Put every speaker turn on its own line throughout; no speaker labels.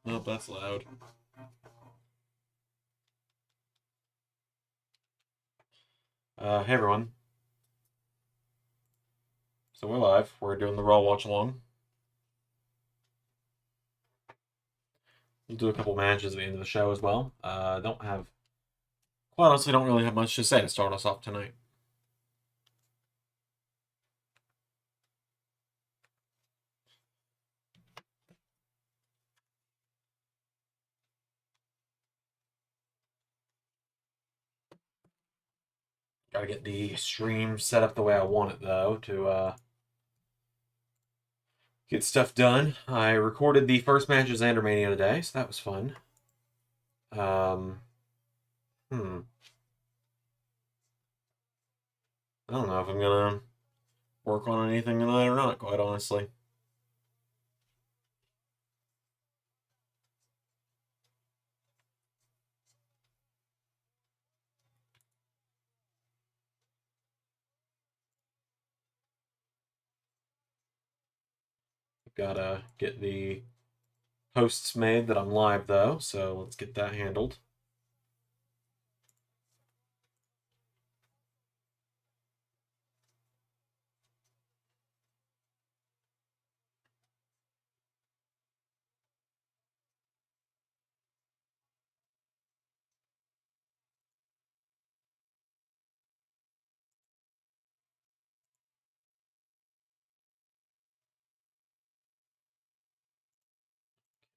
Oh, that's loud. Hey everyone. So we're live. We're doing the Raw watch along. We'll do a couple matches at the end of the show as well. Quite honestly, don't really have much to say to start us off tonight. Gotta get the stream set up the way I want it though to get stuff done. I recorded the first match of Zander Mania today, so that was fun. Um, hmm. I don't know if I'm gonna work on anything tonight or not, quite honestly. Gotta get the posts made that I'm live though, so let's get that handled.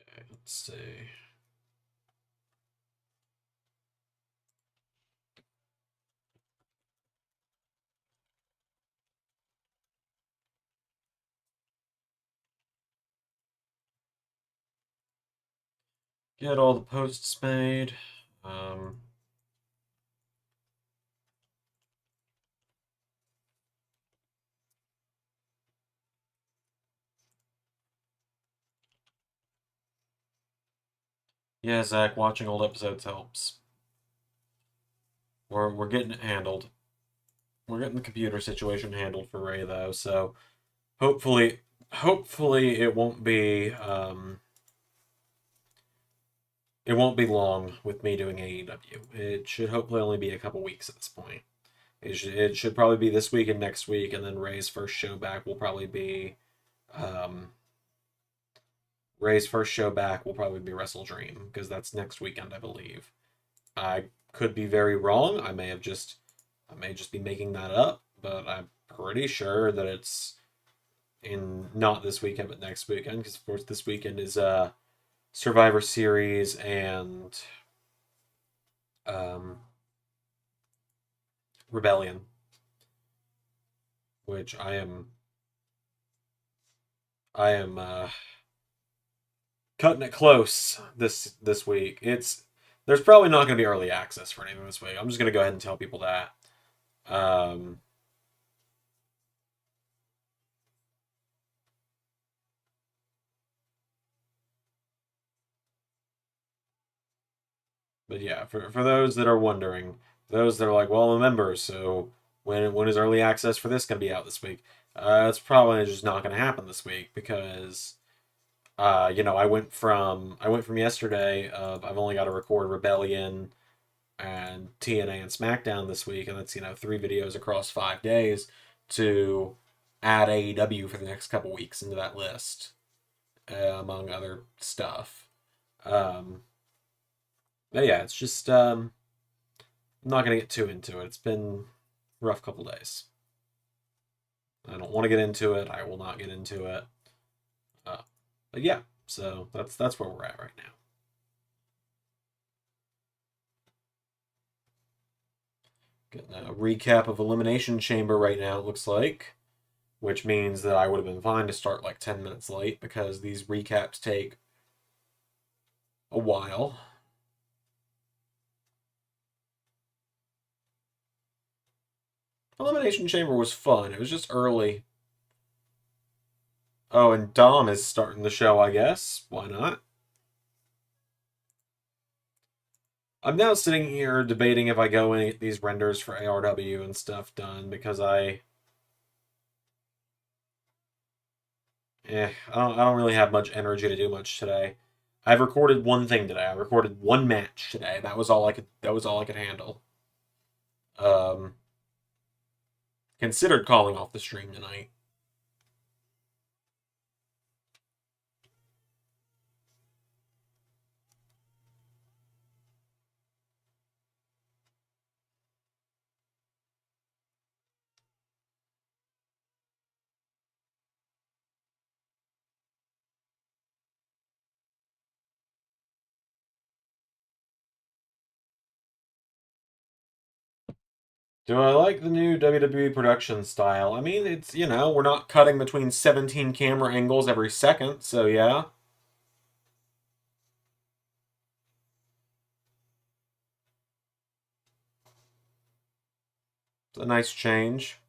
Okay, let's see. Get all the posts made. Yeah, Zach, watching old episodes helps. We're getting it handled. We're getting the computer situation handled for Ray though, so hopefully it won't be long with me doing AEW. It should hopefully only be a couple weeks at this point. It should probably be this week and next week, and then Ray's first show back will probably be um, Wrestle Dream because that's next weekend, I believe. I could be very wrong. I may just be making that up, but I'm pretty sure that it's in not this weekend but next weekend because of course this weekend is Survivor Series and um, Rebellion, which I am cutting it close this week. There's probably not going to be early access for anything this week. I'm just going to go ahead and tell people that. Um, but yeah, for those that are wondering, those that are like, well, I'm a member, so when is early access for this going to be out this week? It's probably just not going to happen this week because I went from yesterday of I've only got to record Rebellion and TNA and SmackDown this week, and that's 3 videos across 5 days to add AEW for the next couple weeks into that list, among other stuff. Um, but yeah, it's just I'm not gonna get too into it. It's been a rough couple days. I don't want to get into it. I will not get into it. Uh, but yeah, so that's where we're at right now. Getting a recap of Elimination Chamber right now, it looks like, which means that I would have been fine to start like 10 minutes late because these recaps take a while. Elimination Chamber was fun. It was just early. Oh, and Dom is starting the show, I guess. Why not? I'm now sitting here debating if I go and get these renders for ARW and stuff done because I don't really have much energy to do much today. I've recorded one thing today. I recorded one match today. That was all I could. That was all I could handle. Um, Considered calling off the stream tonight. Do I like the new WWE production style? I mean, it's, we're not cutting between 17 camera angles every second, so yeah. It's a nice change.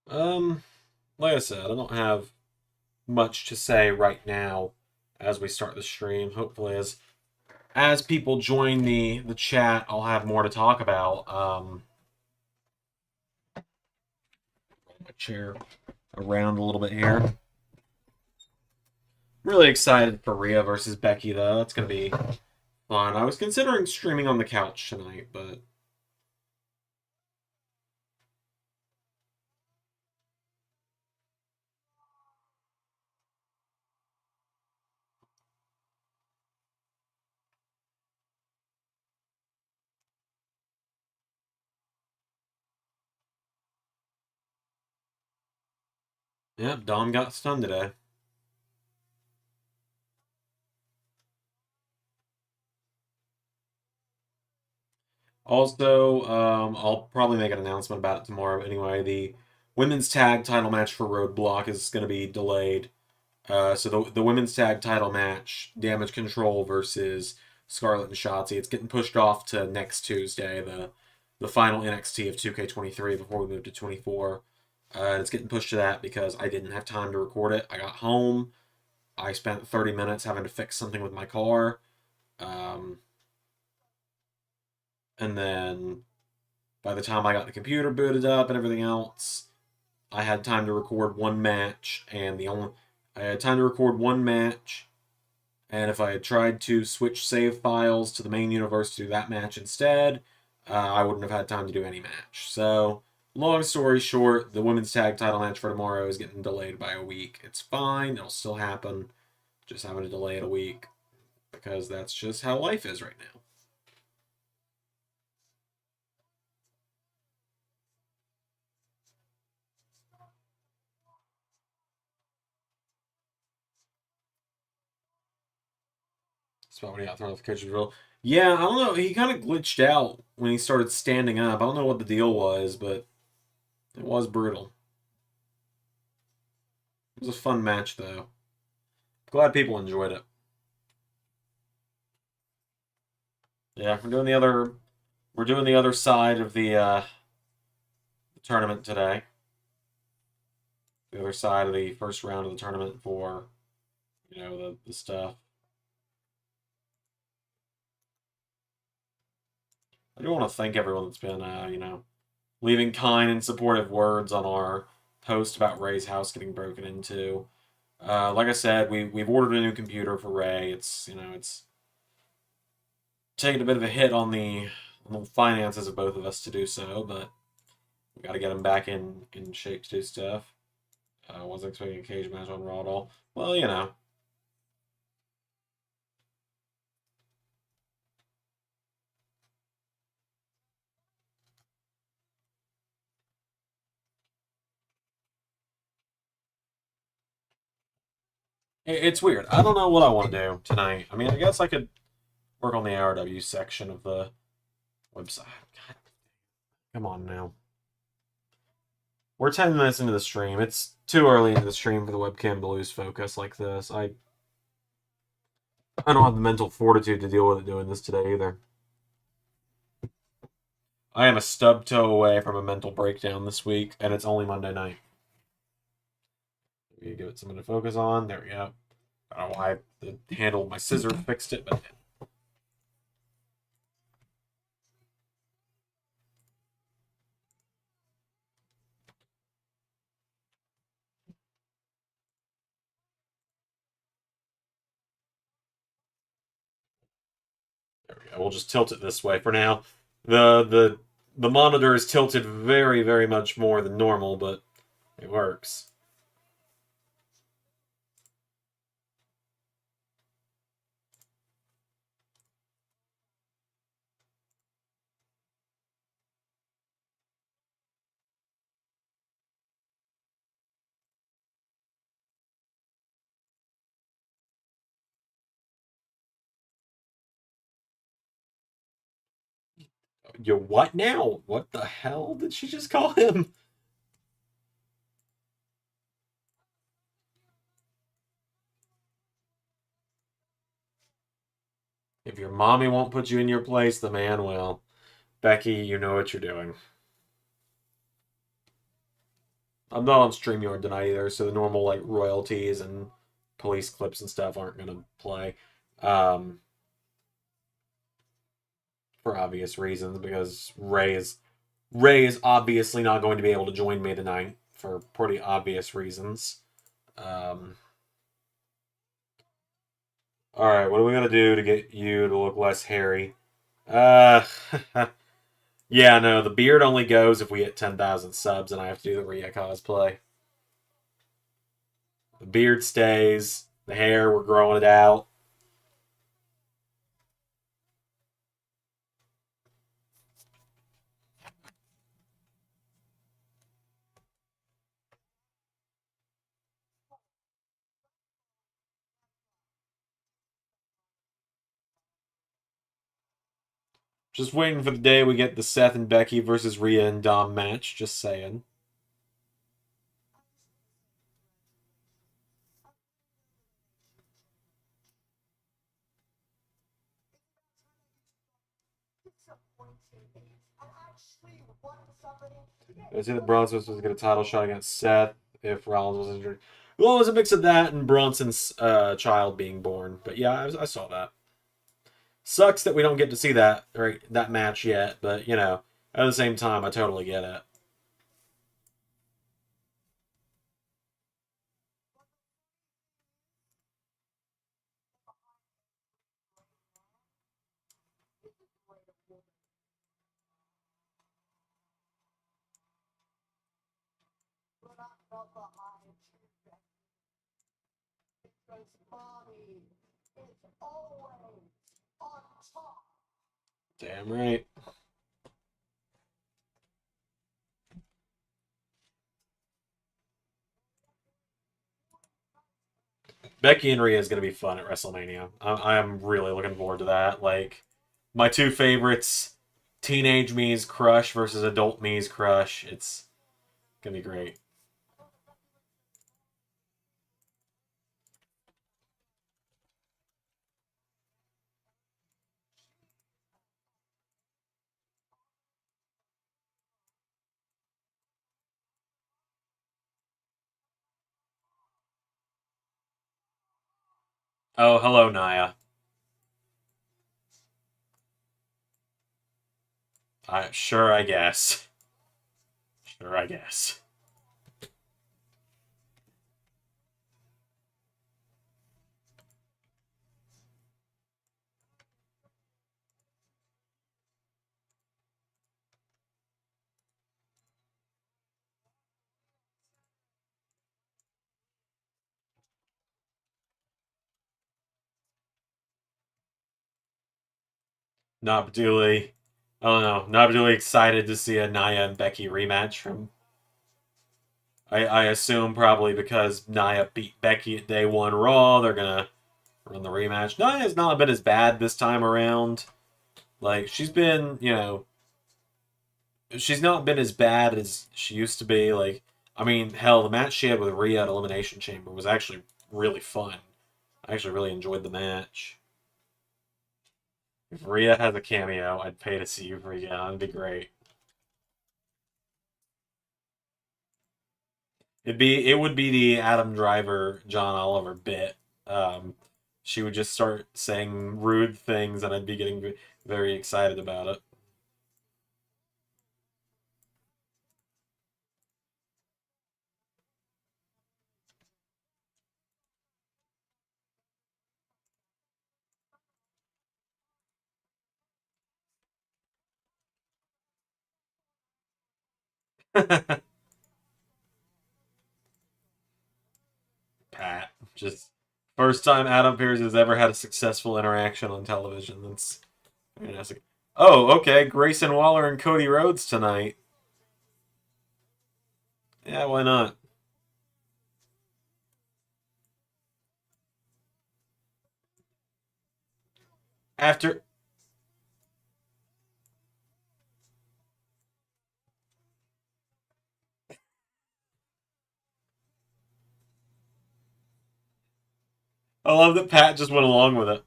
Um, like I said, I don't have much to say right now as we start the stream. Hopefully, as people join the chat, I'll have more to talk about. My chair around a little bit here. Really excited for Rhea versus Becky, though. That's gonna be fun. I was considering streaming on the couch tonight, but yeah, Dom got stunned today. Also, I'll probably make an announcement about it tomorrow. Anyway, the women's tag title match for Roadblock is going to be delayed. So the women's tag title match, Damage Control versus Scarlett and Shotzi, it's getting pushed off to next Tuesday, the final NXT of 2K23 before we move to 24. It's getting pushed to that because I didn't have time to record it. I got home. I spent 30 minutes having to fix something with my car. And then by the time I got the computer booted up and everything else, I had time to record one match, and I had time to record one match, and if I had tried to switch save files to the main universe to do that match instead, I wouldn't have had time to do any match. So, long story short, the women's tag title match for tomorrow is getting delayed by a week. It's fine, it'll still happen, just having to delay it a week, because that's just how life is right now. Spot when he got thrown off the coach's drill. Yeah, I don't know. He kind of glitched out when he started standing up. I don't know what the deal was, but it was brutal. It was a fun match, though. Glad people enjoyed it. Yeah, we're doing the other side of the tournament today. The other side of the first round of the tournament for the stuff. I do want to thank everyone that's been leaving kind and supportive words on our post about Ray's house getting broken into. Like I said, we've ordered a new computer for Ray. It's taking a bit of a hit on the finances of both of us to do so, but we got to get him back in shape to do stuff. Wasn't expecting a cage match on Raw at all. Well, it's weird. I don't know what I want to do tonight. I mean, I guess I could work on the RW section of the website. God, come on now. We're 10 minutes into the stream. It's too early into the stream for the webcam to lose focus like this. I don't have the mental fortitude to deal with it doing this today either. I am a stub toe away from a mental breakdown this week, and it's only Monday night. You give it something to focus on. There we go. I don't know why the handle of my scissors fixed it, but there we go. We'll just tilt it this way for now. The monitor is tilted very, very much more than normal, but it works. You what now? What the hell did she just call him? If your mommy won't put you in your place, the man will. Becky, you know what you're doing. I'm not on StreamYard tonight either, so the normal like royalties and police clips and stuff aren't gonna play. Um, for obvious reasons, because Ray is obviously not going to be able to join me tonight for pretty obvious reasons. All right, what are we gonna do to get you to look less hairy? Uh, yeah, no, the beard only goes if we hit 10,000 subs, and I have to do the Rhea cosplay. The beard stays. The hair, we're growing it out. Just waiting for the day we get the Seth and Becky versus Rhea and Dom match. Just saying. I see that Bronson was supposed to get a title shot against Seth if Rollins was injured. Well, it was a mix of that and Bronson's child being born. But yeah, I saw that. Sucks that we don't get to see that match yet, but you know, at the same time, I totally get it. Damn right. Becky and Rhea is going to be fun at WrestleMania. I am really looking forward to that. Like, my two favorites, teenage me's crush versus adult me's crush. It's going to be great. Oh, hello, Naya. Sure, I guess. Sure, I guess. Not particularly. I don't know. Not particularly excited to see a Naya and Becky rematch from. I assume probably because Naya beat Becky at Day One Raw, they're gonna run the rematch. Naya's not been as bad this time around. Like she's been, you know, she's not been as bad as she used to be. Like, I mean, hell, the match she had with Rhea at Elimination Chamber was actually really fun. I actually really enjoyed the match. If Rhea has a cameo, I'd pay to see you, Rhea. That'd be great. It would be the Adam Driver, John Oliver bit. Um, she would just start saying rude things, and I'd be getting very excited about it. Pat, just first time Adam Pearce has ever had a successful interaction on television. That's fantastic. Oh, okay. Grayson Waller and Cody Rhodes tonight. Yeah, why not? After I love that Pat just went along with it.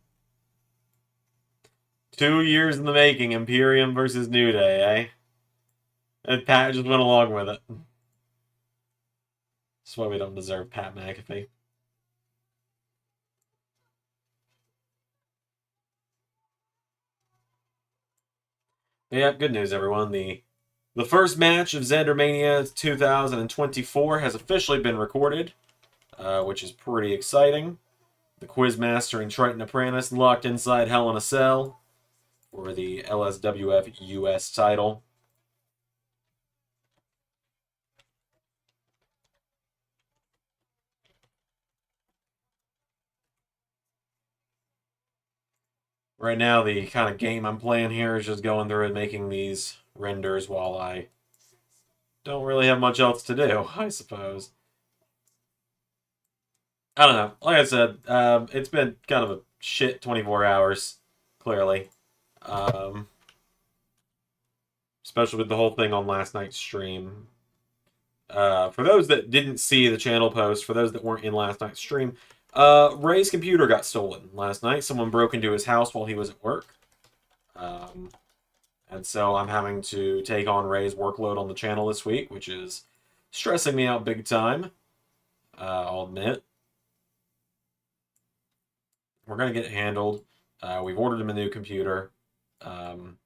2 years in the making, Imperium versus New Day, eh? And Pat just went along with it. That's why we don't deserve Pat McAfee. But yeah, good news, everyone. The first match of Zander Mania 2024 has officially been recorded, which is pretty exciting. The Quizmaster and Triton Apprentice locked inside Hell in a Cell for the LSWF US title. Right now, the kind of game I'm playing here is just going through and making these renders while I don't really have much else to do, I suppose. I don't know. Like I said, it's been kind of a shit 24 hours, clearly. Um, Especially with the whole thing on last night's stream. For those that didn't see the channel post, for those that weren't in last night's stream, Ray's computer got stolen last night. Someone broke into his house while he was at work. Um, and so I'm having to take on Ray's workload on the channel this week, which is stressing me out big time. I'll admit. We're going to get it handled. We've ordered him a new computer. Um,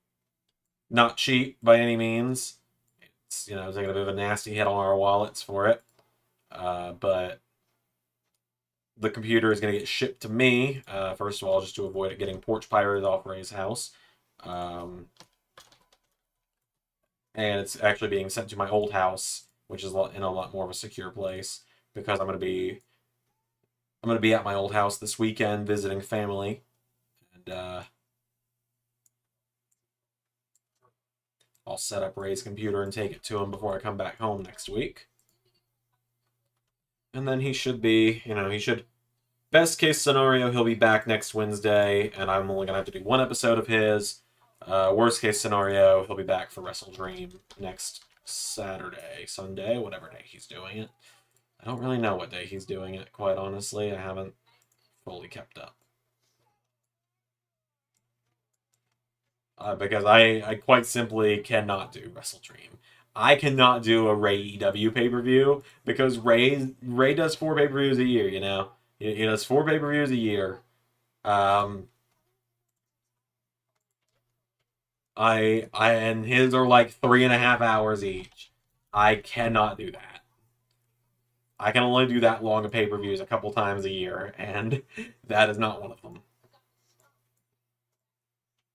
Not cheap by any means. It's, taking a bit of a nasty hit on our wallets for it. But the computer is going to get shipped to me, first of all, just to avoid it getting porch pirated off Ray's house. Um, and it's actually being sent to my old house, which is in a lot more of a secure place, because I'm going to be at my old house this weekend visiting family, and I'll set up Ray's computer and take it to him before I come back home next week. And then he should be, best case scenario, he'll be back next Wednesday, and I'm only going to have to do one episode of his. Worst case scenario, he'll be back for Wrestle Dream next Saturday, Sunday, whatever day he's doing it. I don't really know what day he's doing it, quite honestly. I haven't fully kept up. Because I quite simply cannot do Wrestle Dream. I cannot do a Ray EW pay per view because Ray does 4 pay-per-views a year. He does 4 pay-per-views a year. Um, I and his are like 3.5 hours each. I cannot do that. I can only do that long of pay-per-views a couple times a year, and that is not one of them.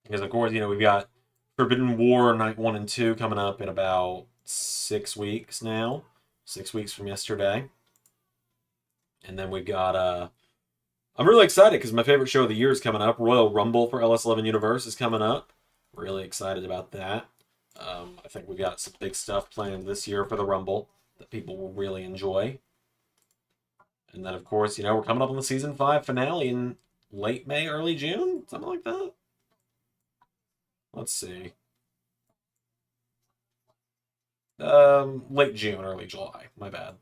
Because of course, we've got Forbidden War Night 1 and 2 coming up in about 6 weeks now. 6 weeks from yesterday. And then we've got I'm really excited because my favorite show of the year is coming up. Royal Rumble for LS11 Universe is coming up. Really excited about that. I think we've got some big stuff planned this year for the Rumble that people will really enjoy. And then, of course, we're coming up on the season 5 finale in late May, early June, something like that. Let's see. Late June, early July. My bad.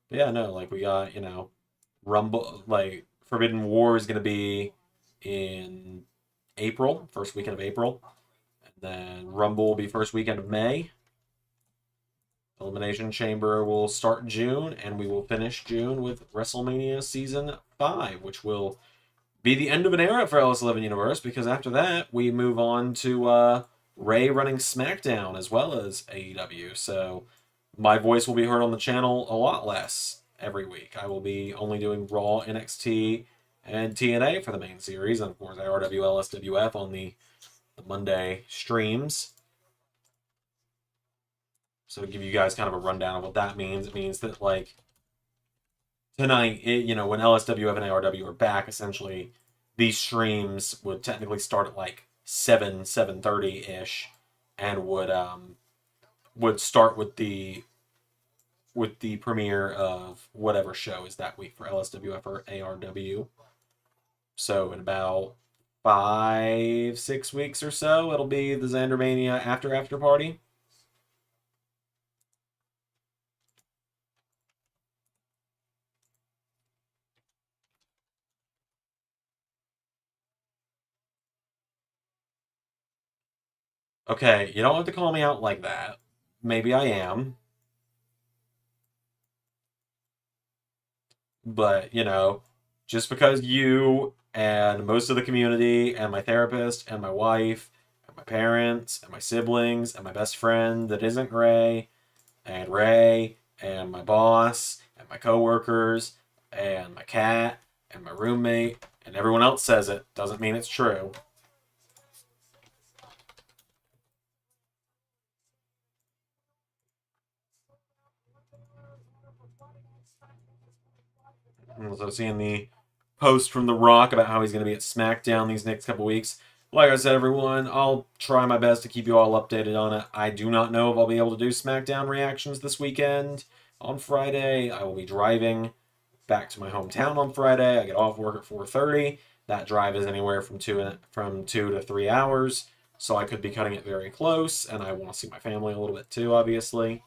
But yeah, no, like we got, Rumble, like Forbidden War is gonna be in April, first weekend of April. And then Rumble will be first weekend of May. Elimination Chamber will start June, and we will finish June with WrestleMania Season 5, which will be the end of an era for LS11 Universe, because after that, we move on to Ray running SmackDown as well as AEW. So my voice will be heard on the channel a lot less every week. I will be only doing Raw, NXT, and TNA for the main series, and of course ARW, LSWF on the Monday streams. So to give you guys kind of a rundown of what that means, it means that like tonight, when LSWF and ARW are back, essentially these streams would technically start at like 7:30 ish, and would start with the premiere of whatever show is that week for LSWF or ARW. So in about 5-6 weeks or so, it'll be the Zandermania after party. Okay, you don't have to call me out like that. Maybe I am, but just because you and most of the community and my therapist and my wife and my parents and my siblings and my best friend that isn't Ray and my boss and my coworkers and my cat and my roommate and everyone else says it doesn't mean it's true. So seeing the post from The Rock about how he's going to be at SmackDown these next couple weeks. Like I said, everyone, I'll try my best to keep you all updated on it. I do not know if I'll be able to do SmackDown reactions this weekend. On Friday, I will be driving back to my hometown on Friday. I get off work at 4:30. That drive is anywhere from 2 to 3 hours, so I could be cutting it very close, and I want to see my family a little bit too, obviously.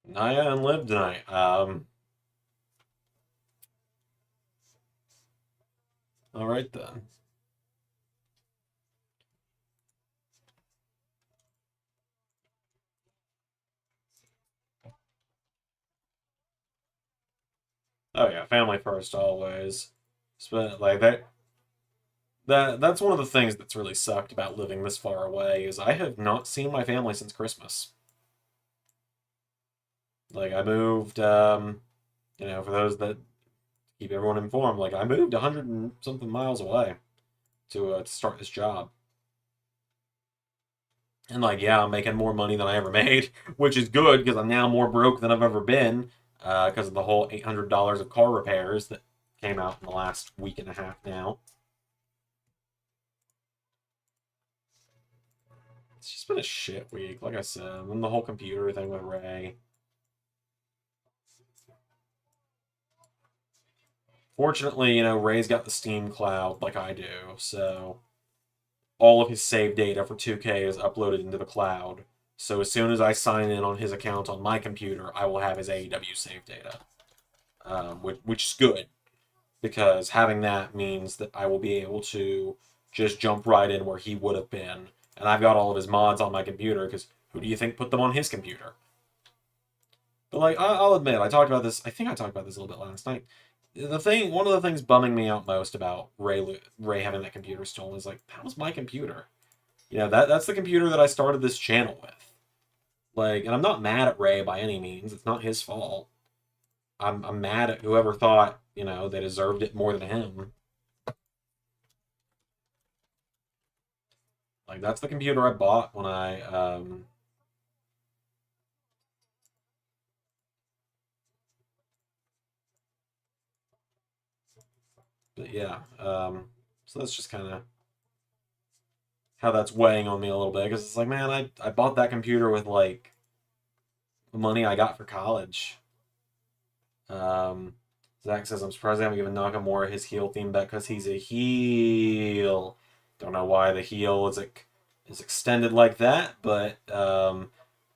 Naya and Liv tonight. All right then. Oh yeah, family first always. But like that's one of the things that's really sucked about living this far away is I have not seen my family since Christmas. Like I moved, for those that keep everyone informed, like I moved 100 and something miles away to start this job. And like, yeah, I'm making more money than I ever made, which is good because I'm now more broke than I've ever been because of the whole $800 of car repairs that came out in the last week and a half now. It's just been a shit week, like I said. And then the whole computer thing with Ray. Fortunately, Ray's got the Steam cloud like I do, so all of his save data for 2K is uploaded into the cloud. So as soon as I sign in on his account on my computer, I will have his AEW save data, which is good because having that means that I will be able to just jump right in where he would have been. And I've got all of his mods on my computer because who do you think put them on his computer? But like, I'll admit, I talked about this. I think I talked about this a little bit last night. One of the things bumming me out most about Ray having that computer stolen is like, that was my computer. That's the computer that I started this channel with. Like, and I'm not mad at Ray by any means. It's not his fault. I'm mad at whoever thought they deserved it more than him. Like that's the computer I bought when I But yeah, so that's just kind of how that's weighing on me a little bit because it's like, man, I bought that computer with like the money I got for college. Um, Zach says, I'm surprised they haven't given Nakamura his heel theme back because he's a heel. Don't know why the heel is extended like that, but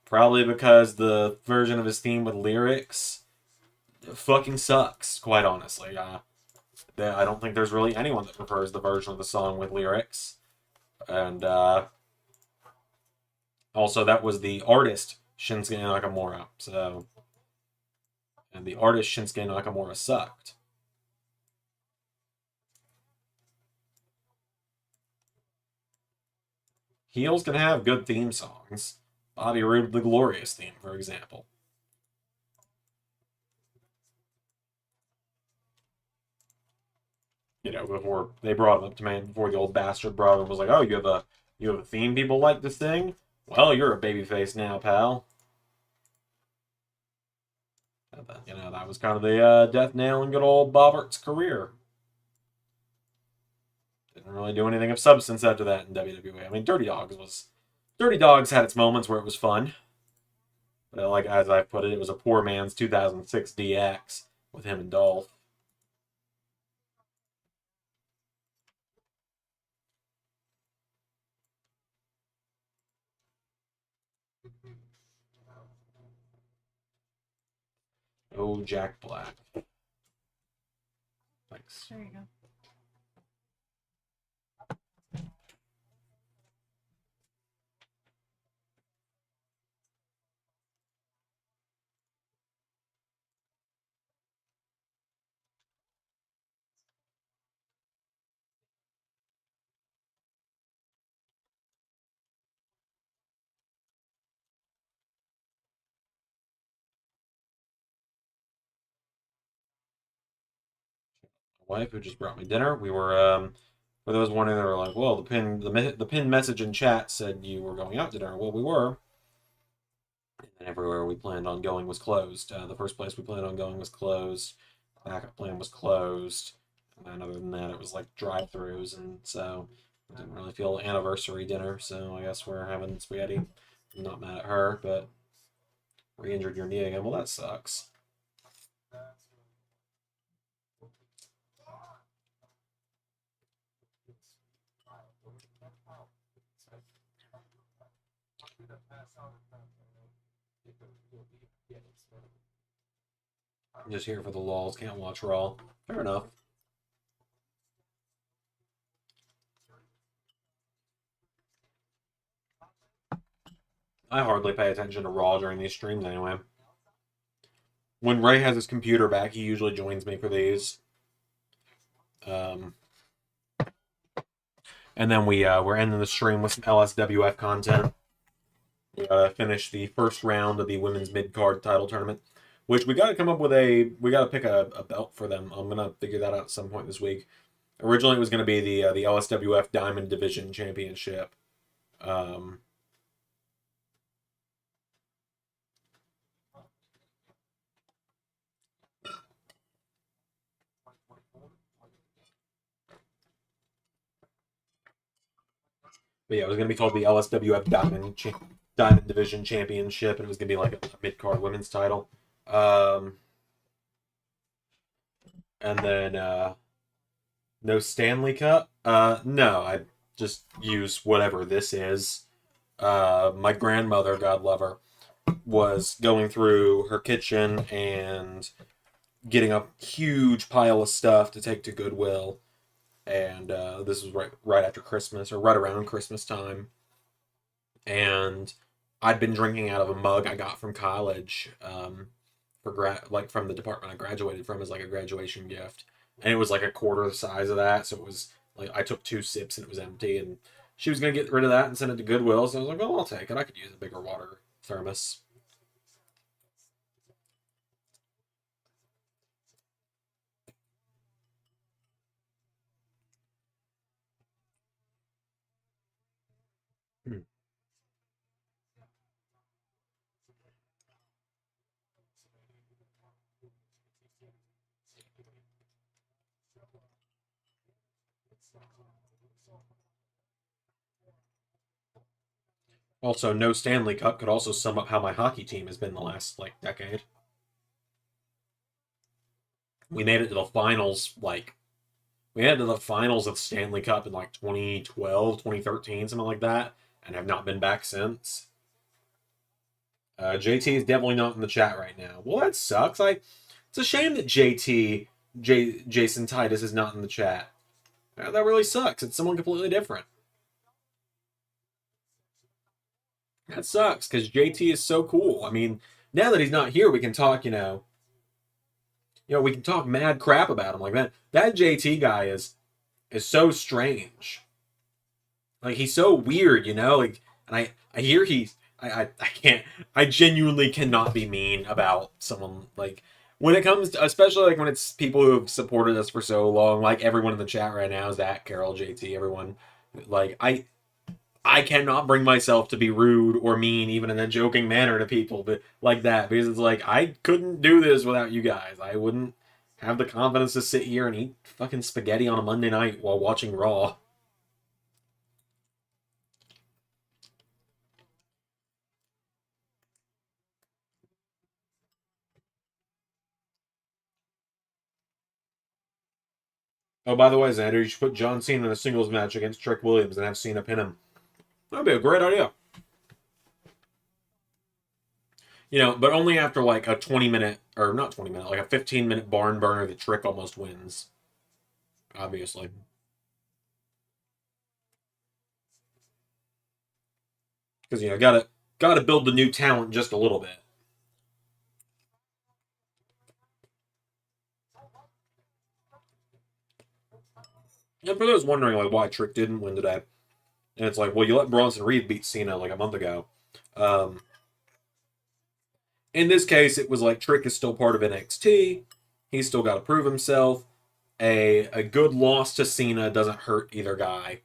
probably because the version of his theme with lyrics fucking sucks, quite honestly. I don't think there's really anyone that prefers the version of the song with lyrics. And also, that was the artist, Shinsuke Nakamura. So, and the artist, Shinsuke Nakamura, sucked. Heels can have good theme songs. Bobby Roode, the Glorious theme, for example. You know, before they brought him up to man, before the old bastard brought him, was like, "Oh, you have a theme people like to sing? Well, you're a babyface now, pal." You know, that was kind of the death nail in good old Bobbert's career. Didn't really do anything of substance after that in WWE. I mean, Dirty Dogs had its moments where it was fun. But like as I put it, it was a poor man's 2006 DX with him and Dolph. Oh, Jack Black. Thanks.
There you go.
My wife who just brought me dinner. We were for those wondering, they were like, "Well, the pin message in chat said you were going out to dinner." Well, we were, and everywhere we planned on going was closed. The first place we planned on going was closed. The backup plan was closed. And then other than that, it was like drive-throughs, and so I didn't really feel anniversary dinner. So I guess we're having spaghetti. I'm not mad at her, but re-injured your knee again. Well, that sucks. I'm just here for the lulz. Can't watch Raw. Fair enough. I hardly pay attention to Raw during these streams anyway. When Ray has his computer back, he usually joins me for these. Um, and then we're ending the stream with some LSWF content. We gotta finish the first round of the women's mid card title tournament, which we gotta come up with we gotta pick a belt for them. I'm gonna figure that out at some point this week. Originally, it was gonna be the LSWF Diamond Division Championship. Um, but yeah, it was gonna be called the LSWF Diamond Division Championship, and it was gonna be like a mid card women's title. Um, and then no Stanley Cup. No, I just use whatever this is. My grandmother, God love her, was going through her kitchen and getting a huge pile of stuff to take to Goodwill, and this was right after Christmas or right around Christmas time, and I'd been drinking out of a mug I got from college like from the department I graduated from as like a graduation gift, and it was like a quarter the size of that, so it was like I took two sips and it was empty, and she was gonna get rid of that and send it to Goodwill, so I was like, "Oh, I'll take it. I could use a bigger water thermos." Hmm. Also, no Stanley Cup could also sum up how my hockey team has been the last, like, decade. We made it to the finals, like, we made it to the finals of Stanley Cup in, like, 2012, 2013, something like that, and have not been back since. JT is definitely not in the chat right now. Well, that sucks. It's a shame that Jason Titus is not in the chat. That really sucks. It's someone completely different. That sucks because JT is so cool. I mean, now that he's not here, we can talk. We can talk mad crap about him. Like that JT guy is so strange. Like he's so weird. Like, and I hear I can't. I genuinely cannot be mean about someone like when it comes to, especially like when it's people who have supported us for so long. Like everyone in the chat right now, Zach, Carol, JT, everyone. Like I cannot bring myself to be rude or mean, even in a joking manner, to people, but like that, because it's like I couldn't do this without you guys. I wouldn't have the confidence to sit here and eat fucking spaghetti on a Monday night while watching Raw. Oh, by the way, Xander, you should put John Cena in a singles match against Trick Williams and have Cena pin him. That'd be a great idea. But only after like a 20-minute, or not 20-minute, like a 15-minute barn burner that Trick almost wins. Obviously. Because, gotta build the new talent just a little bit. And for those wondering like why Trick didn't win today, and it's like, well, you let Bronson Reed beat Cena like a month ago. In this case, it was like Trick is still part of NXT. He's still got to prove himself. A good loss to Cena doesn't hurt either guy.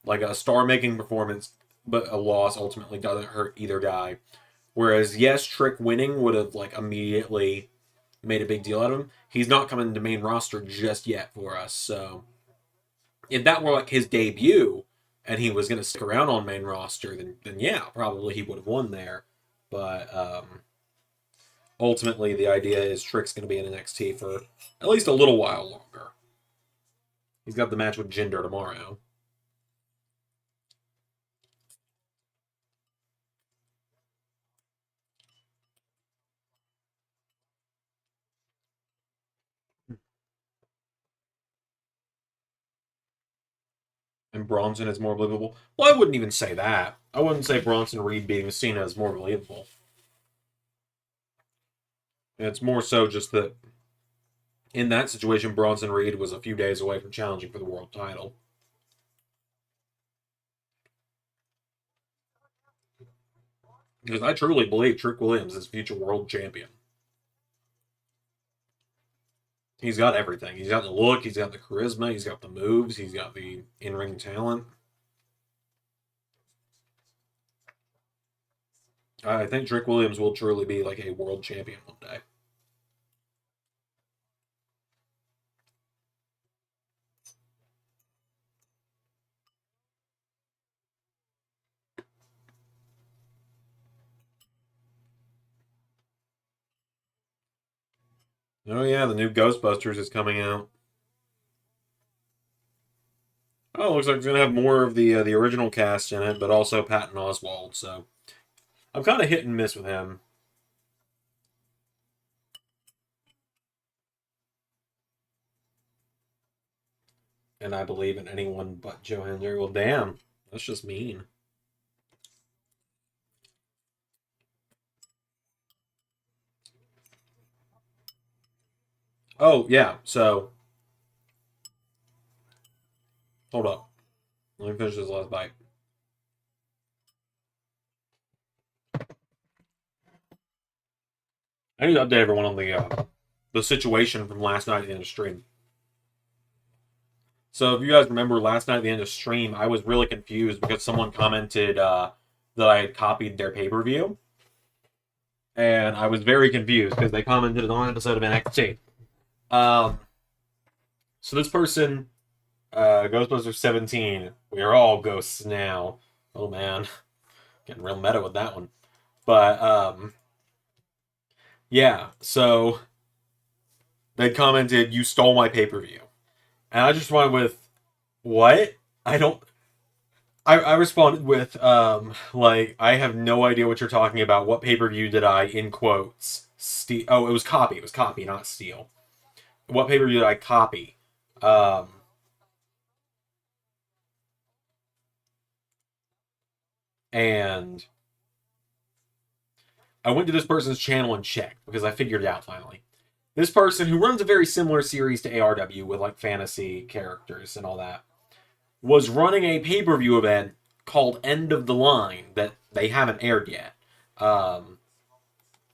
Like a star-making performance, but a loss ultimately doesn't hurt either guy. Whereas, yes, Trick winning would have like immediately made a big deal out of him. He's not coming to main roster just yet for us, so if that were like his debut and he was going to stick around on main roster, then yeah, probably he would have won there. But ultimately, the idea is Trick's going to be in NXT for at least a little while longer. He's got the match with Jinder tomorrow. And Bronson is more believable. Well, I wouldn't even say that. I wouldn't say Bronson Reed beating Cena is more believable. It's more so just that in that situation, Bronson Reed was a few days away from challenging for the world title. Because I truly believe Trick Williams is future world champion. He's got everything. He's got the look, he's got the charisma, he's got the moves, he's got the in-ring talent. I think Trick Williams will truly be like a world champion one day. Oh yeah, the new Ghostbusters is coming out. Oh, looks like it's gonna have more of the original cast in it, but also Patton Oswalt. So I'm kind of hit and miss with him. And I believe in anyone but Joe Hendry. Well, damn, that's just mean. Oh yeah, so hold up. Let me finish this last bite. I need to update everyone on the situation from last night at the end of stream. So if you guys remember last night at the end of stream, I was really confused because someone commented that I had copied their pay-per-view. And I was very confused because they commented on an episode of NXT. So this person, Ghostbusters 17, we are all ghosts now. Oh man. Getting real meta with that one. But yeah, so they commented, "You stole my pay-per-view." And I just went with, "What?" I don't I responded with, like, I have no idea what you're talking about. What pay-per-view did I, in quotes, steal? Oh, it was copy. It was copy, not steal. What pay-per-view did I copy? Um, and I went to this person's channel and checked because I figured it out finally. This person who runs a very similar series to ARW with like fantasy characters and all that was running a pay-per-view event called End of the Line that they haven't aired yet. Um,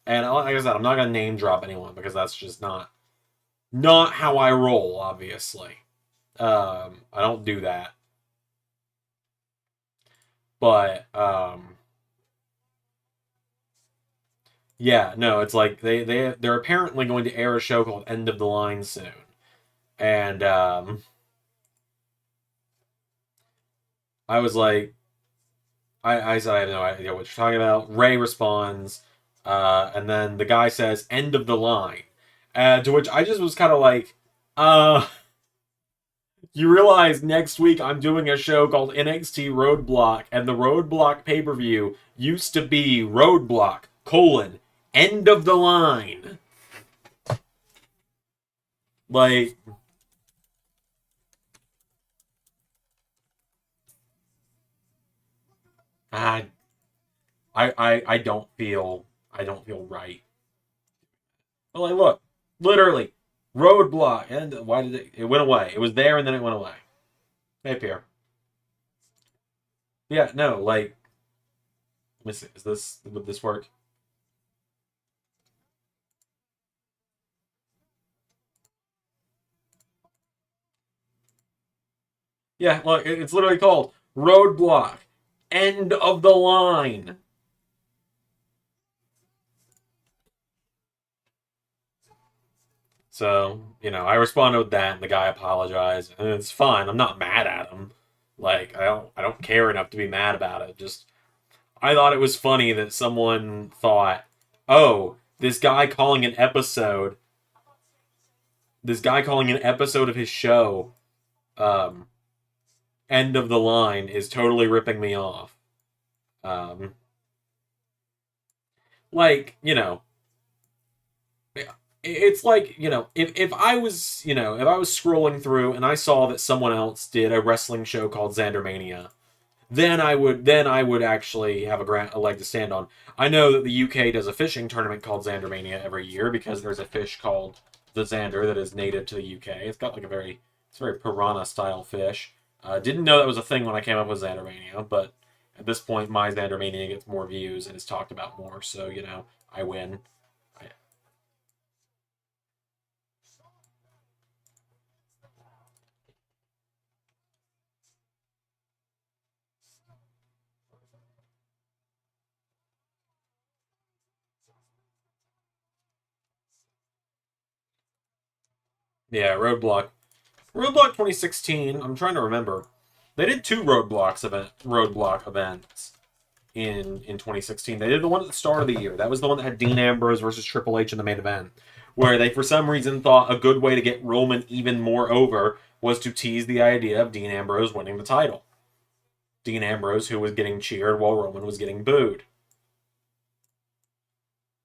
and like I said, I'm not gonna name drop anyone because that's just not how I roll. Obviously, I don't do that. But yeah, no, it's like they're apparently going to air a show called End of the Line soon, and I was like, I said I have no idea what you're talking about. Ray responds, and then the guy says End of the Line, to which I just was kind of like, uh. You realize next week I'm doing a show called NXT Roadblock, and the Roadblock pay per view used to be Roadblock, End of the Line. Like, I, I don't feel right. But like, look, literally, Roadblock, and why did it went away? It was there and then it went away. Hey, Pierre. Yeah, no, like, let me see, would this work? Yeah, look, it's literally called Roadblock, End of the Line. So, I responded with that, and the guy apologized, and it's fine. I'm not mad at him. Like, I don't care enough to be mad about it. Just, I thought it was funny that someone thought, oh, this guy calling an episode of his show, um, End of the Line, is totally ripping me off. Um, like, it's like, if I was scrolling through and I saw that someone else did a wrestling show called Xandermania, then I would actually have a leg to stand on. I know that the UK does a fishing tournament called Xandermania every year because there's a fish called the Xander that is native to the UK. It's got like it's a very piranha style fish. Didn't know that was a thing when I came up with Xandermania, but at this point my Xandermania gets more views and is talked about more, so I win. I, yeah, Roadblock 2016. I'm trying to remember. They did two Roadblock events in 2016. They did the one at the start of the year. That was the one that had Dean Ambrose versus Triple H in the main event, where they for some reason thought a good way to get Roman even more over was to tease the idea of Dean Ambrose winning the title. Dean Ambrose, who was getting cheered while Roman was getting booed.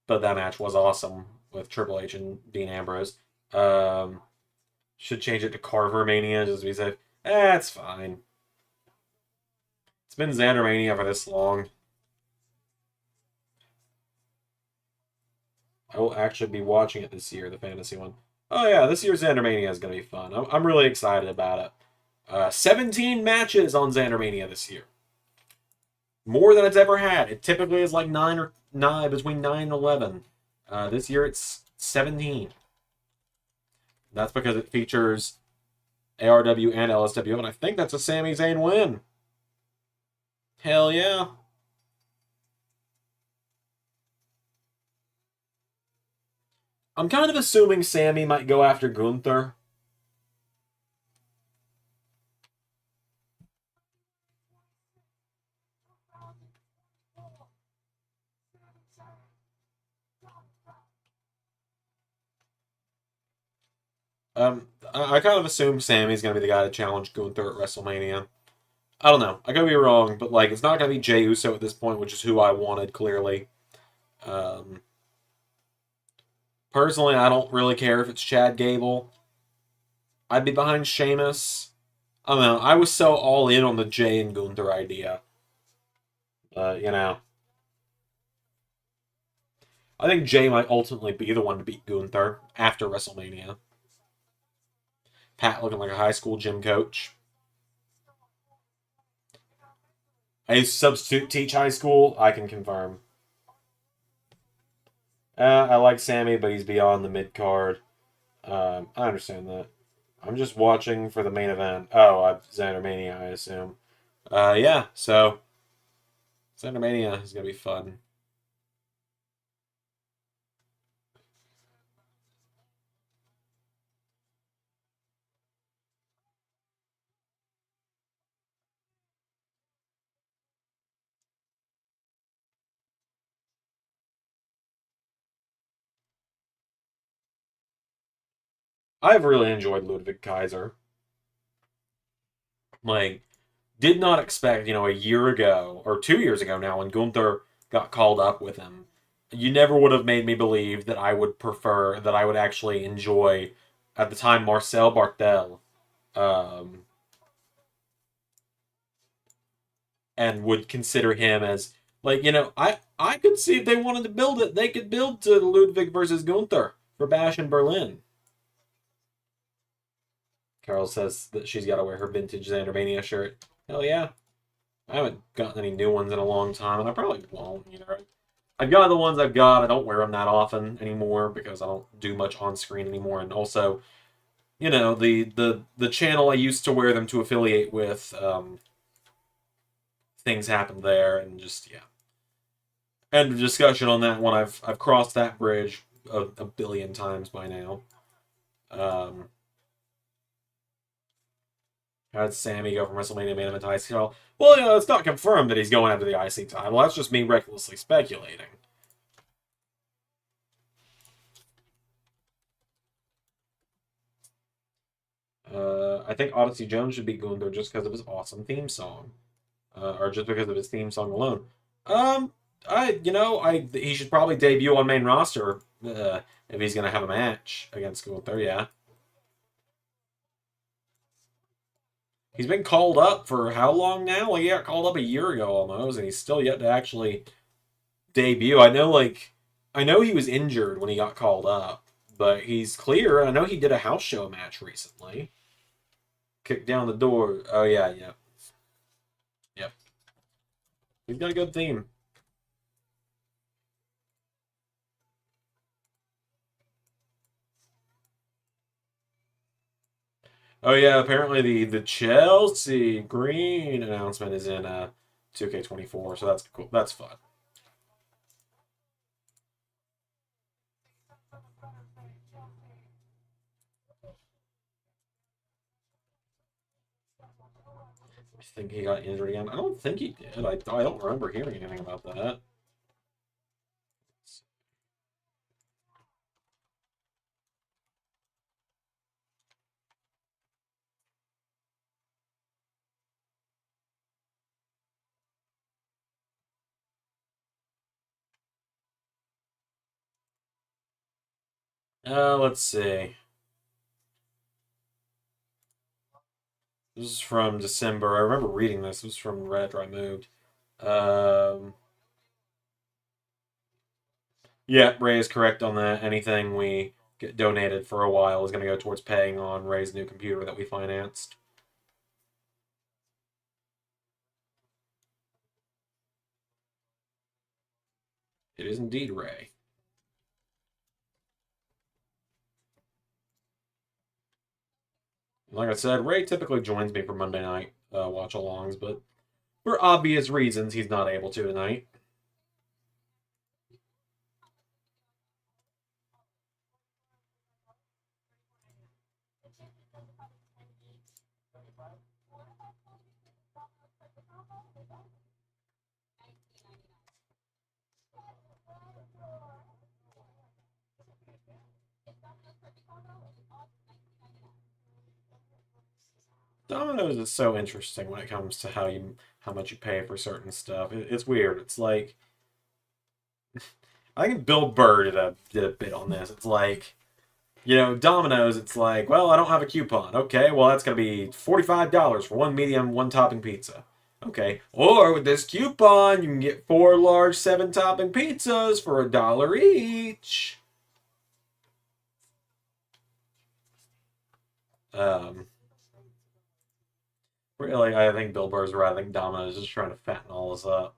But that match was awesome with Triple H and Dean Ambrose. Um, should change it to Carver Mania just to be safe. It's fine. It's been Xander Mania for this long. I will actually be watching it this year, the fantasy one. Oh yeah, this year's Xandermania is going to be fun. I'm really excited about it. 17 matches on Xandermania this year, more than it's ever had. It typically is like between 9 and 11. This year it's 17. That's because it features ARW and LSW, and I think that's a Sami Zayn win. Hell yeah. I'm kind of assuming Sammy might go after Gunther. I kind of assume Sammy's gonna be the guy to challenge Gunther at WrestleMania. I don't know. I could be wrong, but like it's not gonna be Jey Uso at this point, which is who I wanted clearly. Um, Personally, I don't really care if it's Chad Gable. I'd be behind Sheamus. I don't know. I was so all in on the Jey and Gunther idea. You know, I think Jey might ultimately be the one to beat Gunther after WrestleMania. Pat looking like a high school gym coach. I used to substitute teach high school. I can confirm. I like Sammy, but he's beyond the mid card. I understand that. I'm just watching for the main event. Oh, Zander Mania, I assume. Yeah. So Zander Mania is gonna be fun. I've really enjoyed Ludwig Kaiser. Like, did not expect, a year ago or 2 years ago now when Gunther got called up with him. You never would have made me believe that I would prefer, that I would actually enjoy, at the time, Marcel Barthel, um, and would consider him as, like, I could see if they wanted to build it, they could build to Ludwig versus Gunther for Bash in Berlin. Carol says that she's got to wear her vintage Xandermania shirt. Hell yeah. I haven't gotten any new ones in a long time, and I probably won't either. I've got the ones I've got. I don't wear them that often anymore because I don't do much on screen anymore. And also, the channel I used to wear them to affiliate with, things happened there, and just yeah. End of discussion on that one. I've crossed that bridge a billion times by now. Um, How'd Sammy go from WrestleMania main event to IC title? Well, it's not confirmed that he's going after the IC title. That's just me recklessly speculating. I think Odyssey Jones should beat Gunther just because of his awesome theme song, or just because of his theme song alone. Um, he should probably debut on main roster if he's gonna have a match against Gunther. Yeah, he's been called up for how long now? Like he got called up a year ago almost, and he's still yet to actually debut. I know he was injured when he got called up, but he's clear. I know he did a house show match recently. Kicked down the door. Oh yeah, yeah, yep. He's got a good theme. Oh yeah, apparently the Chelsea Green announcement is in 2K24, so that's cool. That's fun. I think he got injured again. I don't think he did. I don't remember hearing anything about that. Let's see. This is from December. I remember reading this. This was from right after I moved. Um, yeah, Ray is correct on that. Anything we get donated for a while is going to go towards paying on Ray's new computer that we financed. It is indeed Ray. Like I said, Ray typically joins me for Monday night watch alongs, but for obvious reasons, he's not able to tonight. Domino's is so interesting when it comes to how much you pay for certain stuff. It's weird. It's like I think Bill Burr did a bit on this. It's like, Domino's. It's like, well, I don't have a coupon. Okay, well that's gonna be $45 for one medium, one topping pizza. Okay, or with this coupon, you can get 4 large 7 topping pizzas for $1 each. Um, really, I think Bill Burr's right. I think Domino's is just trying to fatten all this up,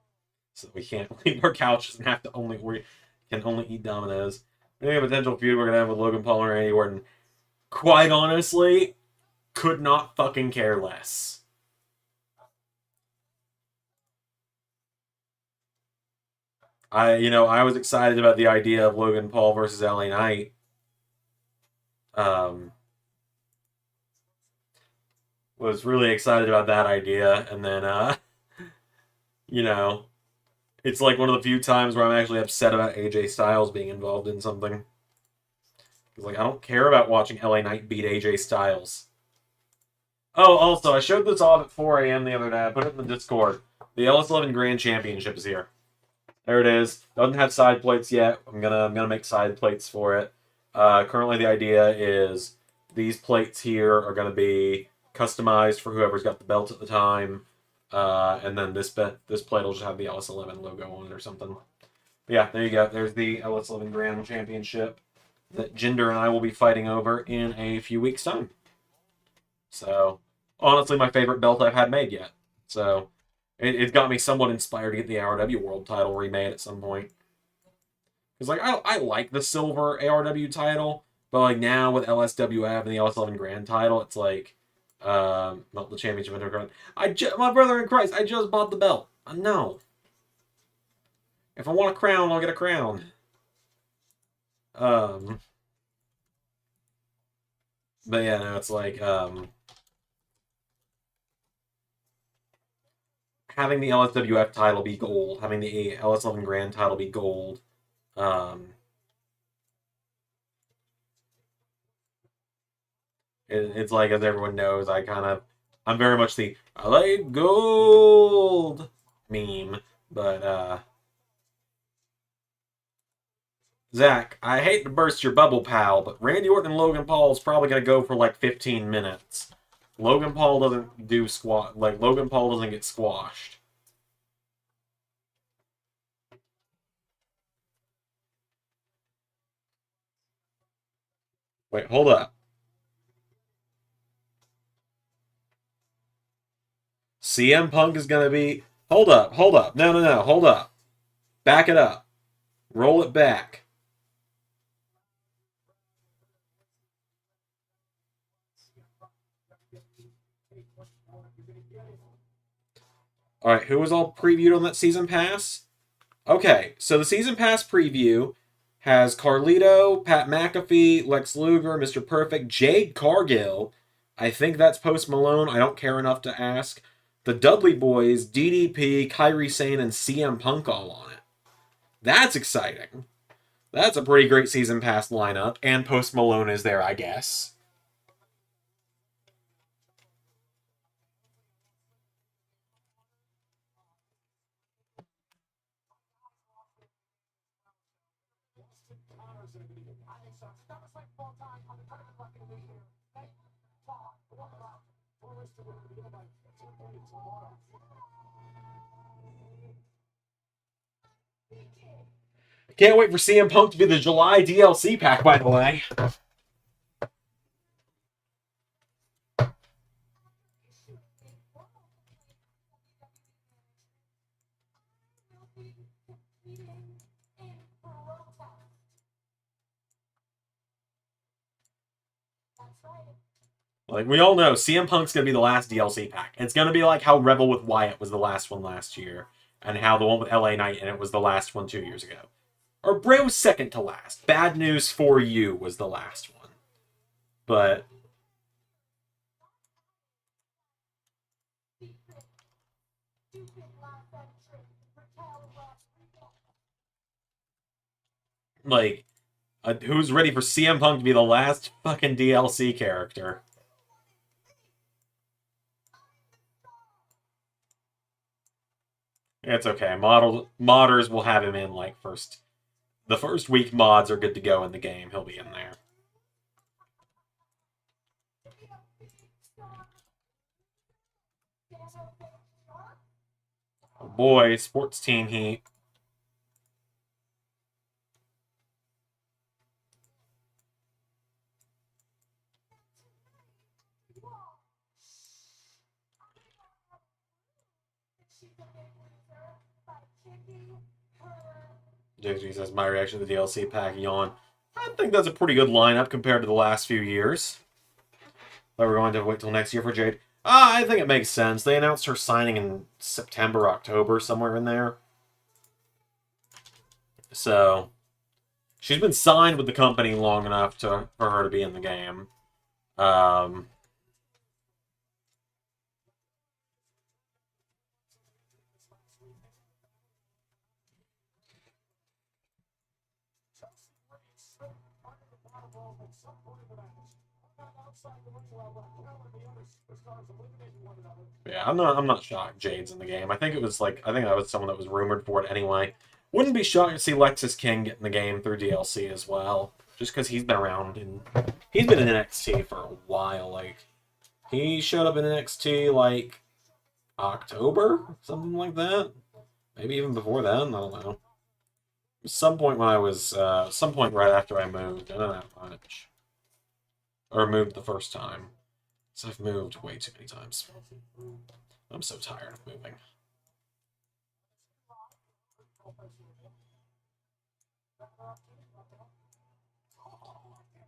so that we can't leave our couches and have to we can only eat Domino's. Any potential feud we're gonna have with Logan Paul or Randy Orton? Quite honestly, could not fucking care less. I was excited about the idea of Logan Paul versus LA Knight. Um, was really excited about that idea, and then, you know, it's like one of the few times where I'm actually upset about AJ Styles being involved in something. It's like, I don't care about watching LA Knight beat AJ Styles. Oh, also, I showed this off at 4 a.m. the other day. I put it in the Discord. The LS11 Grand Championship is here. There it is. Doesn't have side plates yet. I'm gonna make side plates for it. Currently, the idea is these plates here are gonna be customized for whoever's got the belt at the time, and then this plate will just have the LS11 logo on it or something. But yeah, there you go. There's the LS11 Grand Championship that Jinder and I will be fighting over in a few weeks' time. So, honestly, my favorite belt I've had made yet. So, it got me somewhat inspired to get the ARW World title remade at some point. Because, like, I like the silver ARW title, but, like, now with LSWF and the LS11 Grand title, it's like, not the championship interground. My brother in Christ, I just bought the belt. No. If I want a crown, I'll get a crown. But yeah, no, it's like, having the LSWF title be gold, having the LS11 Grand title be gold, it's like, as everyone knows, I'm very much the I like gold meme, but Zach, I hate to burst your bubble, pal, but Randy Orton and Logan Paul is probably gonna go for like 15 minutes. Logan Paul doesn't do squat, like Logan Paul doesn't get squashed. Wait, hold up. CM Punk is gonna be. Hold up. No, no, no, hold up. Back it up. Roll it back. All right, who was all previewed on that season pass? Okay, so the season pass preview has Carlito, Pat McAfee, Lex Luger, Mr. Perfect, Jade Cargill. I think that's Post Malone. I don't care enough to ask. The Dudley Boys, DDP, Kyrie Sane, and CM Punk all on it. That's exciting. That's a pretty great season pass lineup, and Post Malone is there, I guess. Can't wait for CM Punk to be the July DLC pack, by the way. Like, we all know, CM Punk's going to be the last DLC pack. It's going to be like how Rebel with Wyatt was the last one last year, and how the one with LA Knight and it was the last one 2 years ago. Or Bray was second to last. Bad News for You was the last one. But like, who's ready for CM Punk to be the last fucking DLC character? It's okay. Modders will have him in like the first week mods are good to go in the game. He'll be in there. Oh boy, sports team heat. JJ says my reaction to the DLC pack, yawn. I think that's a pretty good lineup compared to the last few years. But we're going to wait till next year for Jade. I think it makes sense. They announced her signing in September, October, somewhere in there. So she's been signed with the company long enough for her to be in the game. Yeah, I'm not shocked Jade's in the game. I think that was someone that was rumored for it anyway. Wouldn't be shocked to see Lexus King get in the game through DLC as well, just because he's been around and he's been in NXT for a while. Like he showed up in NXT like October, something like that. Maybe even before then. I don't know. Some point when I was, some point right after I moved. I don't know how much, or moved the first time. So I've moved way too many times. I'm so tired of moving.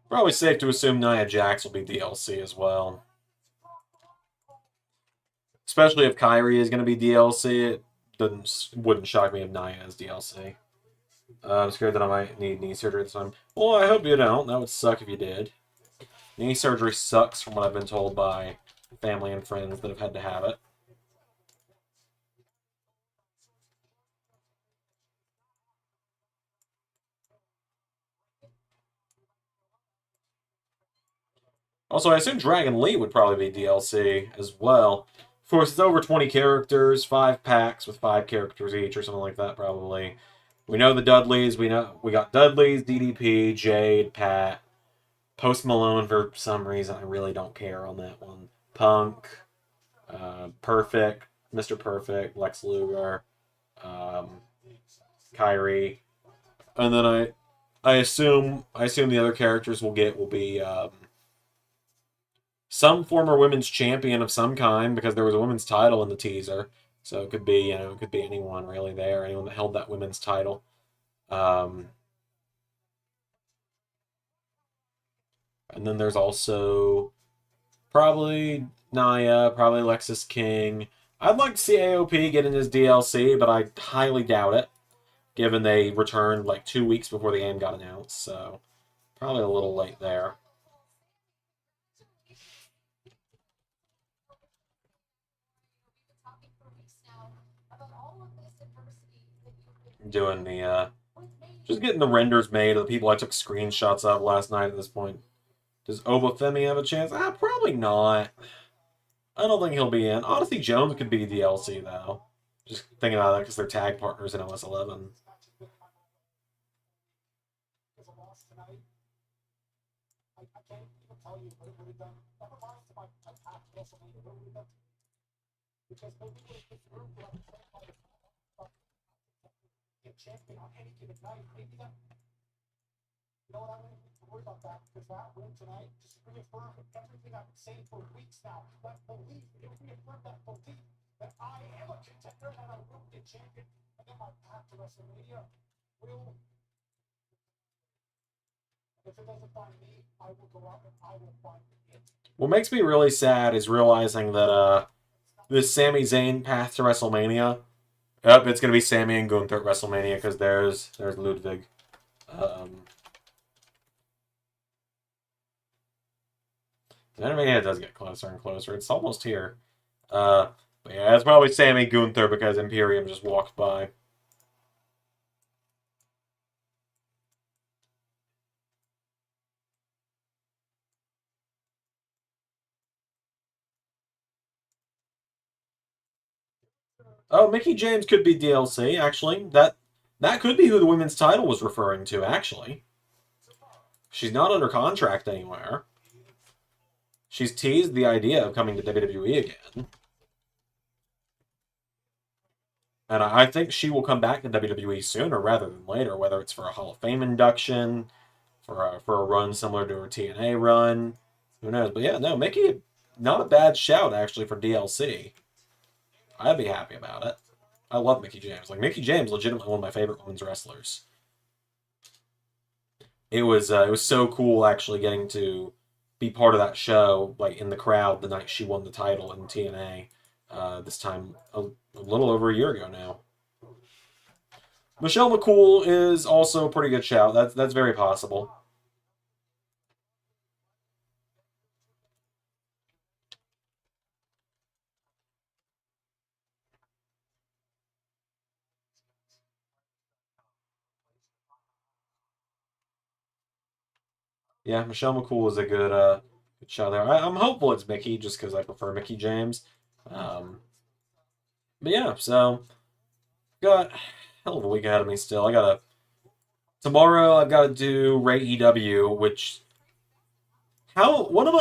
Probably safe to assume Nia Jax will be DLC as well. Especially if Kyrie is going to be DLC, it wouldn't shock me if Nia is DLC. I'm scared that I might need knee surgery this time. Well, I hope you don't. That would suck if you did. Knee surgery sucks from what I've been told by family and friends that have had to have it. Also, I assume Dragon Lee would probably be DLC as well. Of course, it's over 20 characters, 5 packs with 5 characters each, or something like that, probably. We know the Dudleys. We got Dudleys, DDP, Jade, Pat, Post Malone for some reason. I really don't care on that one. Punk, Perfect, Mr. Perfect, Lex Luger, um, Kyrie, and then I assume the other characters will be some former women's champion of some kind because there was a women's title in the teaser. So it could be it could be anyone really there, anyone that held that women's title. Um, and then there's also probably Naya, probably Lexus King. I'd like to see AOP get in his DLC, but I highly doubt it, given they returned like 2 weeks before the game got announced. So probably a little late there. Doing the just getting the renders made of the people I took screenshots of last night at this point. Does Obafemi have a chance? Probably not. I don't think he'll be in. Odyssey Jones could be DLC, though. Just thinking about that because they're tag partners in OS 11. What makes me really sad is realizing that this Sami Zayn path to WrestleMania. Yep, it's gonna be Sami and Gunther at WrestleMania because there's Ludwig. WrestleMania does get closer and closer. It's almost here. But yeah, it's probably Sami Gunther because Imperium just walked by. Oh, Mickey James could be DLC, actually. That could be who the women's title was referring to, actually. She's not under contract anywhere. She's teased the idea of coming to WWE again. And I think she will come back to WWE sooner rather than later, whether it's for a Hall of Fame induction, for a run similar to her TNA run. Who knows? But yeah, no, Mickey, not a bad shout, actually, for DLC. I'd be happy about it. I love Mickey James. Like, Mickey James, legitimately one of my favorite women's wrestlers. It was so cool actually getting to be part of that show, like in the crowd the night she won the title in TNA. This time a little over a year ago now. Michelle McCool is also a pretty good shout. That's very possible. Yeah, Michelle McCool is a good shout there. I'm hopeful it's Mickey just because I prefer Mickey James. Um, but yeah, so got a hell of a week ahead of me still. I gotta tomorrow. I've got to do Ray EW, which how what am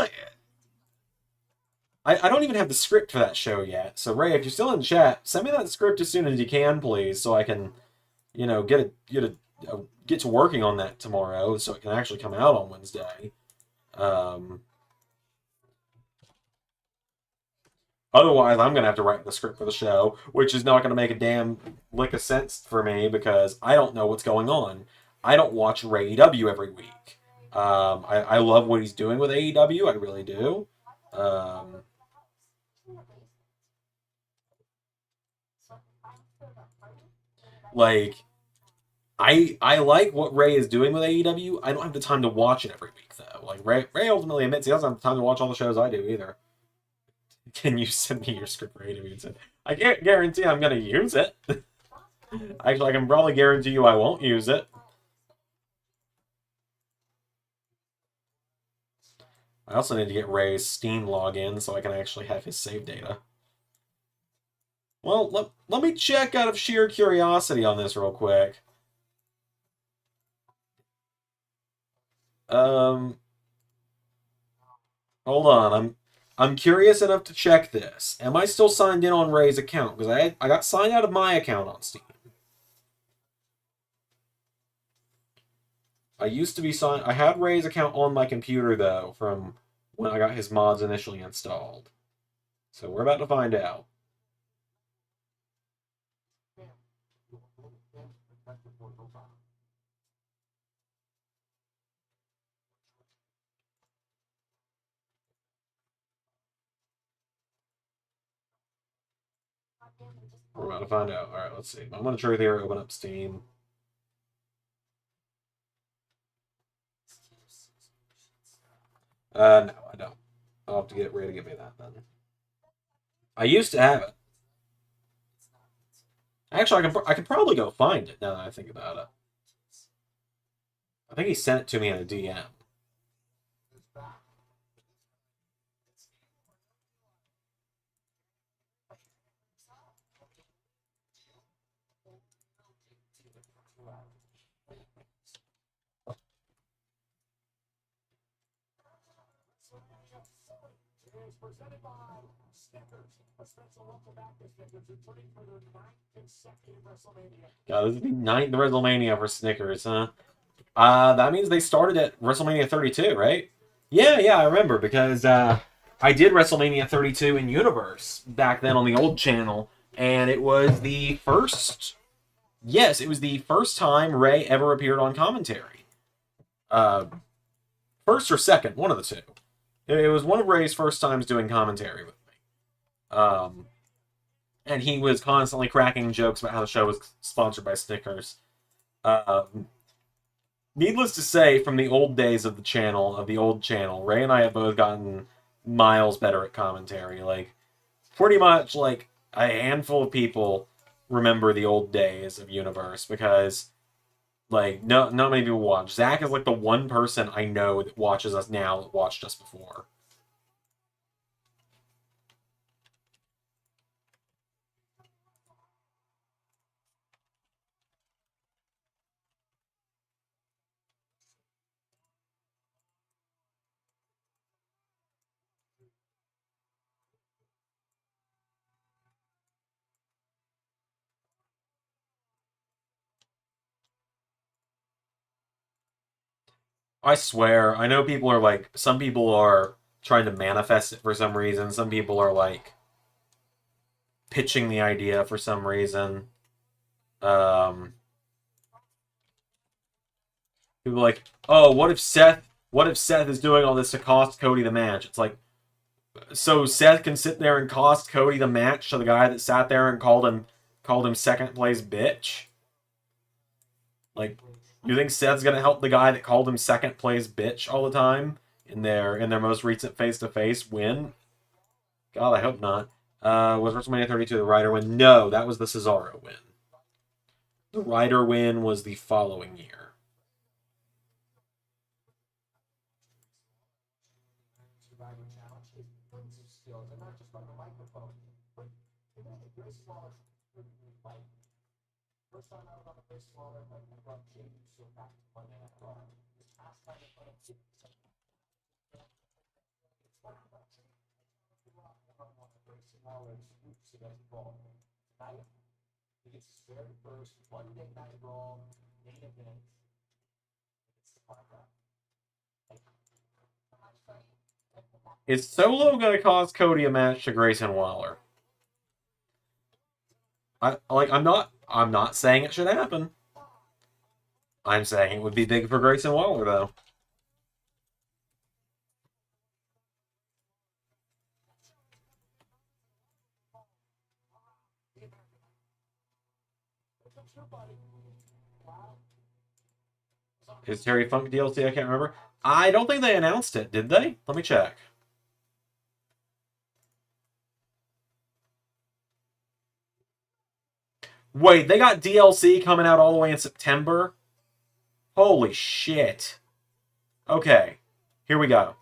I don't even have the script for that show yet. So Ray, if you're still in chat, send me that script as soon as you can, please, so I can, get to working on that tomorrow, so it can actually come out on Wednesday. Um, Otherwise, I'm gonna have to write the script for the show, which is not gonna make a damn lick of sense for me because I don't know what's going on. I don't watch Ray EW every week. I love what he's doing with AEW. I really do. Um, like I like what Ray is doing with AEW. I don't have the time to watch it every week though. Like Ray ultimately admits he doesn't have time to watch all the shows I do either. Can you send me your script for AEW? I can't guarantee I'm gonna use it. Actually, I can probably guarantee you I won't use it. I also need to get Ray's Steam login so I can actually have his save data. Well, let me check out of sheer curiosity on this real quick. Um, Hold on. I'm curious enough to check this. Am I still signed in on Ray's account? Because I got signed out of my account on Steam. I used to be signed. I had Ray's account on my computer though from when I got his mods initially installed. So we're about to find out. We're about to find out. All right, let's see. I'm gonna try here. Open up Steam. No, I don't. I'll have to get Ray to give me that then. I used to have it. Actually, I can probably go find it now that I think about it. I think he sent it to me in a DM. God, this is the ninth WrestleMania for Snickers, huh? That means they started at WrestleMania 32, right? Yeah, yeah, I remember because I did WrestleMania 32 in Universe back then on the old channel, and it was the first. Yes, it was the first time Ray ever appeared on commentary. Uh, First or second, one of the two. It was one of Ray's first times doing commentary with me. And he was constantly cracking jokes about how the show was sponsored by Snickers. Um, Needless to say, from the old days of the old channel, Ray and I have both gotten miles better at commentary. Like, pretty much, like, a handful of people remember the old days of Universe because, like, not many people watch. Zach is, like, the one person I know that watches us now that watched us before. I swear, I know people are like, some people are trying to manifest it for some reason. Some people are like pitching the idea for some reason. Um, People are like, oh, what if Seth is doing all this to cost Cody the match? It's like, so Seth can sit there and cost Cody the match to the guy that sat there and called him second place bitch? Like, you think Seth's gonna help the guy that called him second place bitch all the time in their most recent face to face win? God, I hope not. Was WrestleMania 32 the Ryder win? No, that was the Cesaro win. The Ryder win was the following year. Is Solo gonna cost Cody a match to Grayson Waller? I'm not saying it should happen. I'm saying it would be big for Grayson Waller though. Is Terry Funk DLC? I can't remember. I don't think they announced it, did they? Let me check. Wait, they got DLC coming out all the way in September? Holy shit. Okay, here we go.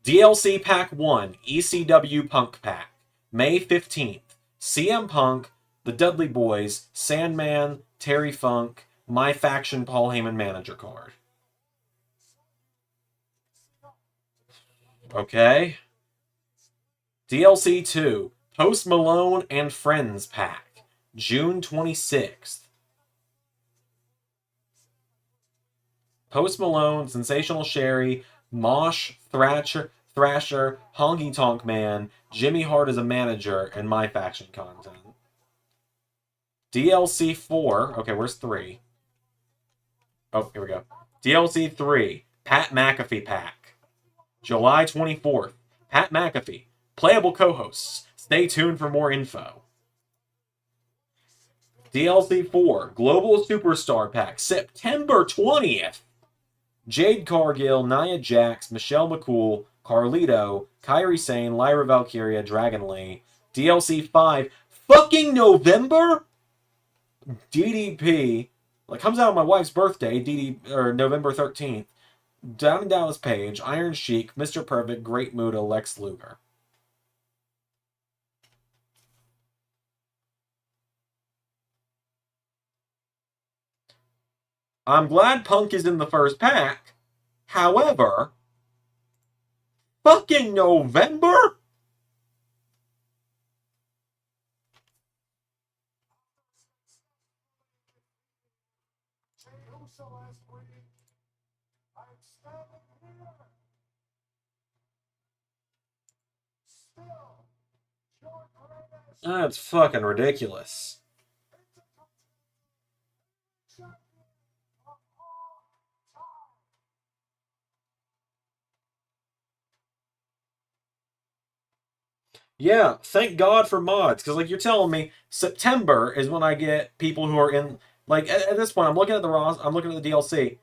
DLC Pack 1, ECW Punk Pack, May 15th. CM Punk, The Dudley Boys, Sandman, Terry Funk, My Faction Paul Heyman Manager Card. Okay. DLC 2, Post Malone and Friends Pack, June 26th. Post Malone, Sensational Sherry, Mosh, Thrasher, Honky Tonk Man, Jimmy Hart as a manager, and My Faction content. DLC 4. Okay, where's 3? Oh, here we go. DLC 3. Pat McAfee Pack. July 24th. Pat McAfee. Playable co-hosts. Stay tuned for more info. DLC 4. Global Superstar Pack. September 20th. Jade Cargill, Nia Jax, Michelle McCool, Carlito, Kairi Sane, Lyra Valkyria, Dragon Lee. DLC 5. Fucking November? DDP. Like, comes out on my wife's birthday, or November 13th. Diamond Dallas Page, Iron Sheik, Mr. Perfect, Great Muta, Lex Luger. I'm glad Punk is in the first pack. However, fucking November? That's fucking ridiculous. Yeah, thank God for mods, because like you're telling me, September is when I get people who are in like at this point. I'm looking at I'm looking at the DLC.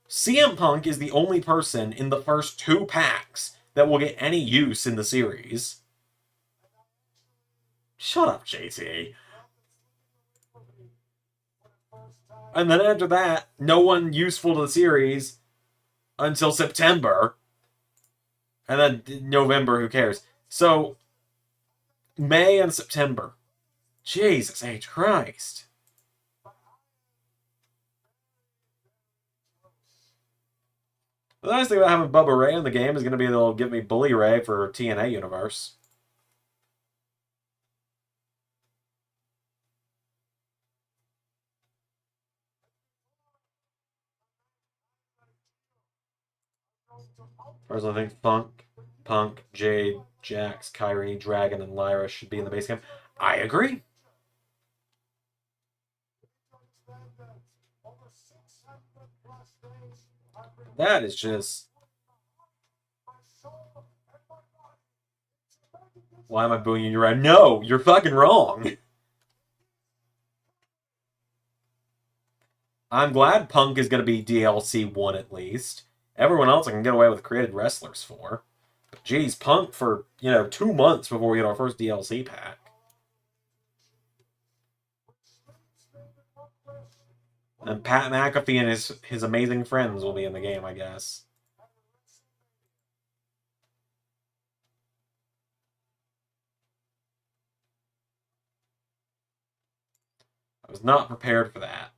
CM Punk is the only person in the first 2 packs that will get any use in the series. Shut up, JT. And then after that, no one useful to the series until September. And then November, who cares? So, May and September. Jesus H. Christ. The nice thing about having Bubba Ray in the game is going to be they'll give me Bully Ray for TNA Universe. Personally, I think Punk, Jade, Jax, Kyrie, Dragon, and Lyra should be in the base camp. I agree. That is just. Why am I booing you? You're right. No, you're fucking wrong. I'm glad Punk is going to be DLC 1 at least. Everyone else I can get away with created wrestlers for. But geez, Punk for, 2 months before we get our first DLC pack. And Pat McAfee and his amazing friends will be in the game, I guess. I was not prepared for that.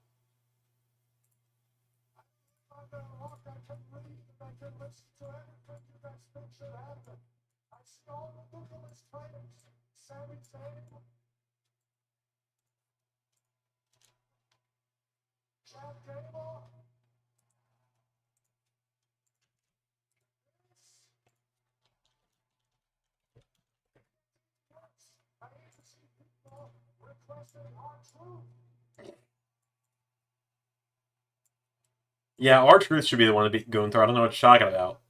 Yeah, R-Truth should be the one to beat Gunther. I don't know what you're talking about.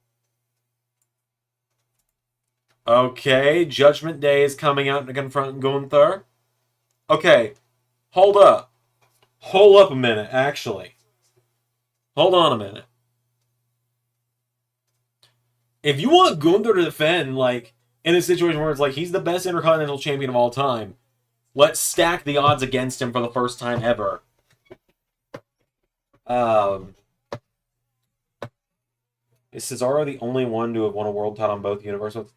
Okay, Judgment Day is coming out to confront Gunther. Okay, hold up. Hold up a minute, actually. Hold on a minute. If you want Gunther to defend, in a situation where it's like he's the best Intercontinental Champion of all time, let's stack the odds against him for the first time ever. Is Cesaro the only one to have won a world title on both universes?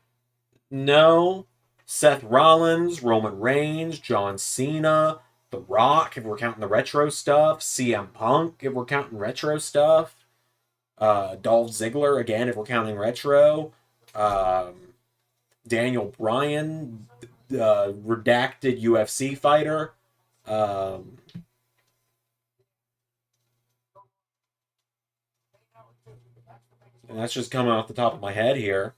No. Seth Rollins, Roman Reigns, John Cena, The Rock, if we're counting the retro stuff, CM Punk, if we're counting retro stuff, Dolph Ziggler, again, if we're counting retro, Daniel Bryan, redacted UFC fighter, and that's just coming off the top of my head here.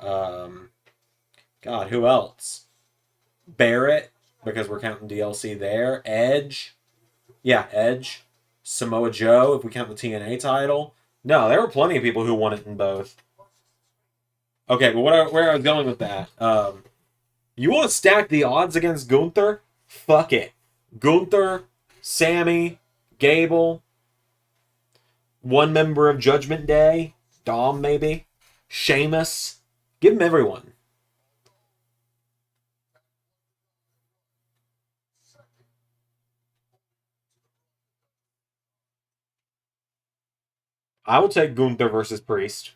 God, who else? Barrett, because we're counting DLC there. Edge. Yeah, Edge. Samoa Joe, if we count the TNA title. No, there were plenty of people who won it in both. Okay, but where I was going with that. You want to stack the odds against Gunther? Fuck it. Gunther, Sammy, Gable, one member of Judgment Day, Dom maybe, Sheamus. Give him everyone. I will take Gunther versus Priest.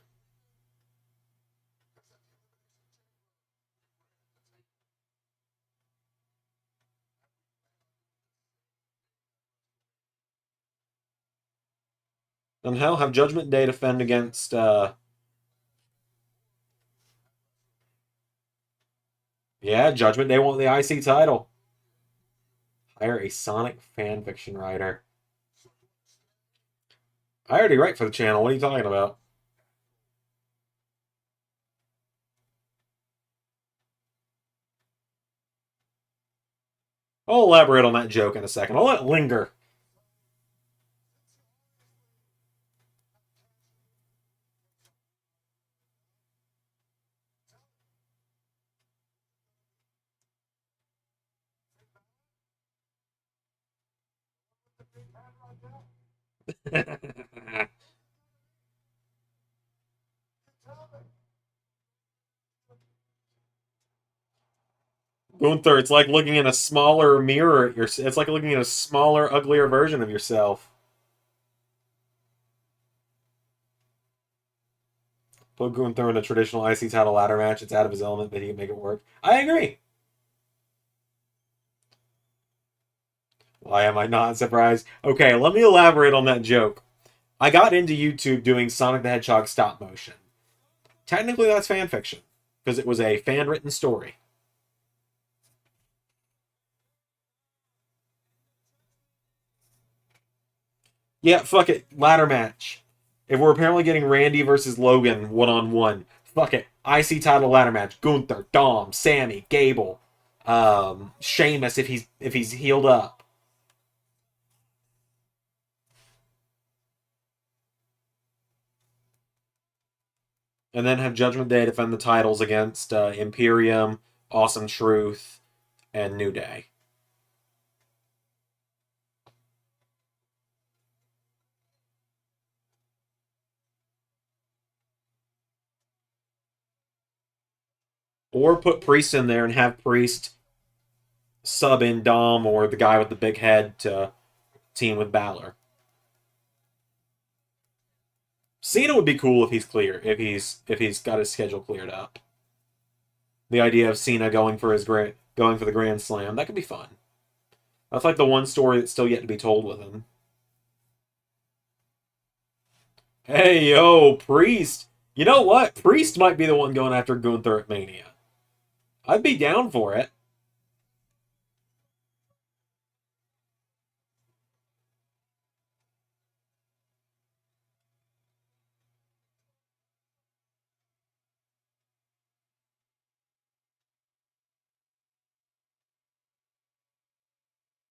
Then hell, have Judgment Day defend against. Yeah, Judgment Day won the IC title. Hire a Sonic fanfiction writer. I already write for the channel. What are you talking about? I'll elaborate on that joke in a second. I'll let it linger. Gunther, it's like looking in a smaller mirror at it's like looking at a smaller, uglier version of yourself. Put Gunther in a traditional IC title ladder match. It's out of his element, but he can make it work. I agree. Why am I not surprised? Okay, let me elaborate on that joke. I got into YouTube doing Sonic the Hedgehog stop motion. Technically, that's fan fiction because it was a fan written story. Yeah, fuck it. Ladder match. If we're apparently getting Randy versus Logan one-on-one, fuck it. IC title ladder match. Gunther, Dom, Sammy, Gable, Sheamus if he's healed up. And then have Judgment Day defend the titles against Imperium, Awesome Truth, and New Day. Or put Priest in there and have Priest sub in Dom or the guy with the big head to team with Balor. Cena would be cool if he's clear, if he's got his schedule cleared up. The idea of Cena going for the Grand Slam, that could be fun. That's like the one story that's still yet to be told with him. Hey yo, Priest. You know what? Priest might be the one going after Gunther at Mania. I'd be down for it.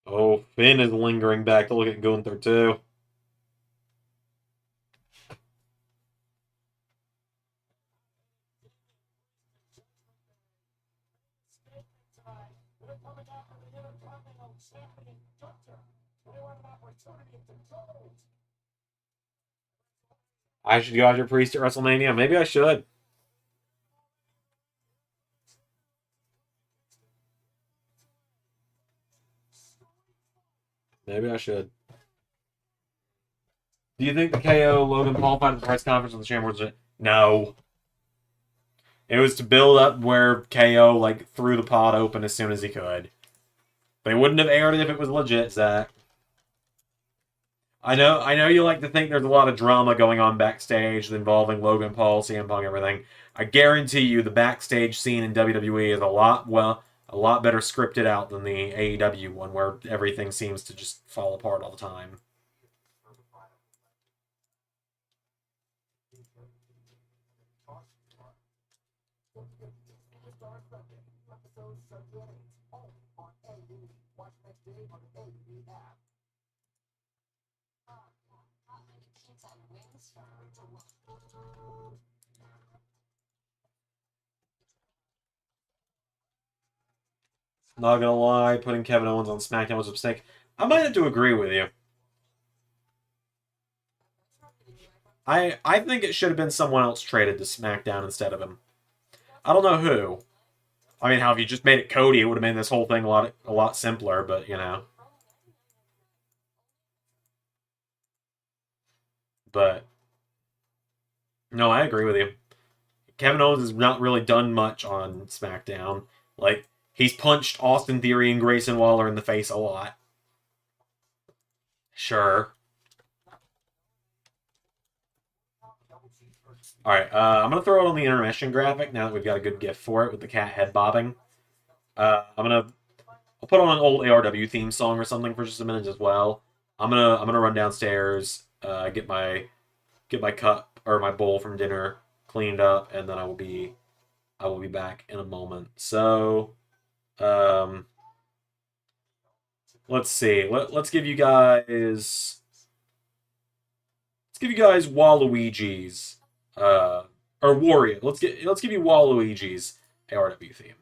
Oh, Finn is lingering back to look at Gunther too. I should go after Priest at WrestleMania. Maybe I should. Maybe I should. Do you think the KO Logan Paul fight at the press conference on the Chamber was no? It was to build up where KO like threw the pod open as soon as he could. They wouldn't have aired it if it was legit, Zach. I know you like to think there's a lot of drama going on backstage involving Logan Paul, CM Punk, everything. I guarantee you the backstage scene in WWE is a lot better scripted out than the AEW one where everything seems to just fall apart all the time. Not gonna lie, putting Kevin Owens on SmackDown was a mistake. I might have to agree with you. I think it should have been someone else traded to SmackDown instead of him. I don't know who. I mean, how if you just made it Cody, it would have made this whole thing a lot simpler. But you know, but no, I agree with you. Kevin Owens has not really done much on SmackDown. Like he's punched Austin Theory and Grayson Waller in the face a lot. Sure. All right, I'm gonna throw it on the intermission graphic now that we've got a good GIF for it with the cat head bobbing. I'll put on an old ARW theme song or something for just a minute as well. I'm gonna run downstairs, get my cup or my bowl from dinner cleaned up, and then I will be back in a moment. So, um, let's see. Let's give you guys Waluigi's or Wario. Let's give you Waluigi's ARW theme.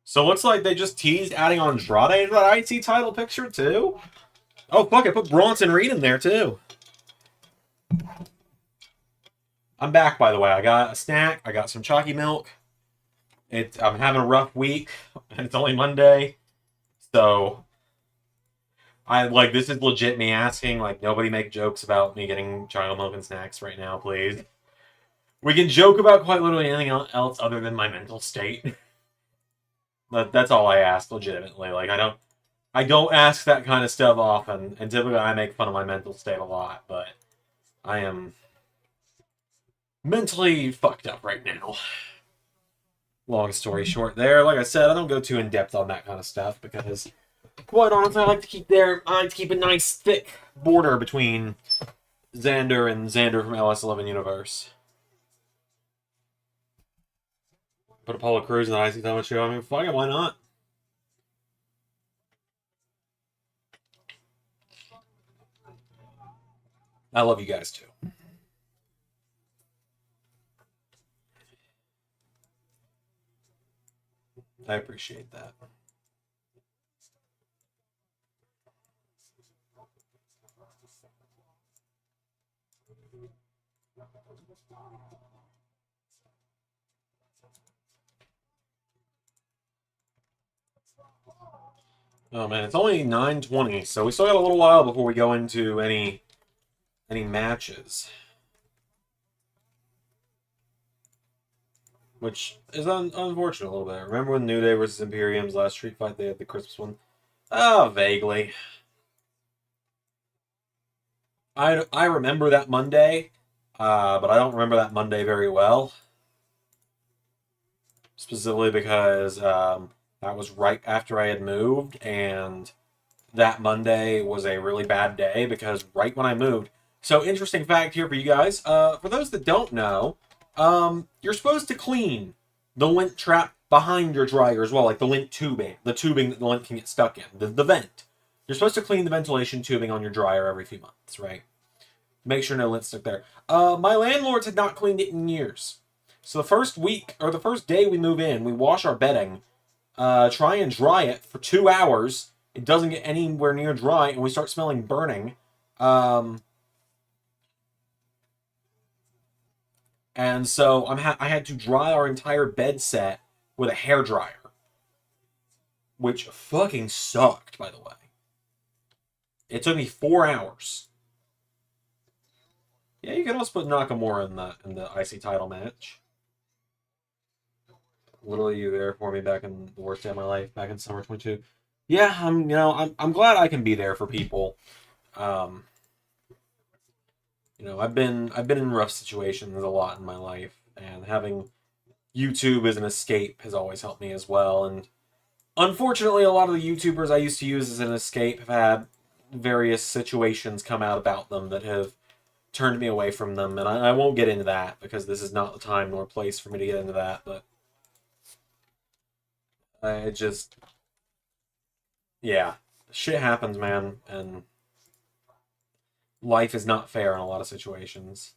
So it looks like they just teased adding Andrade to that IC title picture too. Oh fuck! I put Bronson Reed in there too. I'm back, by the way. I got a snack. I got some chalky milk. I'm having a rough week, and it's only Monday, so this is legit me asking. Like, nobody make jokes about me getting chocolate milk and snacks right now, please. We can joke about quite literally anything else other than my mental state. That's all I ask, legitimately. Like, I don't ask that kind of stuff often, and typically I make fun of my mental state a lot, but I am mentally fucked up right now. Long story short there. Like I said, I don't go too in-depth on that kind of stuff because, quite honestly, I like to keep a nice, thick border between Zander and Zander from LS11 Universe. Put Apollo Crews in the IC Thomas show. I mean, fuck it, why not? I love you guys too. I appreciate that. Oh man, it's only 9:20, so we still got a little while before we go into any matches. Which is unfortunate a little bit. Remember when New Day versus Imperium's last street fight, they had the Christmas one? Oh, vaguely. I remember that Monday, but I don't remember that Monday very well. Specifically because that was right after I had moved, and that Monday was a really bad day because right when I moved. So, interesting fact here for you guys. For those that don't know, you're supposed to clean the lint trap behind your dryer as well, like the lint tubing, the tubing that the lint can get stuck in, the vent. You're supposed to clean the ventilation tubing on your dryer every few months, right? Make sure no lint stuck there. My landlords had not cleaned it in years. So the first week, or the first day we move in, we wash our bedding, try and dry it for 2 hours. It doesn't get anywhere near dry, and we start smelling burning. And so I had to dry our entire bed set with a hairdryer, which fucking sucked, by the way. It took me 4 hours. Yeah, you can also put Nakamura in the IC title match. Literally, you there for me back in the worst day of my life, back in summer 22. Yeah, I'm glad I can be there for people. I've been in rough situations a lot in my life, and having YouTube as an escape has always helped me as well. And unfortunately, a lot of the YouTubers I used to use as an escape have had various situations come out about them that have turned me away from them, and I won't get into that because this is not the time nor place for me to get into that, but I just, yeah, shit happens, man, and life is not fair in a lot of situations.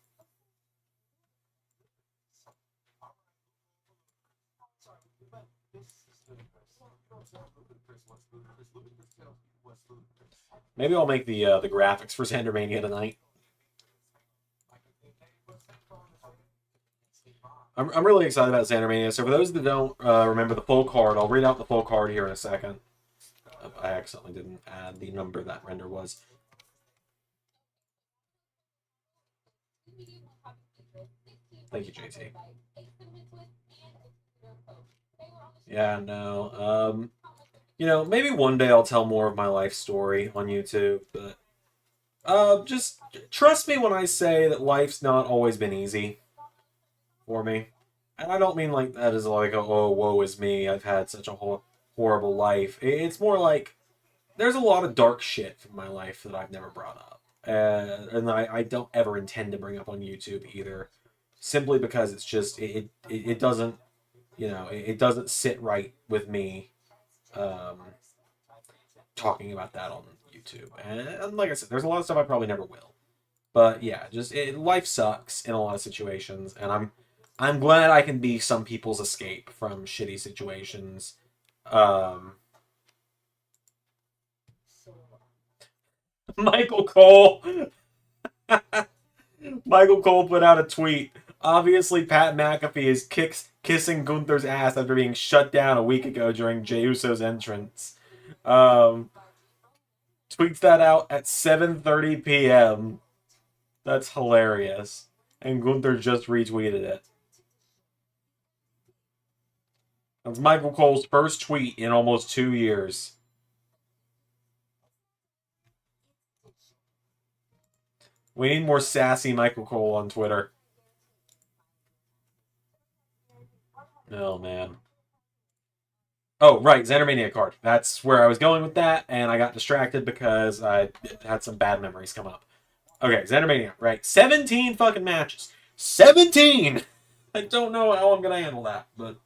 Maybe I'll make the graphics for Xandermania tonight. I'm really excited about Xandermania. So for those that don't remember the full card, I'll read out the full card here in a second. I accidentally didn't add the number that render was. Thank you, JT. Yeah, no. Maybe one day I'll tell more of my life story on YouTube, but just trust me when I say that life's not always been easy for me. And I don't mean like that as like, oh, woe is me, I've had such a horrible life. It's more like there's a lot of dark shit from my life that I've never brought up. And I don't ever intend to bring up on YouTube either. Simply because it's just, it doesn't, it doesn't sit right with me talking about that on YouTube. And like I said, there's a lot of stuff I probably never will. But yeah, just life sucks in a lot of situations, and I'm glad I can be some people's escape from shitty situations. Um, Michael Cole. Michael Cole put out a tweet. Obviously, Pat McAfee is kissing Gunther's ass after being shut down a week ago during Jey Uso's entrance. Um, Tweets that out at 7:30 p.m. That's hilarious. And Gunther just retweeted it. That's Michael Cole's first tweet in almost 2 years. We need more sassy Michael Cole on Twitter. Oh, man. Oh, right, Xandermania card. That's where I was going with that, and I got distracted because I had some bad memories come up. Okay, Xandermania, right. 17 fucking matches. 17! I don't know how I'm going to handle that, but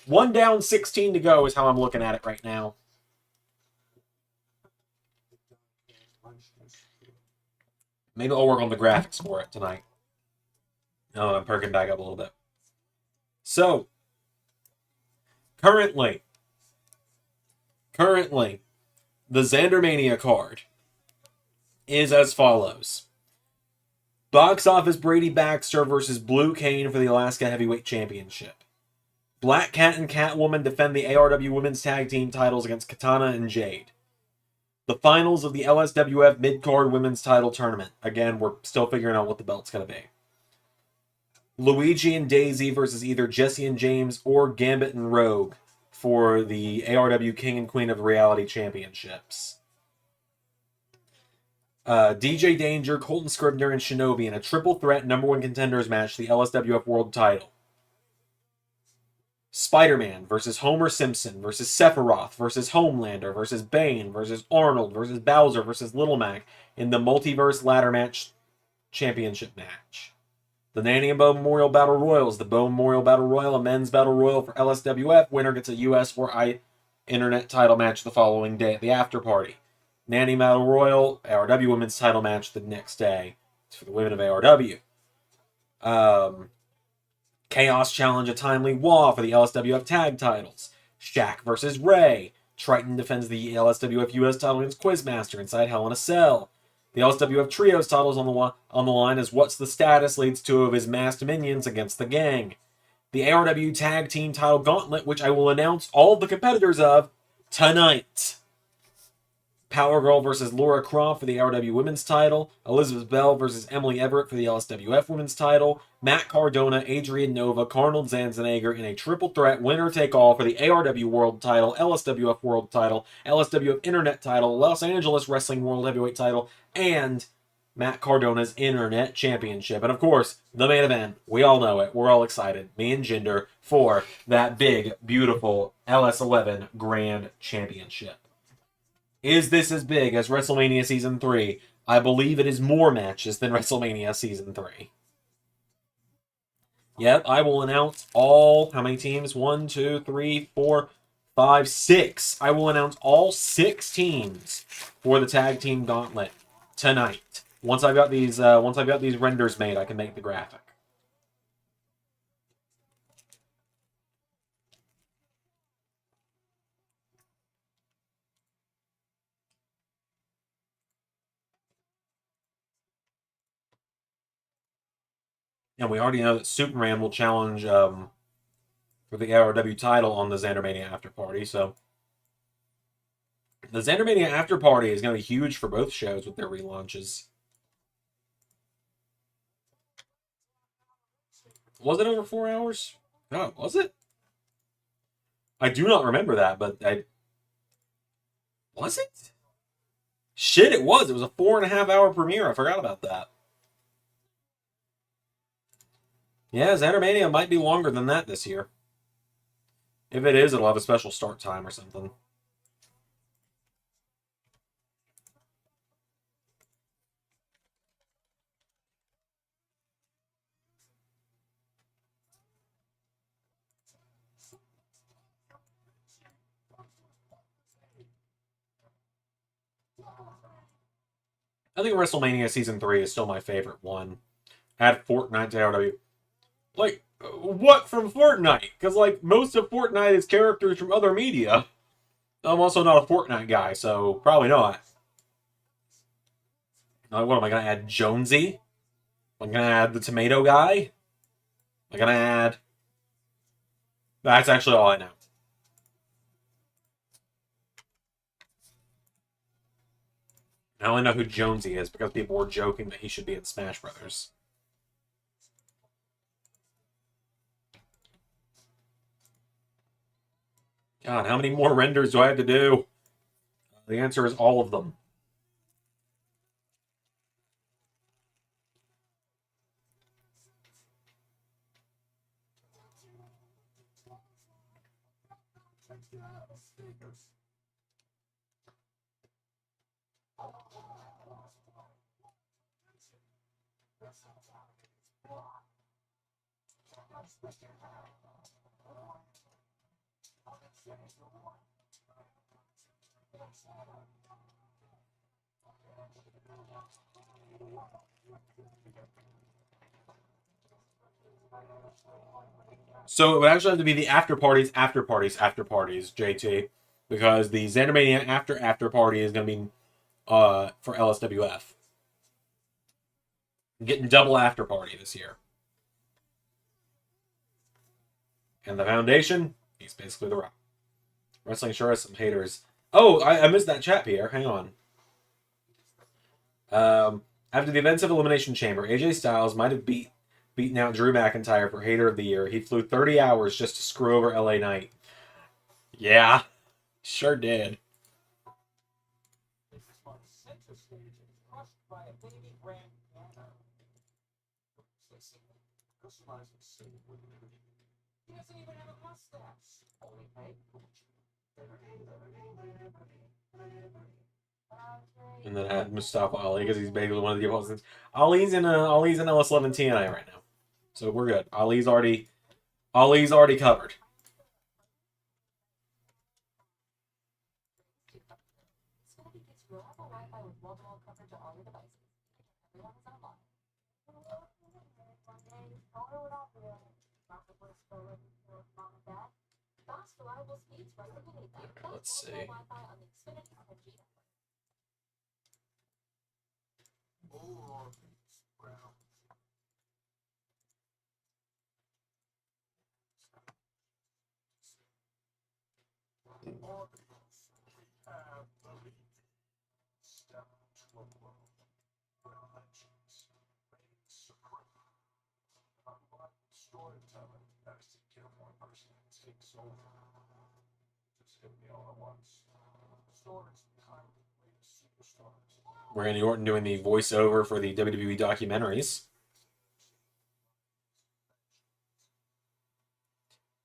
1 down, 16 to go is how I'm looking at it right now. Maybe I'll work on the graphics for it tonight. Oh, I'm perking back up a little bit. So, currently, the Xandermania card is as follows. Box office Brady Baxter versus Blue Cane for the Alaska Heavyweight Championship. Black Cat and Catwoman defend the ARW Women's Tag Team titles against Katana and Jade. The finals of the LSWF Mid-Card Women's Title Tournament. Again, we're still figuring out what the belt's going to be. Luigi and Daisy versus either Jesse and James or Gambit and Rogue for the ARW King and Queen of the Reality Championships. DJ Danger, Colton Scribner, and Shinobi in a triple threat number 1 contenders match, the LSWF World Title. Spider-Man versus Homer Simpson versus Sephiroth versus Homelander versus Bane versus Arnold versus Bowser versus Little Mac in the Multiverse Ladder Match Championship match. The Nanny and Bo Memorial Battle Royals. The Bo Memorial Battle Royal, a men's battle royal for LSWF. Winner gets a US or Internet title match the following day at the after party. Nanny Battle Royal, ARW Women's title match the next day. It's for the women of ARW. Chaos Challenge, a timely Waw for the LSWF tag titles. Shaq versus Ray. Triton defends the LSWF US title against Quizmaster inside Hell in a Cell. The LSWF Trios titles on the line as What's the Status leads 2 of his masked minions against the gang. The ARW Tag Team title gauntlet, which I will announce all the competitors of tonight. Power Girl versus Laura Croft for the ARW Women's title. Elizabeth Bell versus Emily Everett for the LSWF Women's title. Matt Cardona, Adrian Nova, Arnold Zanzenegger in a triple threat winner-take-all for the ARW World title, LSWF World title, LSWF Internet title, Los Angeles Wrestling World Heavyweight title, and Matt Cardona's Internet Championship. And of course, the main event, we all know it, we're all excited, me and Jinder, for that big, beautiful LS11 Grand Championship. Is this as big as WrestleMania Season 3? I believe it is more matches than WrestleMania Season 3. Yep, I will announce all, how many teams? 1, 2, 3, 4, 5, 6. I will announce all 6 teams for the Tag Team Gauntlet tonight. Once I've got these renders made, I can make the graphic. And we already know that Superman will challenge for the ARW title on the Xandermania After Party, so the Xandermania After Party is going to be huge for both shows with their relaunches. Was it over 4 hours? Oh, was it? I do not remember that, but was it? Shit, it was. It was a 4.5 hour premiere. I forgot about that. Yeah, Xandermania might be longer than that this year. If it is, it'll have a special start time or something. I think WrestleMania Season 3 is still my favorite one. Add Fortnite to ARW. Like, What from Fortnite? Because, like, most of Fortnite is characters from other media. I'm also not a Fortnite guy, so probably not. What am I going to add? Jonesy? I'm going to add the tomato guy? I'm going to add... That's actually all I know. I only know who Jonesy is because people were joking that he should be in Smash Brothers. God, how many more renders do I have to do? The answer is all of them. So it would actually have to be the after parties, after parties, after parties, JT, because the Xandermania after party is going to be for LSWF. I'm getting double after party this year. And the Foundation, he's basically the Rock. Wrestling sure has some haters. Oh, I missed that chat, Pierre. Hang on. After the events of Elimination Chamber, AJ Styles might have beaten out Drew McIntyre for Hater of the Year. He flew 30 hours just to screw over LA Knight. Yeah, sure did. And then add Mustafa Ali because he's basically one of the opponents. Ali's in LS11 TNI right now, so we're good. Ali's already covered. Let's see. Randy Orton doing the voiceover for the WWE documentaries.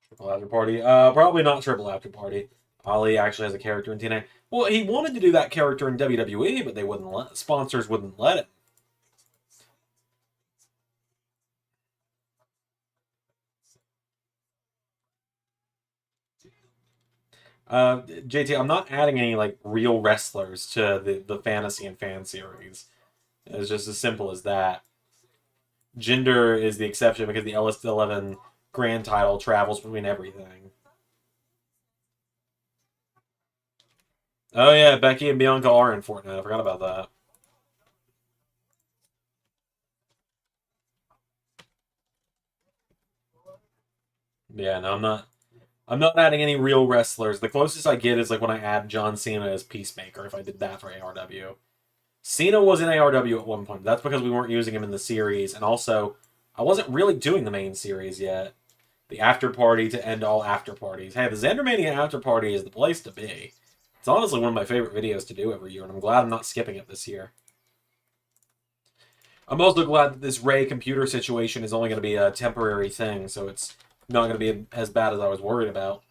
Triple After Party. Probably not Triple After Party. Ali actually has a character in TNA. Well, he wanted to do that character in WWE, but they wouldn't let sponsors wouldn't let him. JT, I'm not adding any like real wrestlers to the fantasy and fan series. It's just as simple as that. Gender is the exception because the LS11 grand title travels between everything. Oh yeah, Becky and Bianca are in Fortnite. I forgot about that. Yeah, no, I'm not adding any real wrestlers. The closest I get is like when I add John Cena as Peacemaker, if I did that for ARW. Cena was in ARW at one point. That's because we weren't using him in the series, and also I wasn't really doing the main series yet. The after party to end all after parties. Hey, the Xandermania after party is the place to be. It's honestly one of my favorite videos to do every year, and I'm glad I'm not skipping it this year. I'm also glad that this Ray computer situation is only going to be a temporary thing, so it's not going to be as bad as I was worried about.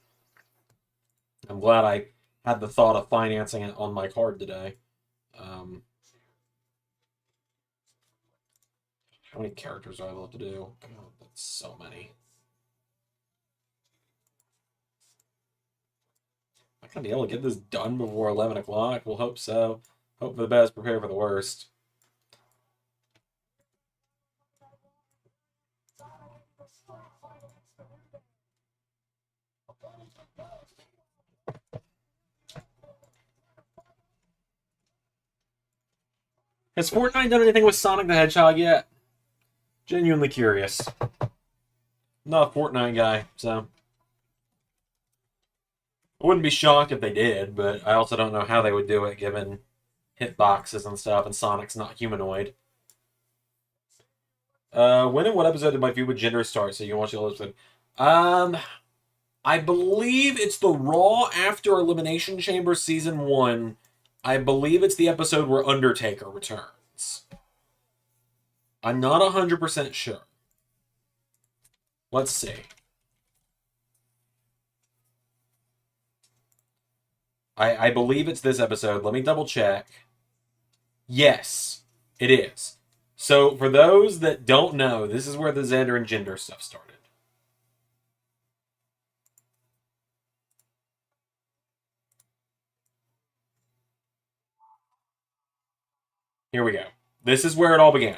I'm glad I had the thought of financing it on my card today. How many characters do I have to do? God, that's so many. I'm not going to be able to get this done before 11 o'clock. We'll hope so. Hope for the best, prepare for the worst. Has Fortnite done anything with Sonic the Hedgehog yet? Genuinely curious. Not a Fortnite guy, so I wouldn't be shocked if they did, but I also don't know how they would do it given hitboxes and stuff, and Sonic's not humanoid. When and what episode did my feud with Gender start? So you can watch the whole episode. I believe it's the Raw after Elimination Chamber Season 1. I believe it's the episode where Undertaker returns. I'm not 100% sure. Let's see. I believe it's this episode. Let me double check. Yes, it is. So for those that don't know, this is where the Zander and Gender stuff started. Here we go. This is where it all began.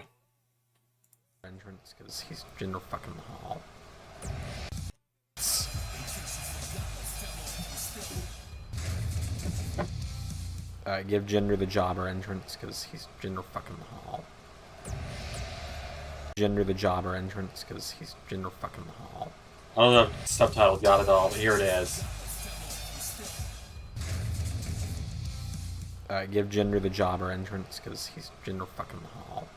Entrance, because he's Jinder fucking Mahal. Give Jinder the jobber entrance, because he's Jinder fucking Mahal. Jinder the jobber entrance, because he's Jinder fucking Mahal. I don't know if subtitles got it all, but here it is. Give Jinder the jobber entrance, because he's Jinder fucking Mahal.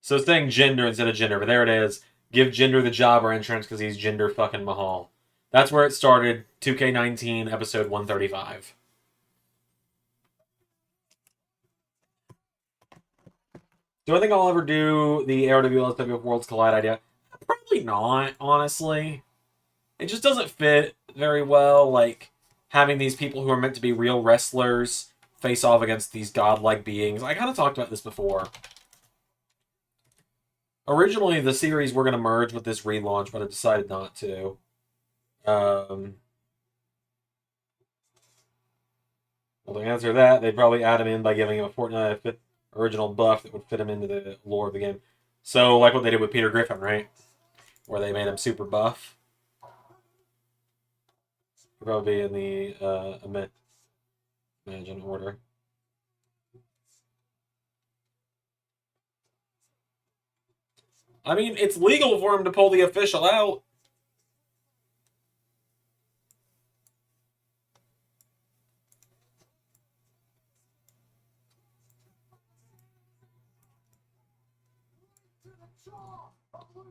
So it's saying gender instead of gender, but there it is. Give Jinder the jobber entrance because he's Jinder fucking Mahal. That's where it started. 2K19, episode 135. Do I think I'll ever do the ARWLSW Worlds Collide idea? Probably not, honestly. It just doesn't fit very well, like, having these people who are meant to be real wrestlers face off against these godlike beings. I kind of talked about this before. Originally, the series were going to merge with this relaunch, but I decided not to. Well, to answer that, they'd probably add him in by giving him a Fortnite original buff that would fit him into the lore of the game. So, like what they did with Peter Griffin, right? Where they made him super buff. Probably in the Imagine order. I mean, it's legal for him to pull the official out.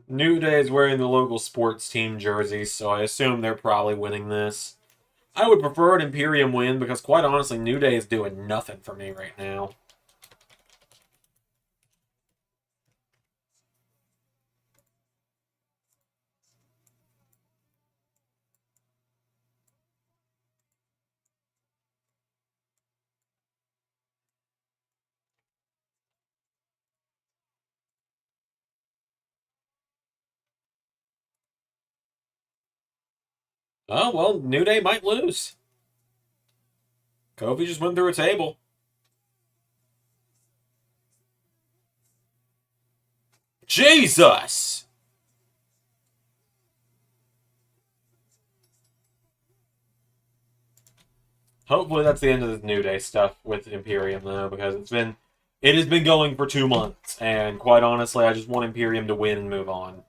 New Day is wearing the local sports team jersey, so I assume they're probably winning this. I would prefer an Imperium win because, quite honestly, New Day is doing nothing for me right now. Oh, well, New Day might lose. Kofi just went through a table. Jesus! Hopefully that's the end of the New Day stuff with Imperium, though, because it has been going for 2 months, and quite honestly, I just want Imperium to win and move on.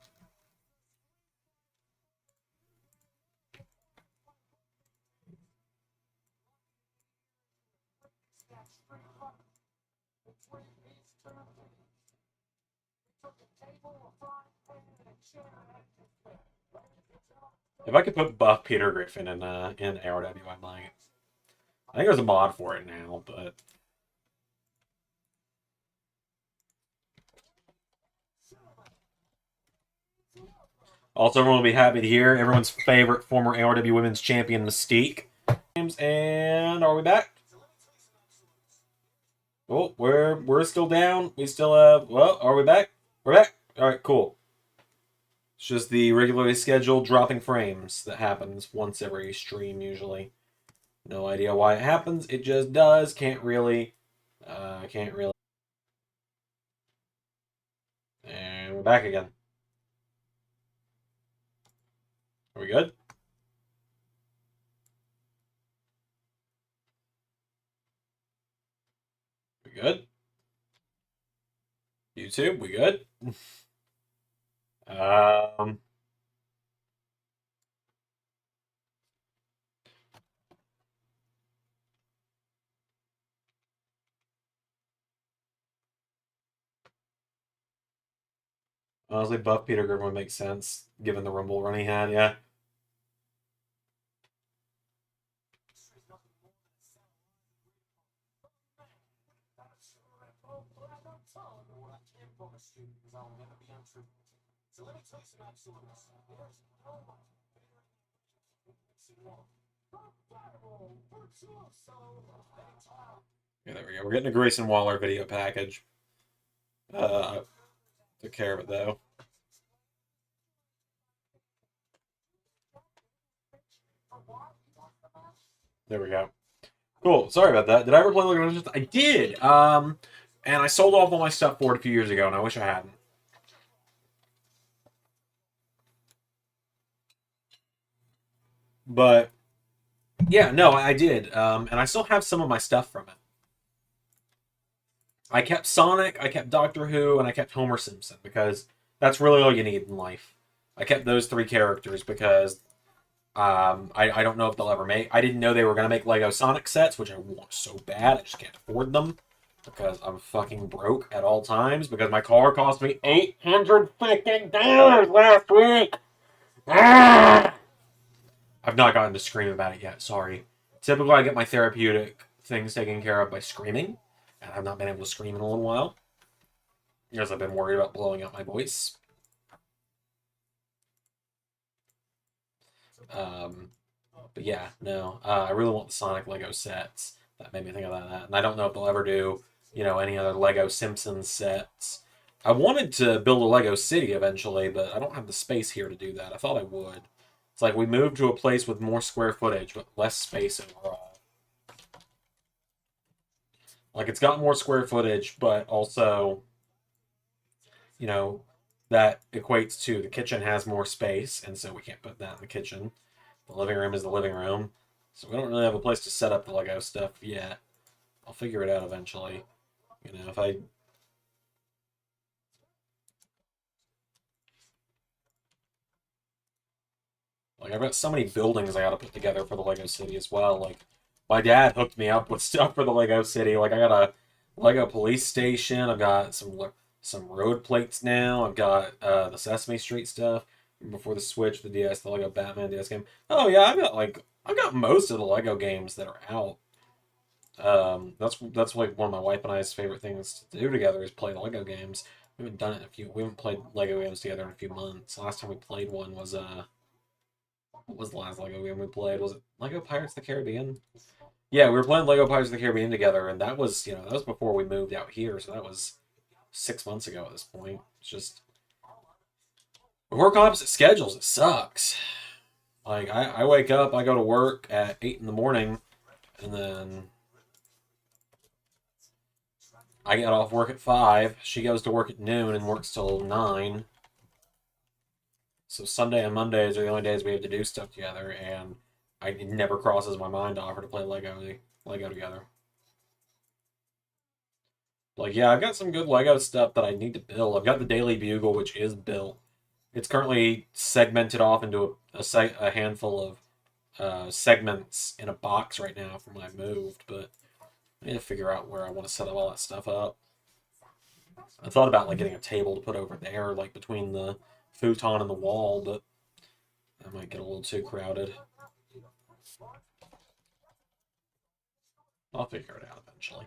If I could put buff Peter Griffin in ARW, I might. I think there's a mod for it now, but also everyone will be happy to hear everyone's favorite former ARW Women's Champion Mystique. And are we back? Oh, we're still down. We still have. Well, are we back? We're back. All right, cool. It's just the regularly scheduled dropping frames that happens once every stream usually. No idea why it happens. It just does. Can't really. And we're back again. Are we good? We good? YouTube. We good? Um, Honestly, buff Peter Griffin would make sense given the Rumble run he had. Yeah. Yeah, there we go. We're getting a Grayson Waller video package. Took care of it though. There we go. Cool. Sorry about that. Did I ever play Lego Legends? I did. And I sold off all my stuff for it a few years ago, and I wish I hadn't. But yeah, no, I did. And I still have some of my stuff from it. I kept Sonic, I kept Doctor Who, and I kept Homer Simpson because that's really all you need in life. I kept those three characters because I don't know if they'll ever make. I didn't know they were gonna make Lego Sonic sets, which I want so bad. I just can't afford them because I'm fucking broke at all times because my car cost me $850 last week. Ah! I've not gotten to scream about it yet. Sorry. Typically, I get my therapeutic things taken care of by screaming, and I've not been able to scream in a little while because I've been worried about blowing out my voice. But yeah, no, I really want the Sonic Lego sets. That made me think of that, and I don't know if they'll ever do, any other Lego Simpsons sets. I wanted to build a Lego city eventually, but I don't have the space here to do that. I thought I would. It's like we moved to a place with more square footage, but less space overall. Like it's got more square footage, but also, you know, that equates to the kitchen has more space, and so we can't put that in the kitchen. The living room is the living room, so we don't really have a place to set up the Lego stuff yet. I'll figure it out eventually. If I I've got so many buildings I got to put together for the Lego City as well. Like, my dad hooked me up with stuff for the Lego City. Like, I got a Lego police station. I've got some road plates now. I've got the Sesame Street stuff before the Switch, the DS, the Lego Batman DS game. Oh yeah, I've got most of the Lego games that are out. That's like one of my wife and I's favorite things to do together is play the Lego games. We haven't played Lego games together in a few months. Last time we played one was what was the last Lego game we played? Was it Lego Pirates of the Caribbean? Yeah, we were playing Lego Pirates of the Caribbean together, and that was that was before we moved out here, so that was 6 months ago at this point. It's just we work opposite schedules. It sucks. Like I wake up, I go to work at 8 in the morning, and then I get off work at 5. She goes to work at noon and works till 9. So Sunday and Mondays are the only days we have to do stuff together, and it never crosses my mind to offer to play Lego together. Like, yeah, I've got some good Lego stuff that I need to build. I've got the Daily Bugle, which is built. It's currently segmented off into a handful of segments in a box right now from when I moved, but I need to figure out where I want to set all that stuff up. I thought about like getting a table to put over there, like between the futon and the wall, but that might get a little too crowded. I'll figure it out eventually.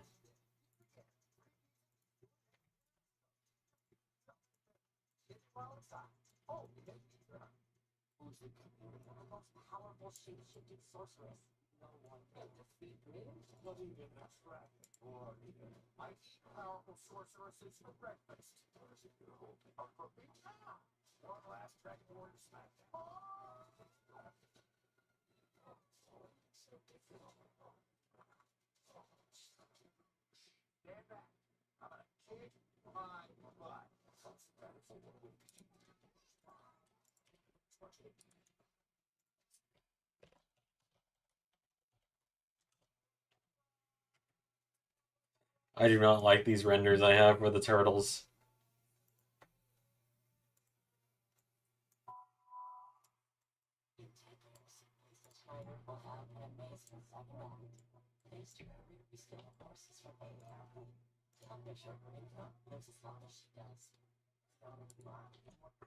I do not like these renders I have for the turtles.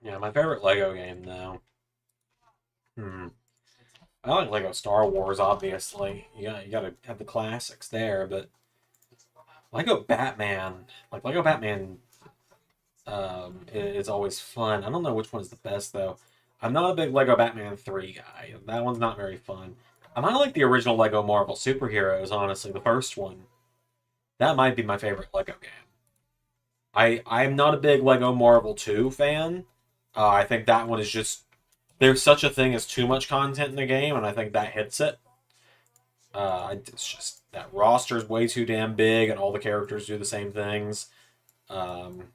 Yeah, my favorite Lego game though. Hmm. I like Lego Star Wars, obviously. You gotta have the classics there, but Lego Batman, like Lego Batman, is always fun. I don't know which one is the best though. I'm not a big Lego Batman 3 guy. That one's not very fun. I might like the original Lego Marvel superheroes, honestly, the first one. That might be my favorite Lego game. I'm not a big Lego Marvel 2 fan. I think that one is just there's such a thing as too much content in the game, and I think that hits it. It's just that roster is way too damn big, and all the characters do the same things. Um,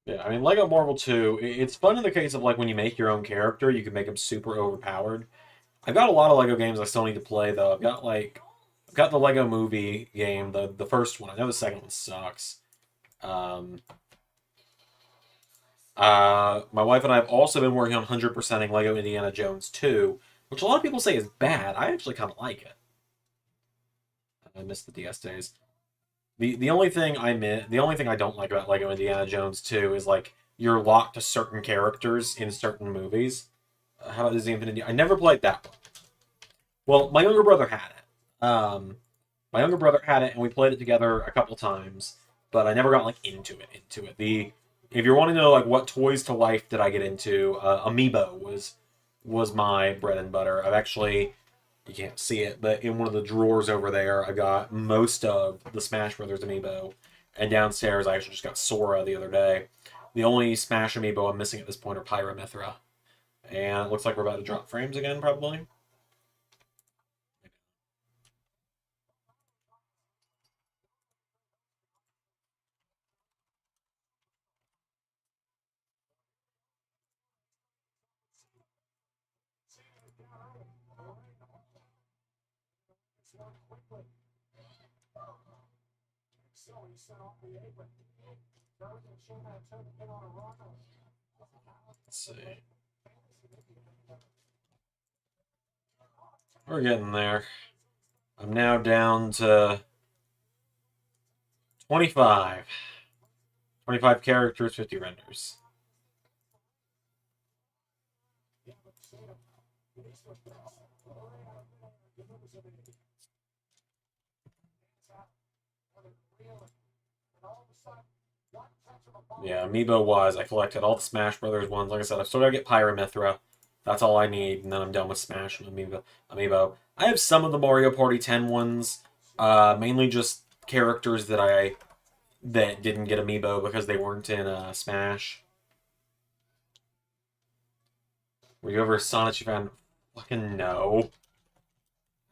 yeah, I mean, Lego Marvel 2, it's fun in the case of like when you make your own character, you can make them super overpowered. I've got a lot of Lego games I still need to play though. I've got the Lego Movie game, the first one. I know the second one sucks. Um, my wife and I have also been working on 100%ing Lego Indiana Jones 2, which a lot of people say is bad. I actually kind of like it. I miss the DS days. The only thing I don't like about Lego Indiana Jones 2 is like you're locked to certain characters in certain movies. How about Disney Infinity? I never played that one. Well, my younger brother had it. My younger brother had it, and we played it together a couple times, but I never got like into it. The if you're wanting to know like what toys to life did I get into, Amiibo was my bread and butter. I've actually you can't see it, but in one of the drawers over there, I got most of the Smash Brothers amiibo, and downstairs I actually just got Sora the other day. The only Smash amiibo I'm missing at this point are Pyramithra, and it looks like we're about to drop frames again, probably. Let's see. We're getting there. I'm now down to 25. 25 characters, 50 renders. Yeah, amiibo wise, I collected all the Smash Brothers ones. Like I said, I've still got to get Pyramithra. That's all I need, and then I'm done with Smash and Amiibo. I have some of the Mario Party 10 ones, mainly just characters that didn't get Amiibo because they weren't in Smash. Were you ever a Sonic fan? Fucking no.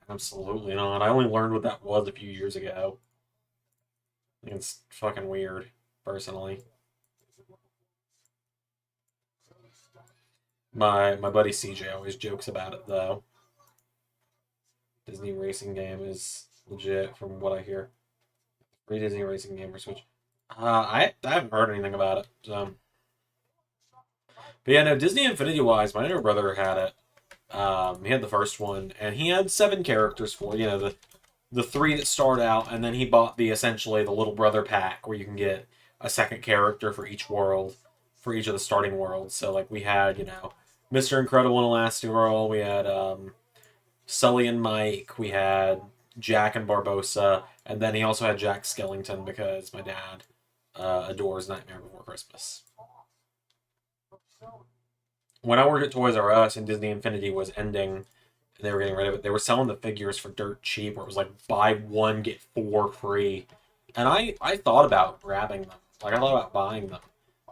Absolutely not. I only learned what that was a few years ago. I think it's fucking weird, personally. My buddy CJ always jokes about it though. Disney racing game is legit from what I hear. Free Disney racing game for Switch. I haven't heard anything about it. So. But yeah, no, Disney Infinity wise, my younger brother had it. He had the first one, and he had 7 characters for the 3 that start out, and then he bought the essentially the little brother pack where you can get a second character for each world, for each of the starting worlds. So like we had, Mr. Incredible and Elastigirl, we had Sully and Mike, we had Jack and Barbossa, and then he also had Jack Skellington because my dad adores Nightmare Before Christmas. When I worked at Toys R Us and Disney Infinity was ending, and they were getting rid of it, they were selling the figures for dirt cheap, where it was like buy one get 4 free, and I thought about grabbing them, like I thought about buying them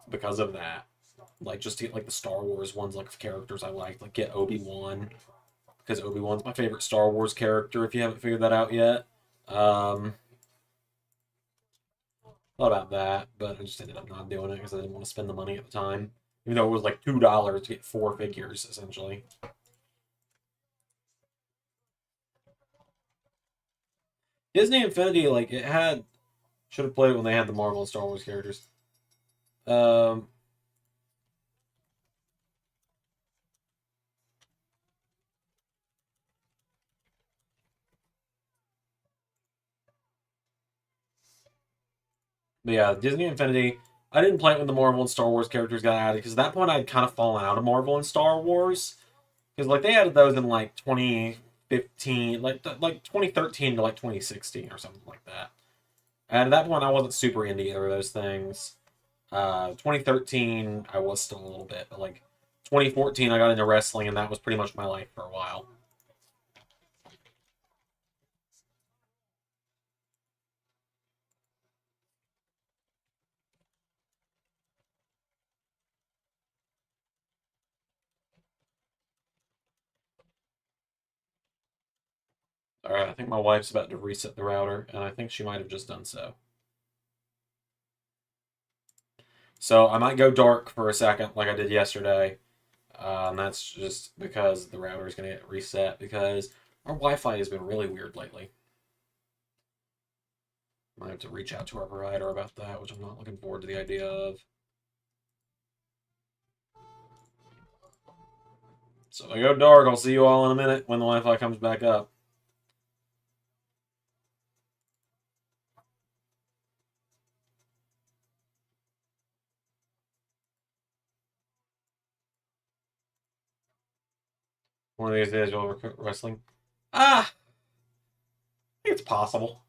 because of that, like just to get like the Star Wars ones, like characters I liked, like get Obi-Wan because Obi-Wan's my favorite Star Wars character. If you haven't figured that out yet, thought about that, but I just ended up not doing it because I didn't want to spend the money at the time. Even though it was like $2 to get 4 figures, essentially. Disney Infinity, like, it had... Should have played it when they had the Marvel and Star Wars characters. Um, but yeah, Disney Infinity. I didn't play it when the Marvel and Star Wars characters got added because at that point I'd kind of fallen out of Marvel and Star Wars because like they added those in like 2015, like 2013 to like 2016 or something like that. And at that point I wasn't super into either of those things. 2013 I was still a little bit, but like 2014 I got into wrestling and that was pretty much my life for a while. All right, I think my wife's about to reset the router, and I think she might have just done so. So I might go dark for a second, like I did yesterday. And that's just because the router is going to get reset because our Wi-Fi has been really weird lately. Might have to reach out to our provider about that, which I'm not looking forward to the idea of. So if I go dark, I'll see you all in a minute when the Wi-Fi comes back up. One of these days you'll recruit wrestling. Ah, I think it's possible.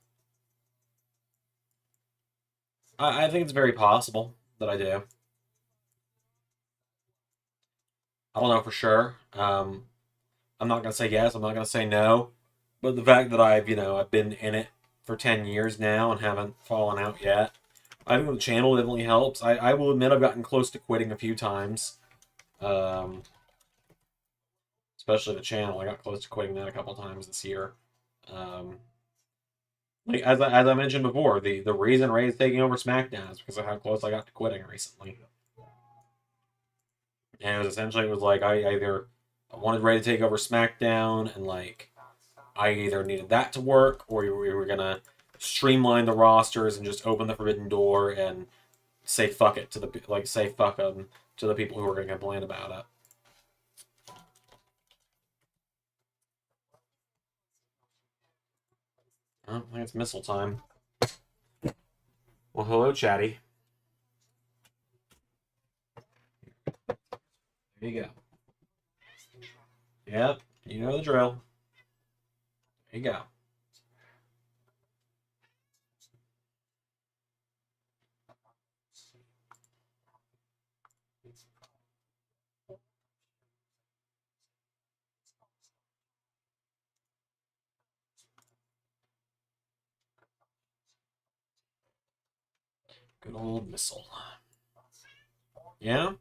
I think it's very possible that I do. I don't know for sure. I'm not gonna say yes. I'm not gonna say no. But the fact that I've been in it for 10 years now and haven't fallen out yet, I think the channel definitely helps. I will admit I've gotten close to quitting a few times. Um, Especially the channel. I got close to quitting that a couple times this year. Um, like as I mentioned before, the reason Ray is taking over SmackDown is because of how close I got to quitting recently. And it was like I either wanted Ray to take over SmackDown and like I either needed that to work or we were gonna streamline the rosters and just open the forbidden door and say fuck it to the say fuck them to the people who are gonna complain about it. Oh, I think it's missile time. Well, hello, Chatty. There you go. Yep, you know the drill. There you go. Good old missile. Yeah?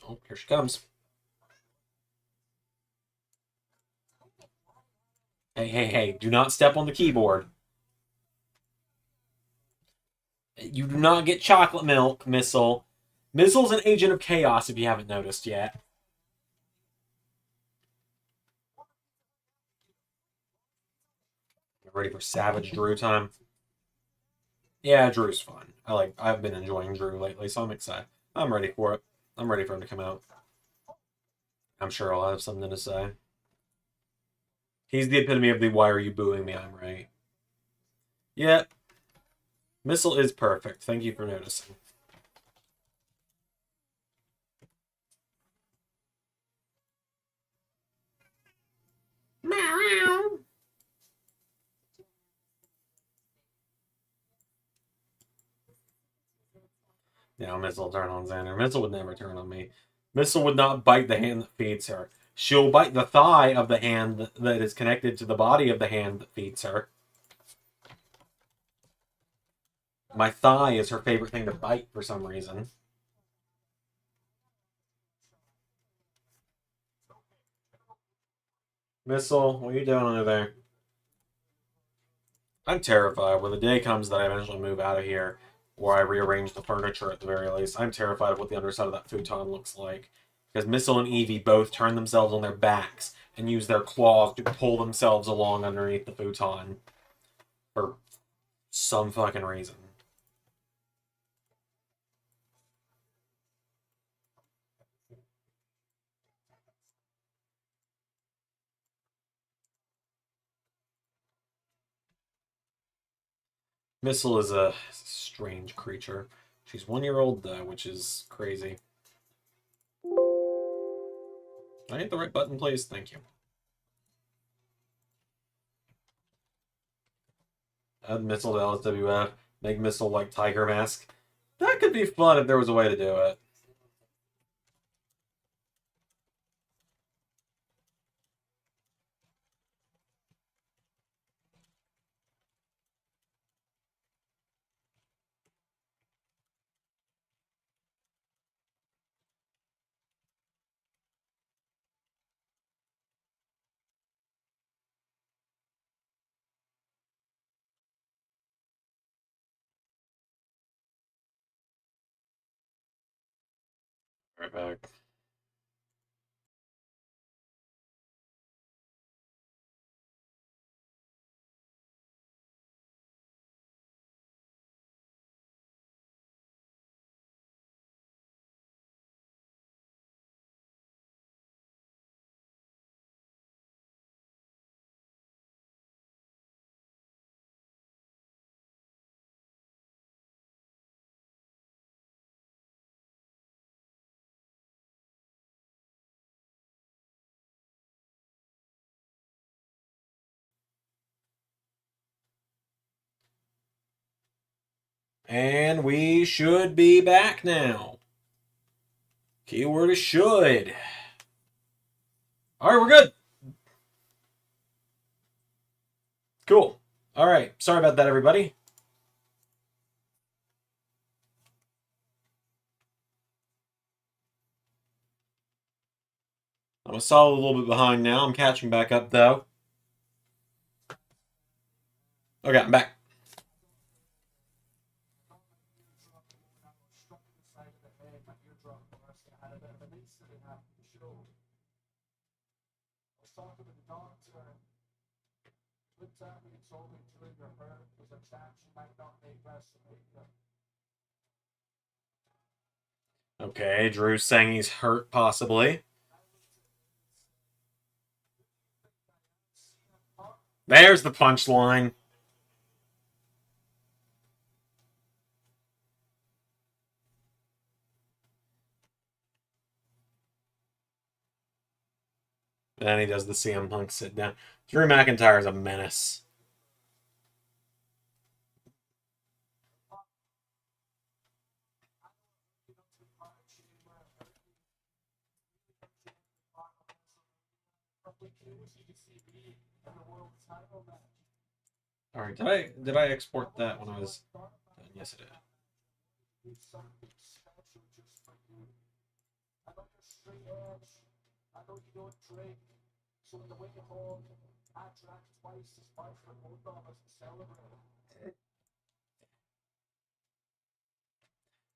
Oh, here she comes. Hey, hey, hey, do not step on the keyboard. You do not get chocolate milk, Missile. Missile's an agent of chaos if you haven't noticed yet. Ready for Savage Drew time? Yeah, Drew's fun. I've been enjoying Drew lately, so I'm excited. I'm ready for it. I'm ready for him to come out. I'm sure I'll have something to say. He's the epitome of the why are you booing me, I'm right. Yeah, Missile is perfect. Thank you for noticing. Meow. Now Missile turn on Xander. Missile would never turn on me. Missile would not bite the hand that feeds her. She'll bite the thigh of the hand that is connected to the body of the hand that feeds her. My thigh is her favorite thing to bite for some reason. Missile, what are you doing under there? I'm terrified when the day comes that I eventually move out of here. or I rearrange the furniture at the very least. I'm terrified of what the underside of that futon looks like. Because Missile and Evie both turn themselves on their backs and use their claws to pull themselves along underneath the futon. For some fucking reason. Missile is a strange creature. She's 1 year old though, which is crazy. I hit the right button, please. Thank you. Add Missile to LSWF. Make Missile like Tiger Mask. That could be fun if there was a way to do it. Right back. And we should be back now. Keyword is should. Alright, we're good. Cool. Alright, sorry about that, everybody. I'm a solid little bit behind now. I'm catching back up, though. Okay, I'm back. Okay, Drew's saying he's hurt, possibly. There's the punchline. And he does the CM Punk sit down. Drew McIntyre's a menace. Alright, did I export that when I was done? Yes, I did.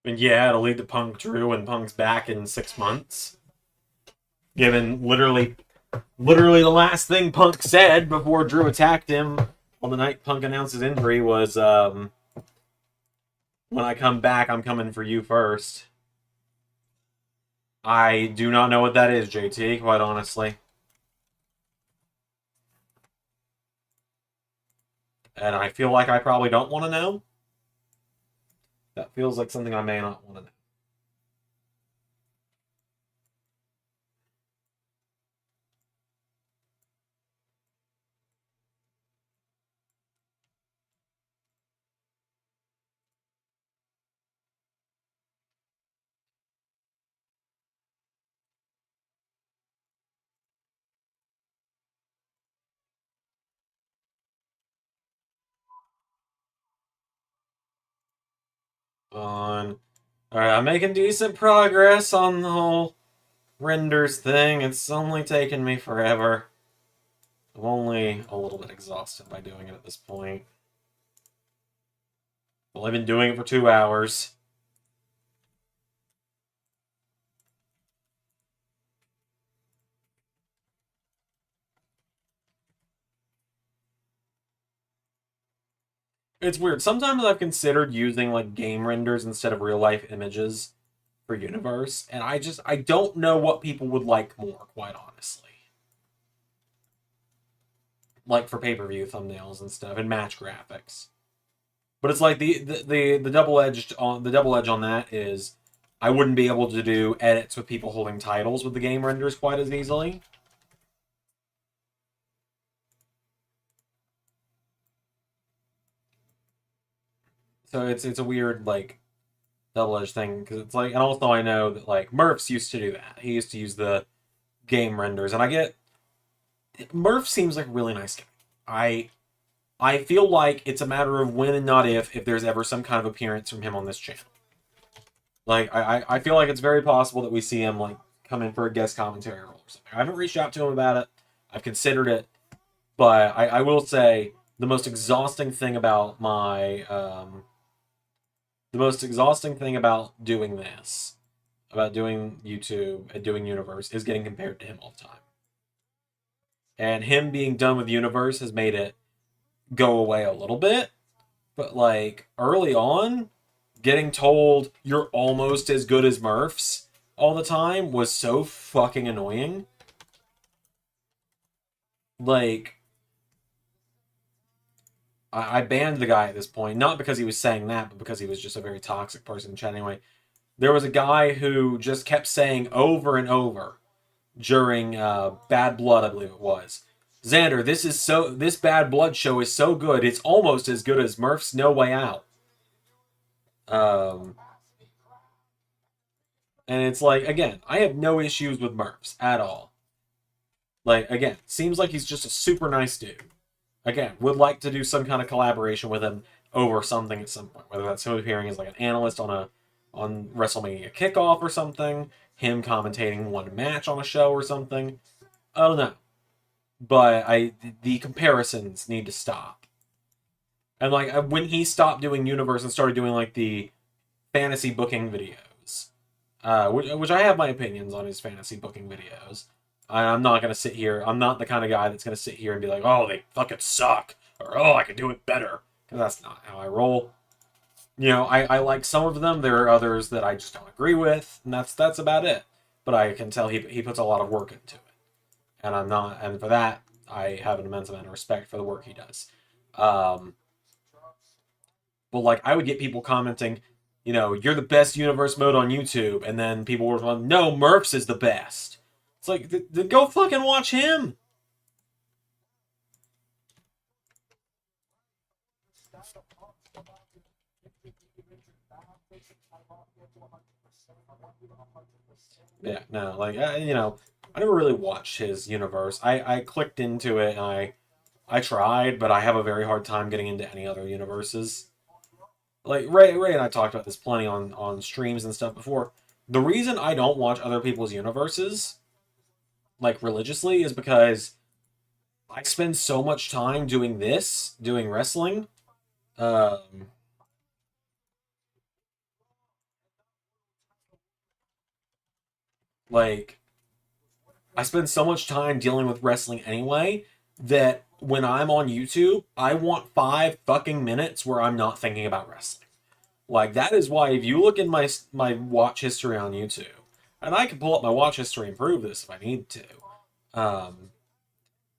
And yeah, it'll lead to Punk Drew, and Punk's back in 6 months. Given literally the last thing Punk said before Drew attacked him on the night Punk announced his injury was, when I come back, I'm coming for you first. I do not know what that is, JT, quite honestly. And I feel like I probably don't want to know. That feels like something I may not want to know. Alright, I'm making decent progress on the whole renders thing. It's only taken me forever. I'm only a little bit exhausted by doing it at this point. Only been doing it for 2 hours. It's weird. Sometimes I've considered using like game renders instead of real life images for Universe, and I don't know what people would like more, quite honestly. Like for pay-per-view thumbnails and stuff and match graphics. But it's like the double edge on that is I wouldn't be able to do edits with people holding titles with the game renders quite as easily. So it's a weird like double-edged thing because it's like, and also I know that like Murph's used to do that. He used to use the game renders, and I get Murph seems like a really nice guy. I feel like it's a matter of when and not if there's ever some kind of appearance from him on this channel. Like I feel like it's very possible that we see him like come in for a guest commentary role or something. I haven't reached out to him about it. I've considered it, but I will say the most exhausting thing about the most exhausting thing about doing this, about doing YouTube and doing Universe, is getting compared to him all the time. And him being done with Universe has made it go away a little bit. But like early on, getting told you're almost as good as Murph's all the time was so fucking annoying. Like, I banned the guy at this point, not because he was saying that, but because he was just a very toxic person in chat anyway. There was a guy who just kept saying over and over during Bad Blood, I believe it was. Zander, this Bad Blood show is so good, it's almost as good as Murph's No Way Out. Um, and it's like, again, I have no issues with Murph's at all. Like, again, seems like he's just a super nice dude. Again, would like to do some kind of collaboration with him over something at some point, whether that's him appearing as like an analyst on WrestleMania Kickoff or something, him commentating one match on a show or something. I don't know, but the comparisons need to stop. And like when he stopped doing Universe and started doing like the fantasy booking videos, which I have my opinions on his fantasy booking videos. I'm not gonna sit here. I'm not the kind of guy that's gonna sit here and be like, "Oh, they fucking suck," or "Oh, I can do it better," because that's not how I roll. You know, I like some of them. There are others that I just don't agree with, and that's about it. But I can tell he puts a lot of work into it, and I'm not. And for that, I have an immense amount of respect for the work he does. Um, but like, I would get people commenting, you know, "You're the best universe mode on YouTube," and then people were like, "No, Murph's is the best." It's like, then go fucking watch him. Yeah, no, like you know, I never really watched his universe. I clicked into it and I tried, but I have a very hard time getting into any other universes. Like Ray and I talked about this plenty on streams and stuff before. The reason I don't watch other people's universes like religiously is because I spend so much time doing this, doing wrestling. Um, like I spend so much time dealing with wrestling anyway that when I'm on YouTube, I want 5 fucking minutes where I'm not thinking about wrestling. Like that is why if you look in my watch history on YouTube, and I can pull up my watch history and prove this if I need to. Um,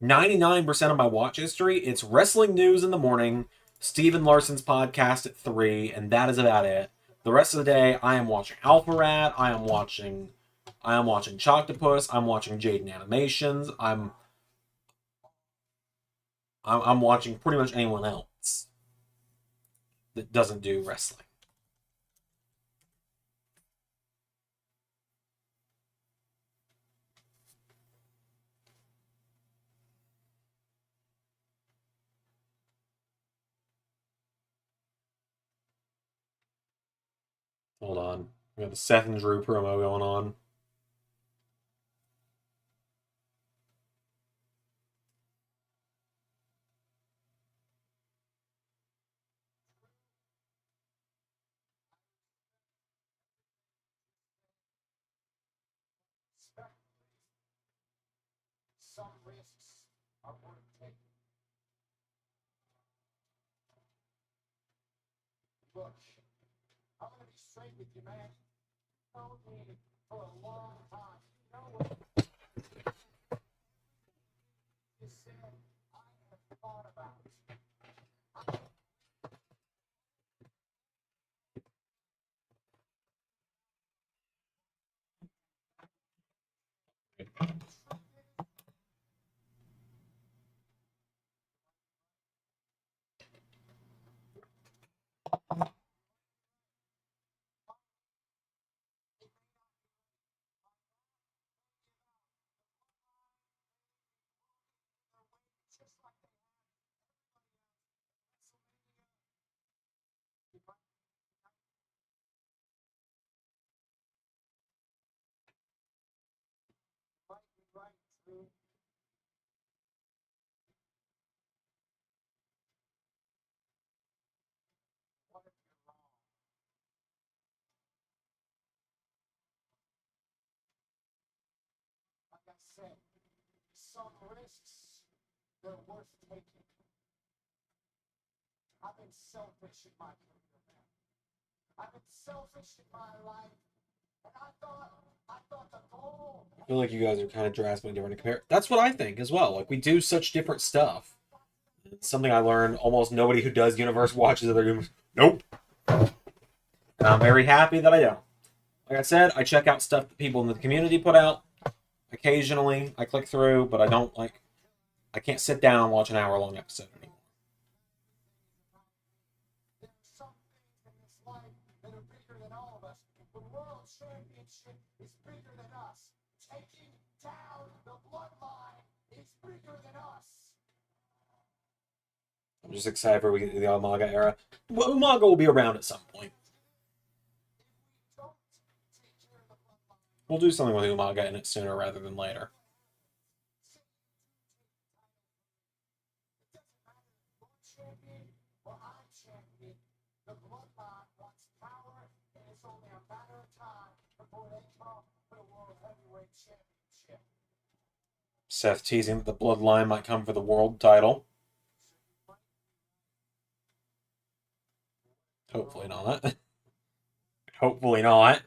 99% of my watch history, it's wrestling news in the morning, Steven Larson's podcast at 3, and that is about it. The rest of the day, I am watching Alpha Rat, I am watching Choctopus, I'm watching Jaden Animations, I'm watching pretty much anyone else that doesn't do wrestling. Hold on. We got the Seth and Drew promo going on. I feel like you guys are kind of drastically different to compare. That's what I think as well. Like, we do such different stuff. It's something I learned. Almost nobody who does universe watches other universe. Nope. And I'm very happy that I don't. Like I said, I check out stuff that people in the community put out. Occasionally, I click through, but I don't like. I can't sit down and watch an hour-long episode anymore. I'm just excited for the Umaga era. Well, Umaga will be around at some point. We'll do something with Umaga in it sooner rather than later. Seth teasing that the Bloodline might come for the world title. Hopefully not. Hopefully not.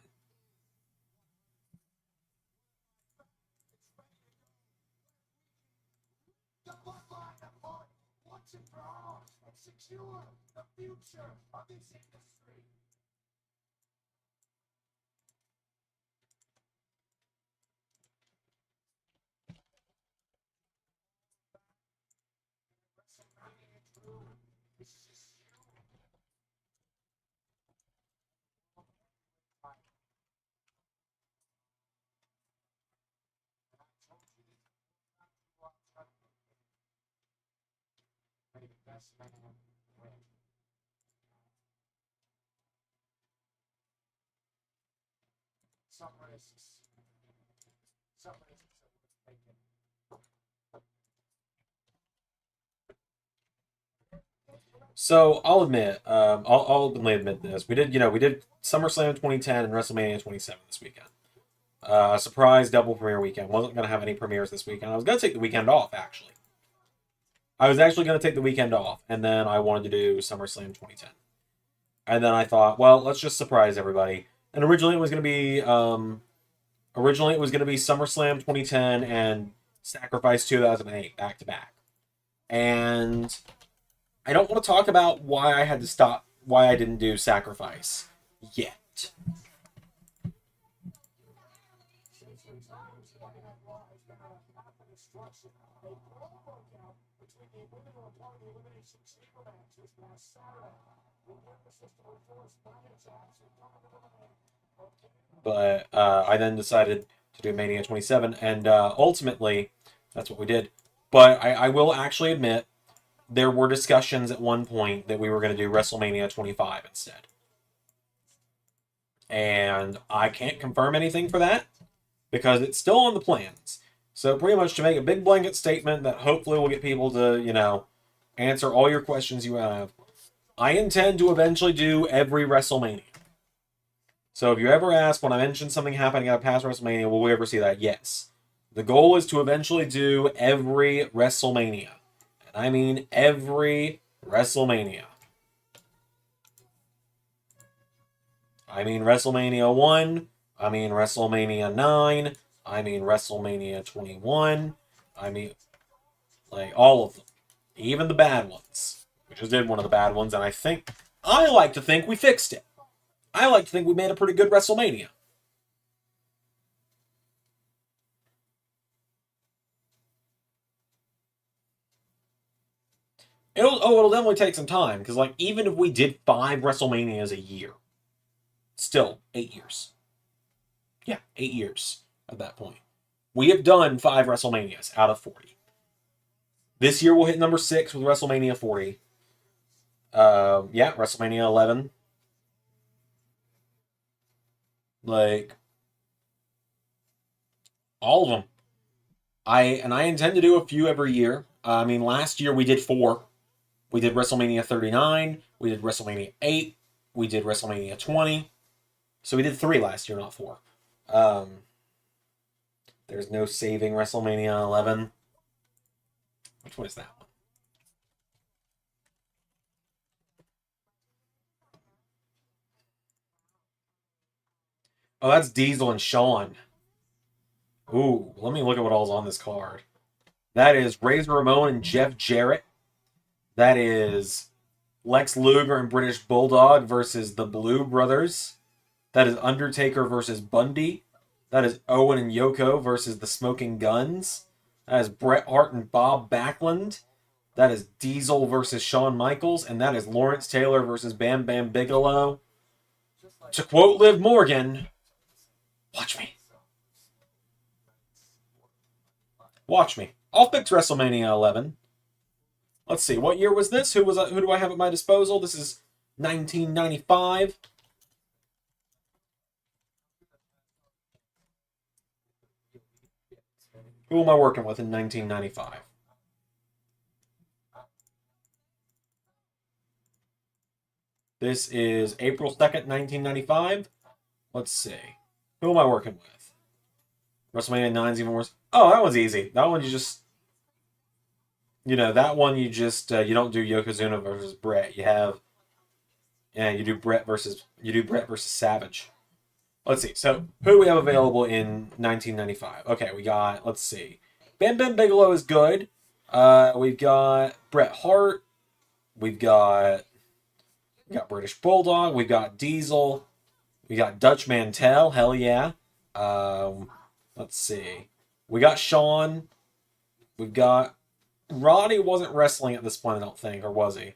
So I'll admit, I'll openly admit this. We did SummerSlam 2010 and WrestleMania 27 this weekend. Surprise double premiere weekend. Wasn't going to have any premieres this weekend. I was going to take the weekend off, actually. I was actually going to take the weekend off, and then I wanted to do SummerSlam 2010. And then I thought, well, let's just surprise everybody. And originally it was going to be SummerSlam 2010 and Sacrifice 2008 back to back. And I don't want to talk about why I had to stop, why I didn't do Sacrifice yet. But I then decided to do Mania 27, and ultimately, that's what we did. But I will actually admit, there were discussions at one point that we were going to do WrestleMania 25 instead. And I can't confirm anything for that, because it's still on the plans. So pretty much to make a big blanket statement that hopefully will get people to, answer all your questions you have, I intend to eventually do every WrestleMania. So if you ever ask when I mention something happening at past WrestleMania, will we ever see that? Yes. The goal is to eventually do every WrestleMania. And I mean every WrestleMania. I mean WrestleMania 1. I mean WrestleMania 9. I mean WrestleMania 21. I mean, like, all of them. Even the bad ones. We just did one of the bad ones, and I like to think we fixed it. I like to think we made a pretty good WrestleMania. It'll definitely take some time, because, like, even if we did 5 WrestleManias a year, still 8 years. Yeah, 8 years at that point. We have done 5 WrestleManias out of 40. This year we'll hit number 6 with WrestleMania 40. Yeah, WrestleMania 11. Like, all of them. I intend to do a few every year. I mean, last year we did 4. We did WrestleMania 39. We did WrestleMania 8. We did WrestleMania 20. So we did 3 last year, not 4. There's no saving WrestleMania 11. Which one is that one? Oh, that's Diesel and Shawn. Ooh, let me look at what all's on this card. That is Razor Ramon and Jeff Jarrett. That is Lex Luger and British Bulldog versus the Blue Brothers. That is Undertaker versus Bundy. That is Owen and Yoko versus the Smoking Guns. That is Bret Hart and Bob Backlund. That is Diesel versus Shawn Michaels. And that is Lawrence Taylor versus Bam Bam Bigelow. To quote Liv Morgan, watch me. Watch me. I'll fix WrestleMania 11. Let's see. What year was this? Who do I have at my disposal? This is 1995. Who am I working with in 1995? This is April 2nd, 1995. Let's see. Who am I working with? WrestleMania 9's even worse. Oh, that one's easy. That one you just... that one you just... you don't do Yokozuna versus Brett. You have... Yeah, you do Brett versus Savage. Let's see. So, who do we have available in 1995? Okay, we got... Let's see. Bam Bam Bigelow is good. We've got Bret Hart. We've got British Bulldog. We've got Diesel. We got Dutch Mantel. Hell yeah. Let's see. We got Shawn. We've got... Roddy wasn't wrestling at this point, I don't think, or was he?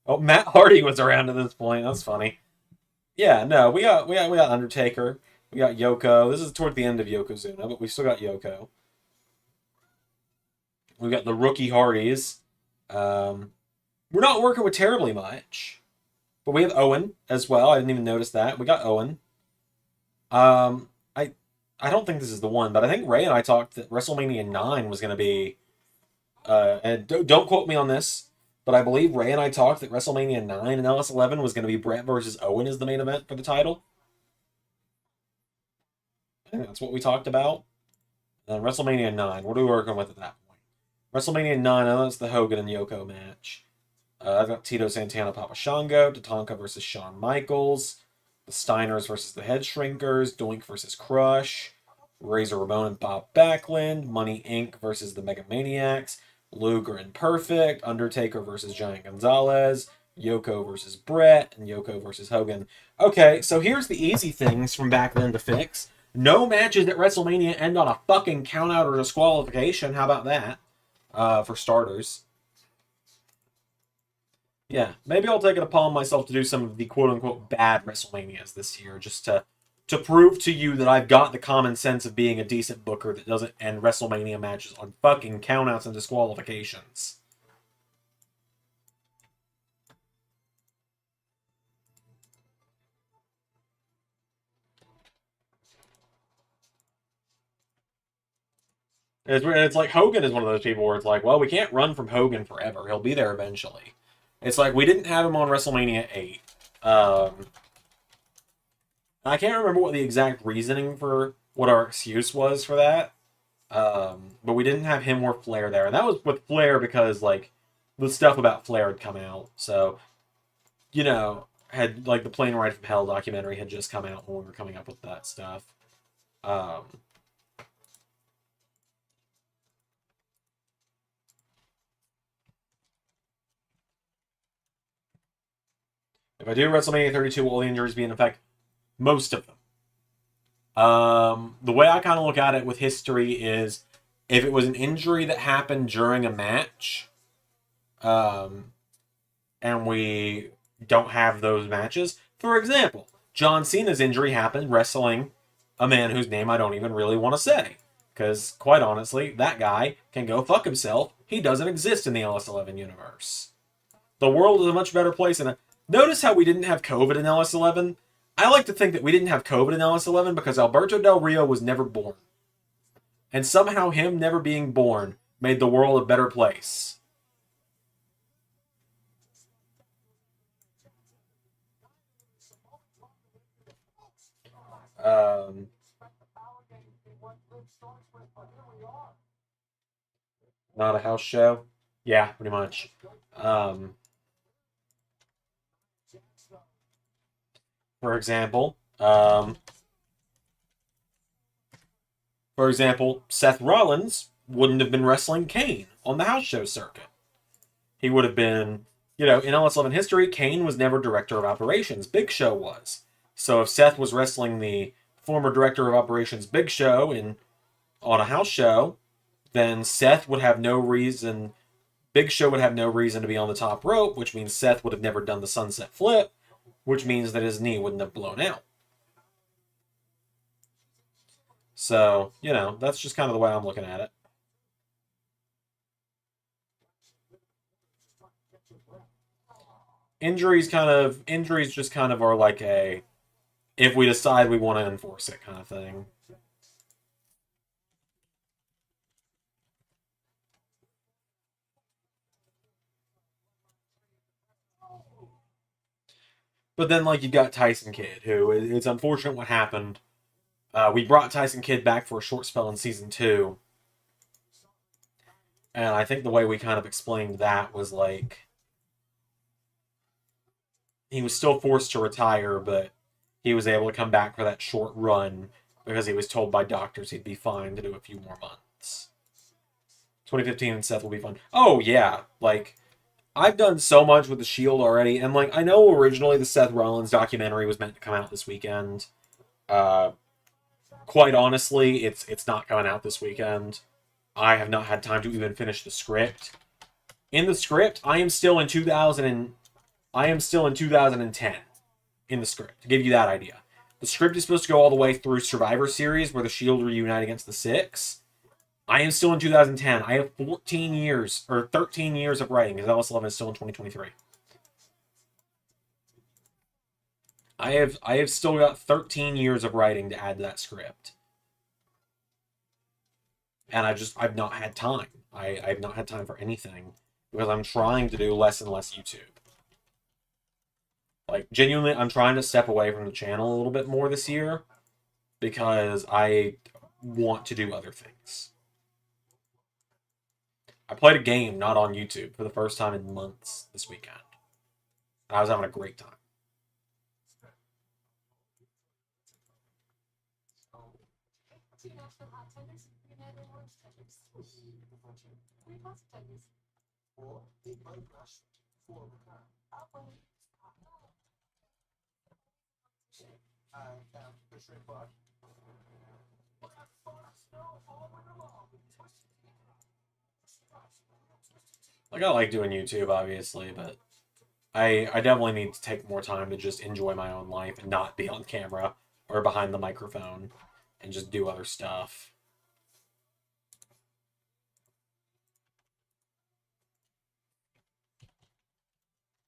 Oh, Matt Hardy was around at this point. That's funny. Yeah, no, we got Undertaker. We got Yoko. This is toward the end of Yokozuna, but we still got Yoko. We got the rookie Hardys. We're not working with terribly much, but we have Owen as well. I didn't even notice that. We got Owen. I don't think this is the one, but I think Ray and I talked that WrestleMania 9 was going to be, and don't quote me on this, but I believe Ray and I talked that WrestleMania 9 and LS11 was going to be Brett versus Owen as the main event for the title. I think that's what we talked about. And WrestleMania 9, what are we working with at that point? WrestleMania 9, I know that's the Hogan and Yoko match. I've got Tito Santana, Papa Shango, Tatanka versus Shawn Michaels, the Steiners versus the Head Shrinkers, Doink versus Crush, Razor Ramon and Bob Backlund, Money Inc. versus the Megamaniacs, Luger and Perfect, Undertaker versus Giant Gonzalez, Yoko versus Brett, and Yoko versus Hogan. Okay, so here's the easy things from back then to fix. No matches at WrestleMania end on a fucking countout or disqualification. How about that? For starters. Yeah, maybe I'll take it upon myself to do some of the quote-unquote bad WrestleManias this year, just to prove to you that I've got the common sense of being a decent booker that doesn't end WrestleMania matches on fucking countouts and disqualifications. It's like Hogan is one of those people where it's like, well, we can't run from Hogan forever. He'll be there eventually. It's like we didn't have him on WrestleMania 8. I can't remember what the exact reasoning for what our excuse was for that. But we didn't have him or Flair there, and that was with Flair because like the stuff about Flair had come out. So had like the Plane Ride from Hell documentary had just come out when we were coming up with that stuff. Um, if I do WrestleMania 32, will all the injuries be in effect? Most of them. The way I kind of look at it with history is if it was an injury that happened during a match, um, and we don't have those matches. For example, John Cena's injury happened wrestling a man whose name I don't even really want to say. Because, quite honestly, that guy can go fuck himself. He doesn't exist in the LS11 universe. The world is a much better place. And notice how we didn't have COVID in LS11? I like to think that we didn't have COVID in LS11 because Alberto Del Rio was never born. And somehow him never being born made the world a better place. Um, Not a house show? Yeah, pretty much. Um, for example, um, Seth Rollins wouldn't have been wrestling Kane on the house show circuit. He would have been, in LS11 history, Kane was never director of operations. Big Show was. So if Seth was wrestling the former director of operations Big Show on a house show, then Seth would have no reason. Big Show would have no reason to be on the top rope, which means Seth would have never done the sunset flip, which means that his knee wouldn't have blown out. So, that's just kind of the way I'm looking at it. Injuries just kind of are like a, if we decide we want to enforce it kind of thing. But then, like, you've got Tyson Kidd, who it's unfortunate what happened. We brought Tyson Kidd back for a short spell in season 2. And I think the way we kind of explained that was like he was still forced to retire, but he was able to come back for that short run because he was told by doctors he'd be fine to do a few more months. 2015 and Seth will be fun. Oh, yeah. Like, I've done so much with The Shield already, and, like, I know originally the Seth Rollins documentary was meant to come out this weekend. Quite honestly, it's not coming out this weekend. I have not had time to even finish the script. In the script, I am still in 2010 in the script, to give you that idea. The script is supposed to go all the way through Survivor Series, where the Shield reunite against the Six. I am still in 2010. I have 14 years, or 13 years of writing, because LS11 is still in 2023. I have still got 13 years of writing to add to that script. And I've not had time. I've not had time for anything, because I'm trying to do less and less YouTube. Like, genuinely, I'm trying to step away from the channel a little bit more this year because I want to do other things. I played a game not on YouTube for the first time in months this weekend. And I was having a great time. Like, I like doing YouTube, obviously, but I definitely need to take more time to just enjoy my own life and not be on camera or behind the microphone and just do other stuff.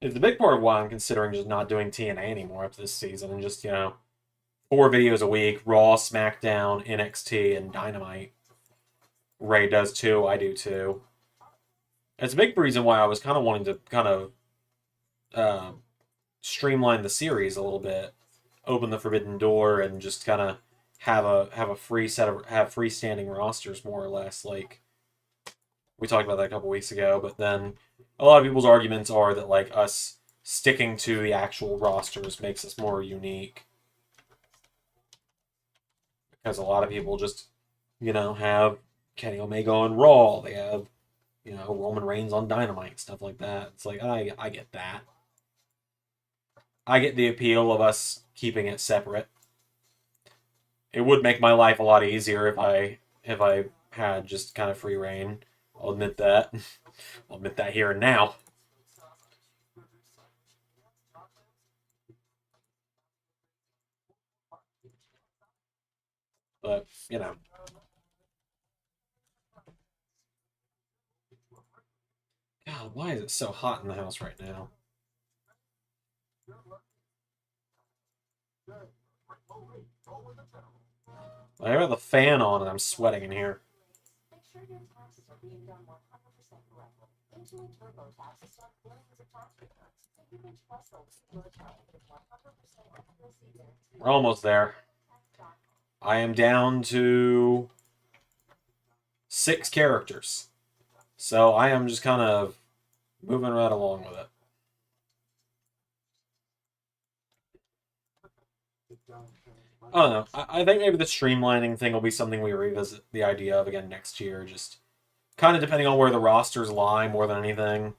It's a big part of why I'm considering just not doing TNA anymore after this season and just, 4 videos a week, Raw, SmackDown, NXT, and Dynamite. Ray does too, I do too. It's a big reason why I was kind of wanting to kind of streamline the series a little bit, open the forbidden door, and just kind of have freestanding rosters more or less. Like we talked about that a couple weeks ago, but then a lot of people's arguments are that like us sticking to the actual rosters makes us more unique because a lot of people just have Kenny Omega on Raw. They have Roman Reigns on Dynamite, stuff like that. It's like I get that. I get the appeal of us keeping it separate. It would make my life a lot easier if I had just kind of free reign. I'll admit that. I'll admit that here and now. But, God, why is it so hot in the house right now? I have the fan on and I'm sweating in here. We're almost there. I am down to 6 characters. So I am just kind of moving right along with it. I don't know. I think maybe the streamlining thing will be something we revisit the idea of again next year. Just kind of depending on where the rosters lie more than anything.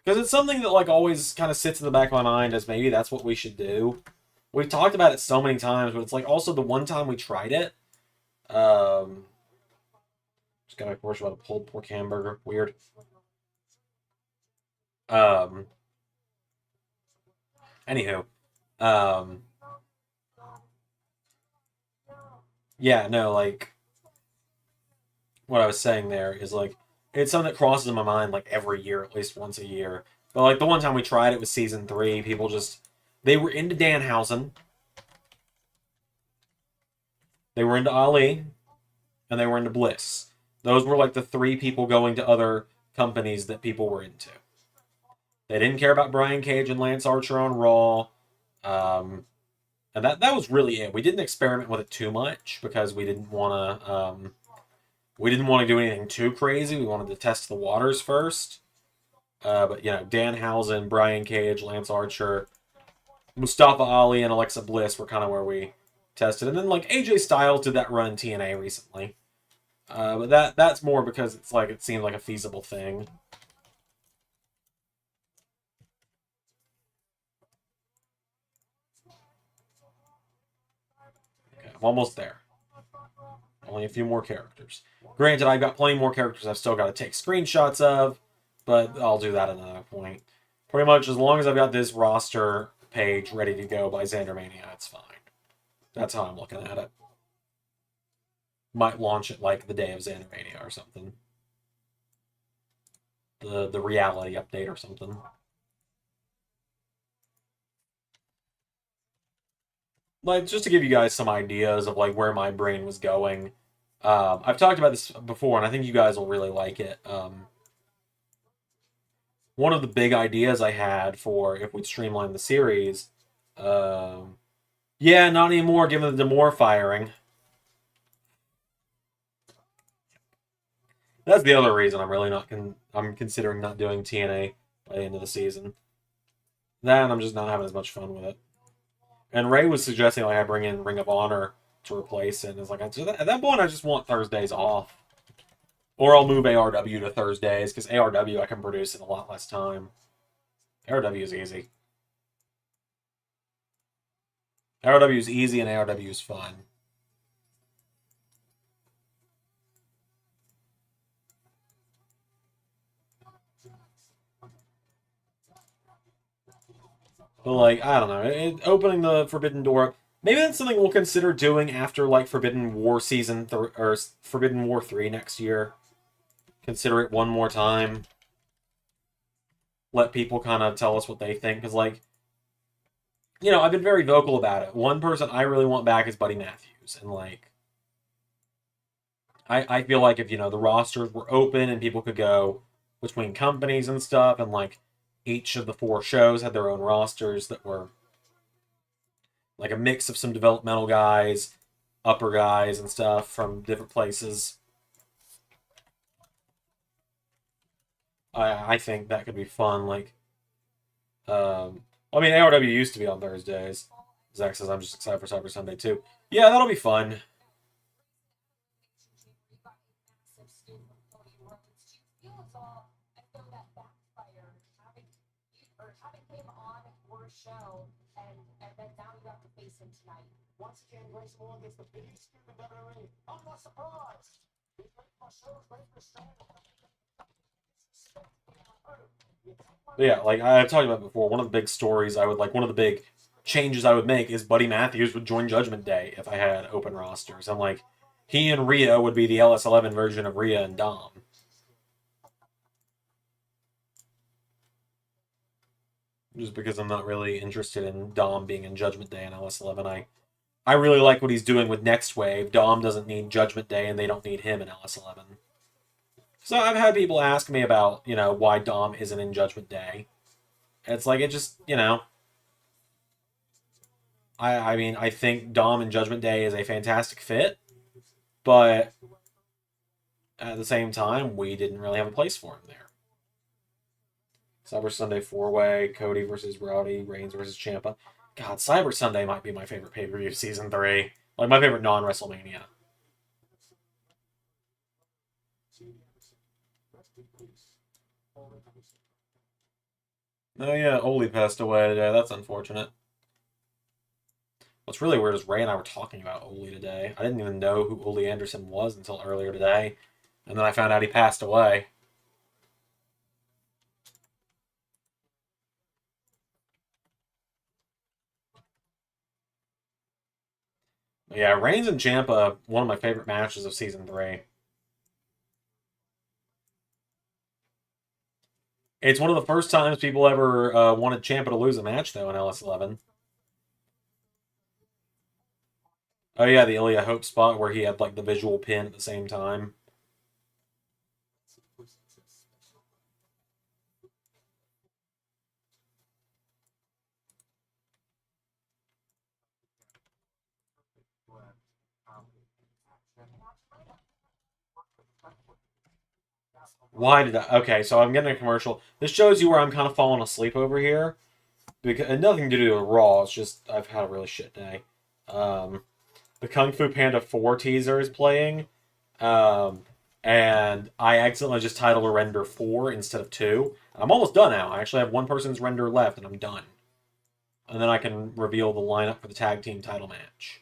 Because it's something that like always kind of sits in the back of my mind as maybe that's what we should do. We've talked about it so many times, but it's like also the one time we tried it. Just got my Porsche about a pulled pork hamburger. Weird. Um, Anywho. Um, yeah, no, like what I was saying there is like it's something that crosses my mind like every year, at least once a year. But like the one time we tried it was season 3, people just they were into Danhausen, they were into Ali, and they were into Bliss. Those were like the 3 people going to other companies that people were into. They didn't care about Brian Cage and Lance Archer on Raw. And that was really it. We didn't experiment with it too much because we didn't want to do anything too crazy. We wanted to test the waters first. But Danhausen, Brian Cage, Lance Archer, Mustafa Ali, and Alexa Bliss were kind of where we tested. And then like AJ Styles did that run in TNA recently. But that's more because it's like it seemed like a feasible thing. Okay, I'm almost there. Only a few more characters. Granted, I've got plenty more characters I've still got to take screenshots of, but I'll do that at another point. Pretty much as long as I've got this roster page ready to go by Zander Mania, it's fine. That's how I'm looking at it. Might launch it like the day of Zander Mania or something. The reality update or something. Like just to give you guys some ideas of like where my brain was going. I've talked about this before, and I think you guys will really like it. One of the big ideas I had for if we'd streamline the series, yeah, not anymore given the Demore firing. That's the other reason I'm really not I'm considering not doing TNA by the end of the season. That and I'm just not having as much fun with it. And Ray was suggesting like I bring in Ring of Honor to replace it. And it's like at that point I just want Thursdays off. Or I'll move ARW to Thursdays, because ARW I can produce in a lot less time. ARW is easy. ARW is easy and ARW is fun. But like, I don't know, opening the Forbidden Door, maybe that's something we'll consider doing after like Forbidden War or Forbidden War 3 next year. Consider it one more time. Let people kind of tell us what they think, because like, I've been very vocal about it. One person I really want back is Buddy Matthews, and like, I feel like if the rosters were open and people could go between companies and stuff, and like each of the 4 shows had their own rosters that were like a mix of some developmental guys, upper guys and stuff from different places. I think that could be fun. Like, I mean, ARW used to be on Thursdays. Zach says I'm just excited for Cyber Sunday too. Yeah, that'll be fun. But yeah, like I've talked about before, one of the big stories I would like, one of the big changes I would make is Buddy Matthews would join Judgment Day if I had open rosters. I'm like, he and Rhea would be the LS11 version of Rhea and Dom. Just because I'm not really interested in Dom being in Judgment Day and LS11. I really like what he's doing with Next Wave. Dom doesn't need Judgment Day, and they don't need him in LS11. So I've had people ask me about, why Dom isn't in Judgment Day. It's like, it just, I mean, I think Dom in Judgment Day is a fantastic fit, but at the same time, we didn't really have a place for him there. Cyber Sunday 4-way, Cody versus Rowdy, Reigns versus Ciampa. God, Cyber Sunday might be my favorite pay-per-view season 3. Like, my favorite non-WrestleMania. Oh yeah, Oli passed away today. That's unfortunate. What's really weird is Ray and I were talking about Oli today. I didn't even know who Oli Anderson was until earlier today. And then I found out he passed away. Yeah, Reigns and Ciampa, one of my favorite matches of season 3. It's one of the first times people ever wanted Ciampa to lose a match, though, in LS11. Oh yeah, the Ilya Hope spot where he had like the visual pin at the same time. Why did I? Okay, so I'm getting a commercial. This shows you where I'm kind of falling asleep over here. Because and nothing to do with Raw. It's just I've had a really shit day. Um, the Kung Fu Panda 4 teaser is playing. And I accidentally just titled a render 4 instead of 2. I'm almost done now. I actually have one person's render left, and I'm done. And then I can reveal the lineup for the tag team title match.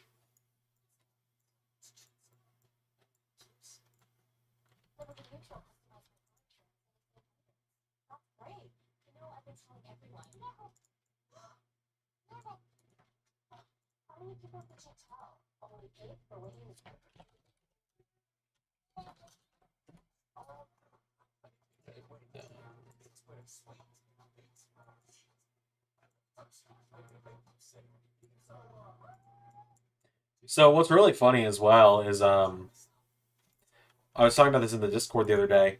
So what's really funny as well is I was talking about this in the Discord the other day.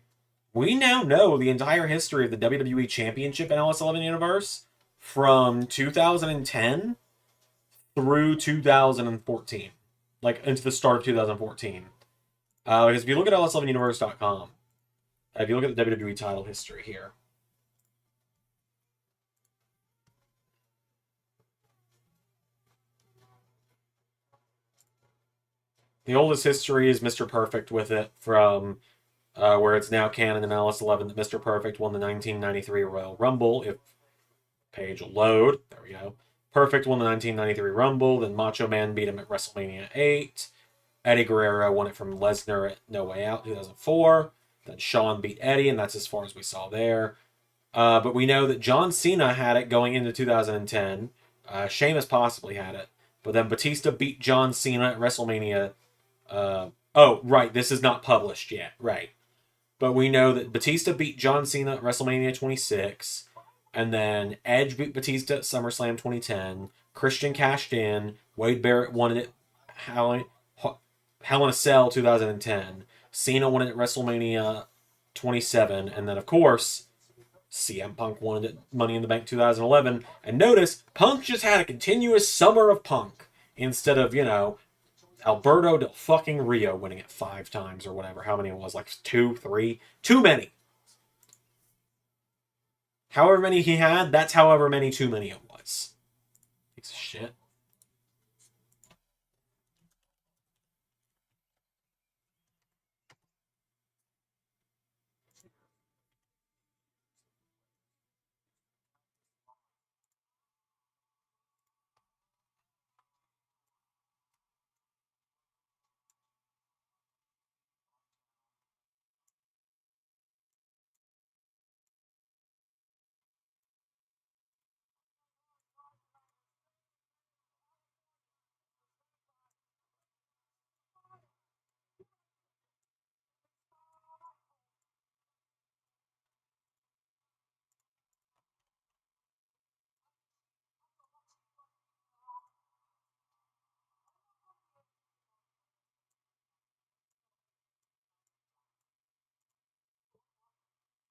We now know the entire history of the WWE Championship in LS11 Universe from 2010 through 2014, like into the start of 2014. Because if you look at ls11universe.com, if you look at the WWE title history here, the oldest history is Mr. Perfect with it from where it's now canon in LS11 that Mr. Perfect won the 1993 Royal Rumble. If page will load, there we go. Perfect won the 1993 Rumble, then Macho Man beat him at WrestleMania 8. Eddie Guerrero won it from Lesnar at No Way Out 2004. Then Shawn beat Eddie, and that's as far as we saw there. But we know that John Cena had it going into 2010. Sheamus possibly had it. But then Batista beat John Cena at WrestleMania. Oh, right, this is not published yet. Right. But we know that Batista beat John Cena at WrestleMania 26. And then Edge beat Batista at SummerSlam 2010. Christian cashed in. Wade Barrett won it at Hell in a Cell 2010. Cena won it at WrestleMania 27. And then, of course, CM Punk won it at Money in the Bank 2011. And notice, Punk just had a continuous summer of Punk instead of, Alberto Del fucking Rio winning it 5 times or whatever. How many it was? Like 2, 3? Too many. However many he had, that's however many too many it was. Piece of shit.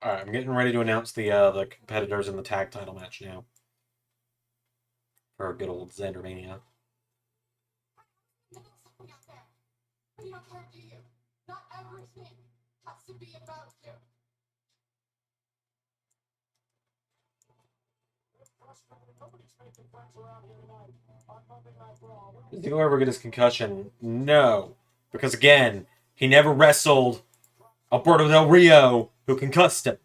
All right, I'm getting ready to announce the competitors in the tag title match now for good old Zander Mania. Did he ever get his concussion? No, because again, he never wrestled Alberto Del Rio, who concussed him.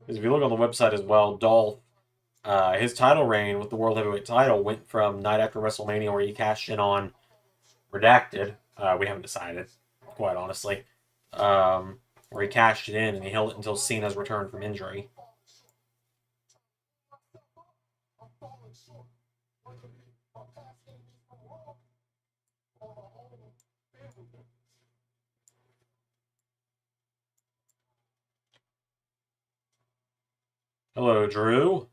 Because if you look on the website as well, Dolph, his title reign with the World Heavyweight title went from night after WrestleMania, where he cashed in on Redacted. We haven't decided, quite honestly. Where he cashed it in and he held it until Cena's return from injury. Hello, Drew.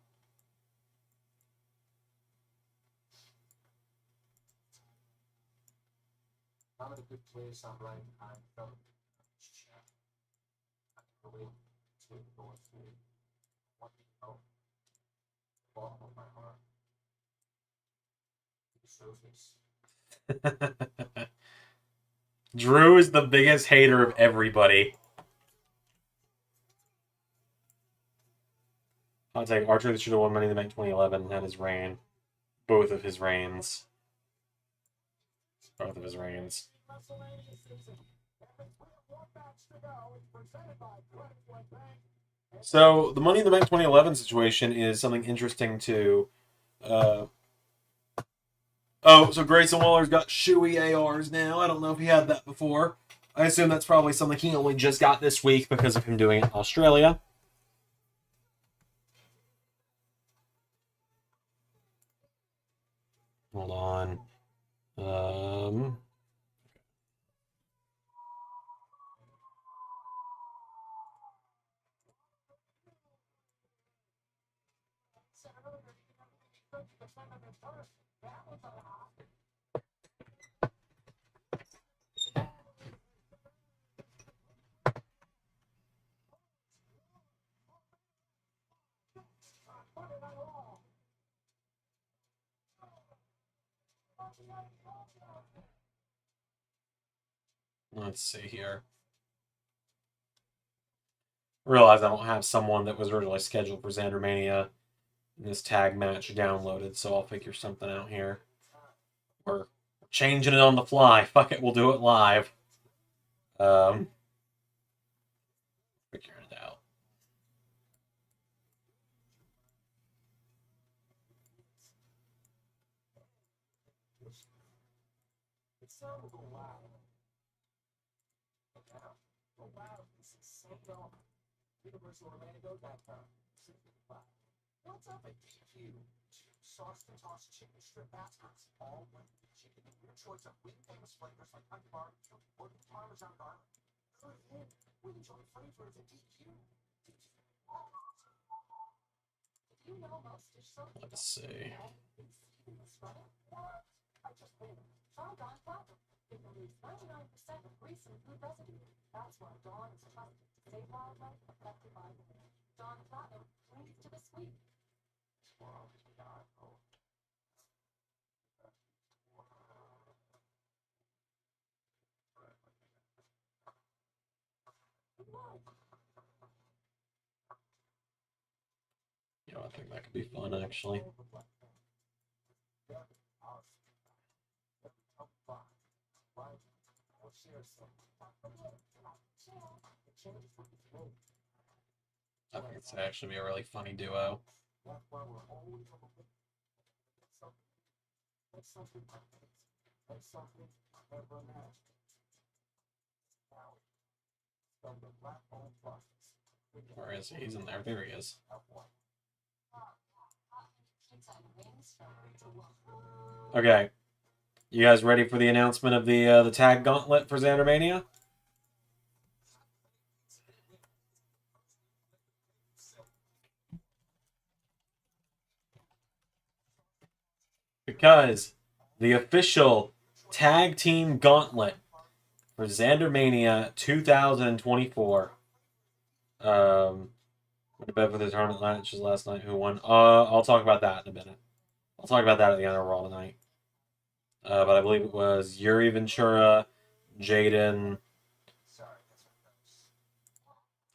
Drew is the biggest hater of everybody. I'll take Archer should have won Money in the Bank 2011 had his reign. Both of his reigns. Both of his reigns. So the Money in the Bank 2011 situation is something interesting to. Oh, so Grayson Waller's got shoey ARs now. I don't know if he had that before. I assume that's probably something he only just got this week because of him doing it in Australia. Hold on. Let's see here. Realize I don't have someone that was originally scheduled for Zander Mania in this tag match downloaded, so I'll figure something out here. We're changing it on the fly. Fuck it, we'll do it live. Figuring it out.
What's up at DQ? Sauce to toss chicken strip baskets, all with chicken. Your choice of wing famous flavors like honey barbecue or Parmesan garlic. Good hit. We enjoy flavors at DQ. You know most dish soap.
Let's see.
I just made it. Try Dawn Platinum. It removes 99% of grease and food residue. That's why Dawn is trusted to save wildlife affected by it. Dawn Platinum brings to the sweet.
You know, I think that could be fun, actually. I think it's actually be a really funny duo. Where is he? He's in there. There he is. Okay. You guys ready for the announcement of the tag gauntlet for Zander Mania? Because the official tag team gauntlet for Zander Mania 2024. Went to bed for the tournament matches last night. Who won? I'll talk about that in a minute. I'll talk about that at the end of Raw tonight. But I believe it was Yuri Ventura, Jaden.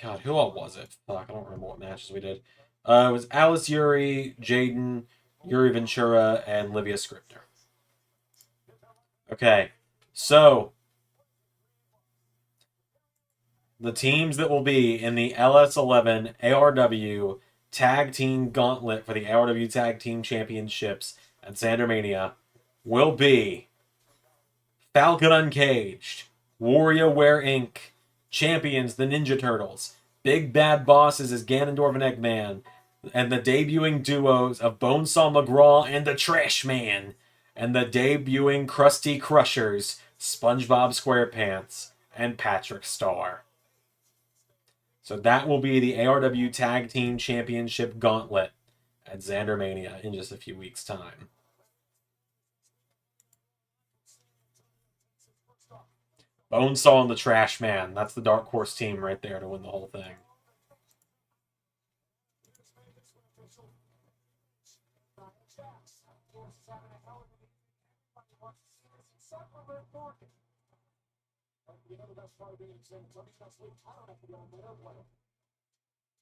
God, who all was it? Fuck, I don't remember what matches we did. It was Alice Yuri, Jaden, Yuri Ventura, and Livia Scripter. Okay, so the teams that will be in the LS11 ARW Tag Team Gauntlet for the ARW Tag Team Championships at Zander Mania will be Falcon Uncaged, WarioWare Inc., Champions the Ninja Turtles, Big Bad Bosses as Ganondorf and Eggman, and the debuting duos of Bonesaw McGraw and the Trash Man, and the debuting Krusty Crushers, SpongeBob SquarePants, and Patrick Star. So that will be the ARW Tag Team Championship Gauntlet at Zander Mania in just a few weeks' time. Bonesaw and the Trash Man. That's the Dark Horse team right there to win the whole thing.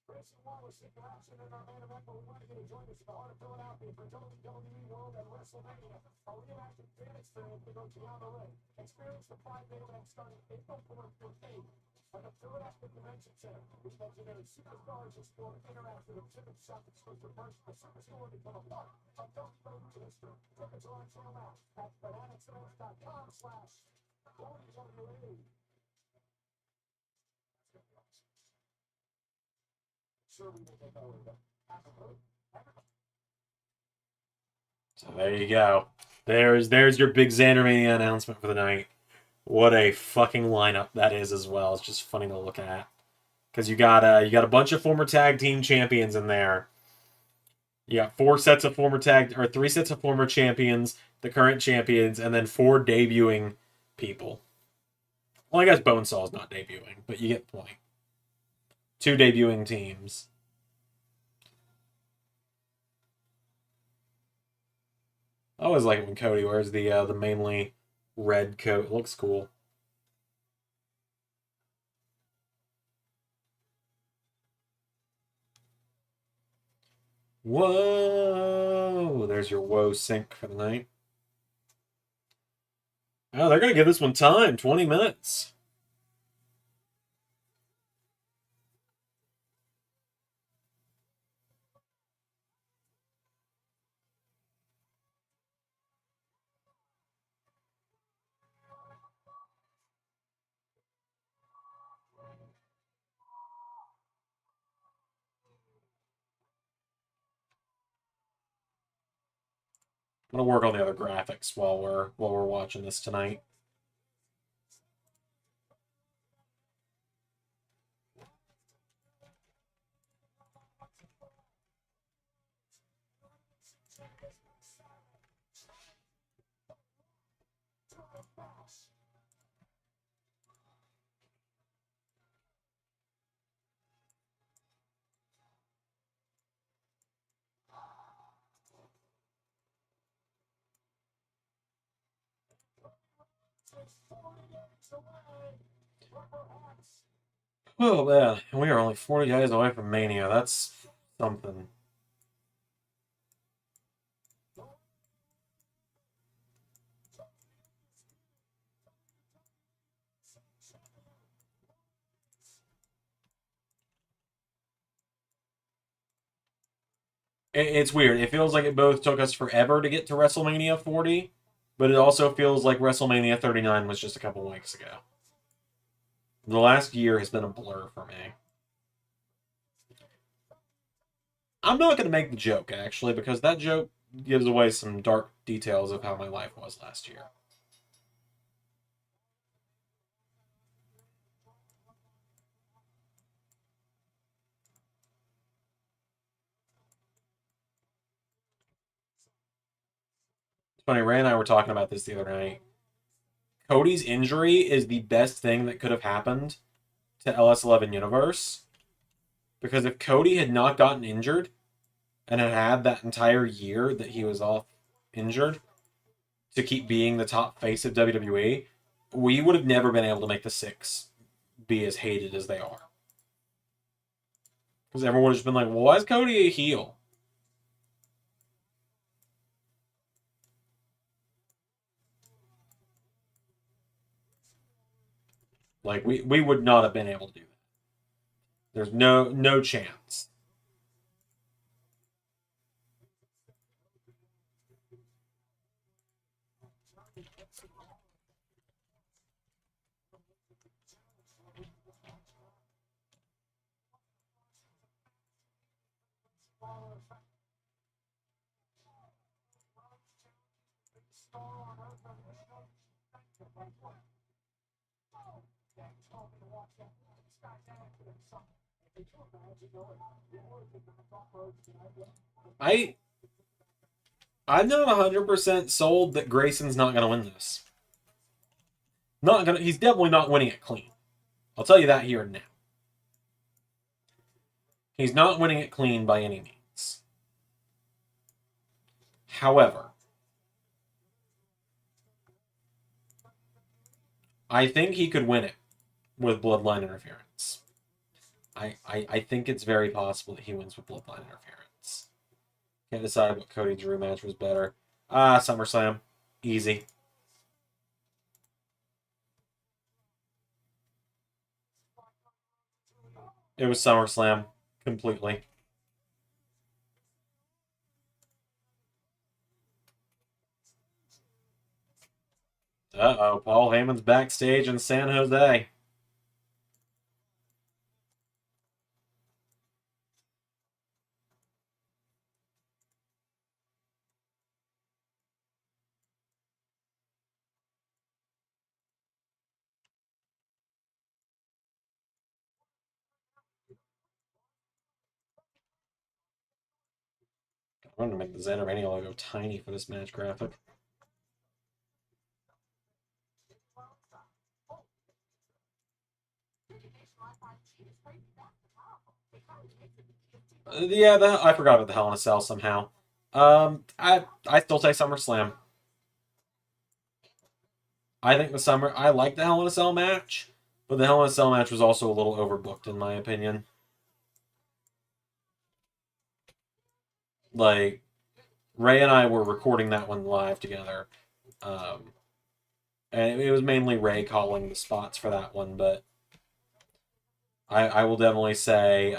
Grayson Wallace into action in our main event, but we want to get a join us in the heart of Philadelphia for WWE World at WrestleMania. A reenacted fan experience that goes beyond the ring. Experience the 5-day event starting April 4th through 8th at the Philadelphia Convention Center. With legendary superstars explore interactive exhibit shop exclusive merch. The superstore become a part of WWE history. Tickets are on sale now at fanaticsevents.com/WWE.
So there you go. There's your big Zander Mania announcement for the night. What a fucking lineup that is as well. It's just funny to look at. Because you got a bunch of former tag team champions in there. You got 3 sets of former champions, the current champions, and then 4 debuting people. Well, I guess Bonesaw's not debuting, but you get the point. 2 debuting teams. I always like it when Cody wears the mainly red coat. It looks cool. Whoa! There's your woe sync for the night. Oh, they're going to give this one time. 20 minutes. I'm gonna work on the other graphics while we're watching this tonight. Oh man, we are only 40 days away from Mania. That's something. It's weird. It feels like it both took us forever to get to WrestleMania 40, but it also feels like WrestleMania 39 was just a couple weeks ago. The last year has been a blur for me. I'm not going to make the joke, actually, because that joke gives away some dark details of how my life was last year. It's funny, Ray and I were talking about this the other night. Cody's injury is the best thing that could have happened to LS11 Universe. Because if Cody had not gotten injured and had had that entire year that he was off injured to keep being the top face of WWE, we would have never been able to make the six be as hated as they are. Because everyone would have just been like, well, why is Cody a heel? Like, we would not have been able to do that. There's no chance. I I'm not 100% sold that Grayson's not going to win this. Not gonna. He's definitely not winning it clean. I'll tell you that here and now. He's not winning it clean by any means. However, I think he could win it with bloodline interference. I think it's very possible that he wins with bloodline interference. Can't decide what Cody Drew match was better. SummerSlam. Easy. It was SummerSlam. Completely. Uh-oh. Paul Heyman's backstage in San Jose. I'm going to make the Zander Mania logo tiny for this match graphic. Yeah, I forgot about the Hell in a Cell somehow. I still say SummerSlam. I like the Hell in a Cell match, but the Hell in a Cell match was also a little overbooked in my opinion. Like Ray and I were recording that one live together, and it was mainly Ray calling the spots for that one, but I will definitely say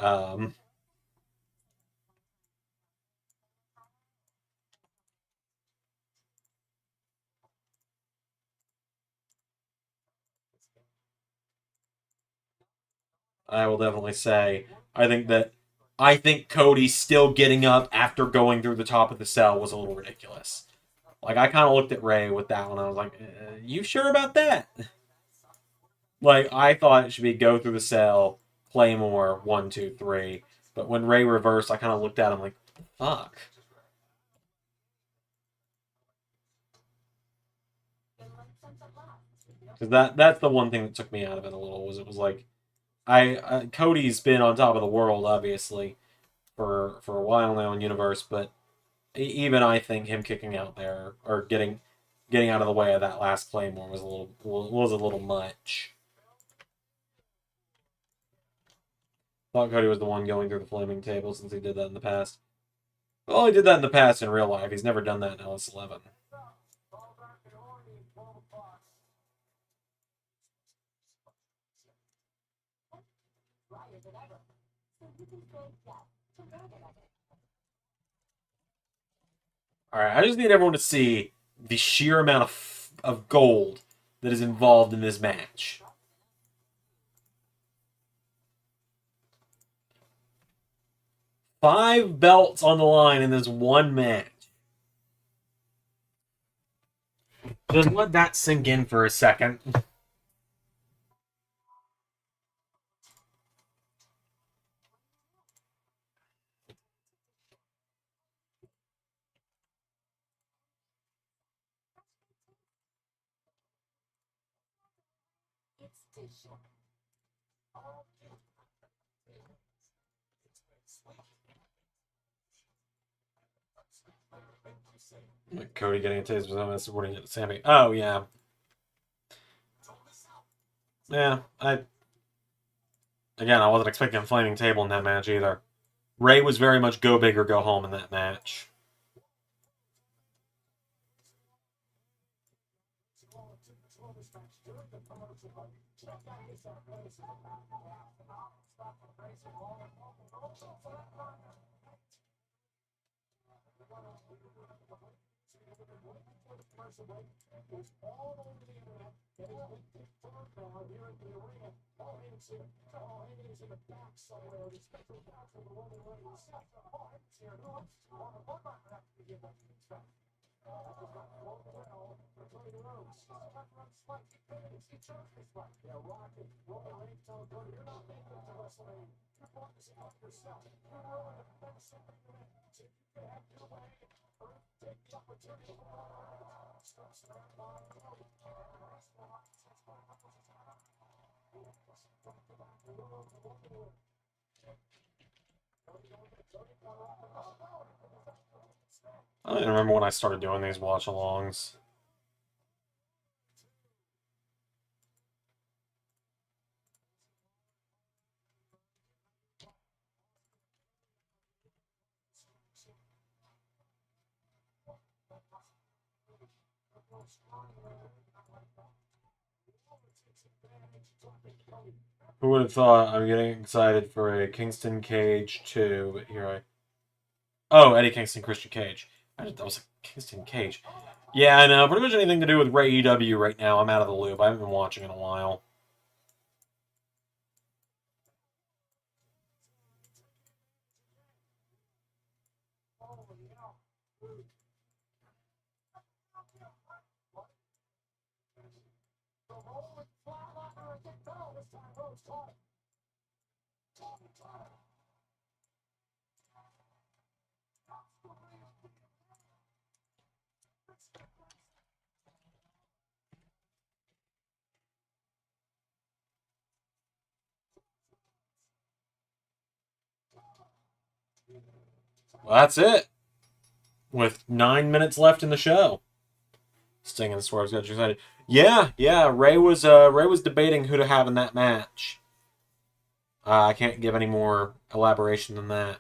I think Cody still getting up after going through the top of the cell was a little ridiculous. Like, I kind of looked at Ray with that one. I was like, you sure about that? Like, I thought it should be go through the cell, Claymore, 1, 2, 3. But when Ray reversed, I kind of looked at him like, fuck. Because that's the one thing that took me out of it a little, was it was like, Cody's been on top of the world, obviously, for a while now in Universe, but even I think him kicking out there, or getting out of the way of that last Claymore was a little much. Thought Cody was the one going through the flaming table since he did that in the past. Well, he did that in the past in real life. He's never done that in LS11. All right, I just need everyone to see the sheer amount of gold that is involved in this match. Five belts on the line in this one match. Just let that sink in for a second. Like Cody getting a taste of supporting it, Sammy. Oh yeah, yeah. I wasn't expecting a flaming table in that match either. Ray was very much go big or go home in that match. I don't even remember when I started doing these watch-alongs. Who would have thought? I'm getting excited for a Kingston Cage 2, but here I... Oh, Eddie Kingston, Christian Cage. That was a Kingston Cage. Yeah, I know. Pretty much anything to do with Ray EW right now, I'm out of the loop. I haven't been watching in a while. Well, that's it. With 9 minutes left in the show. Sting and Swerve's got you excited. Yeah. Ray was debating who to have in that match. I can't give any more elaboration than that.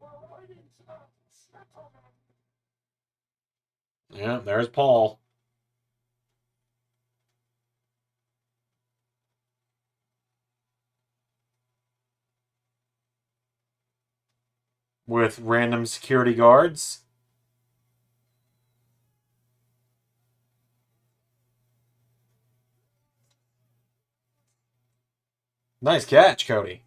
Ladies and gentlemen.
Yeah, there's Paul. With random security guards. Nice catch, Cody.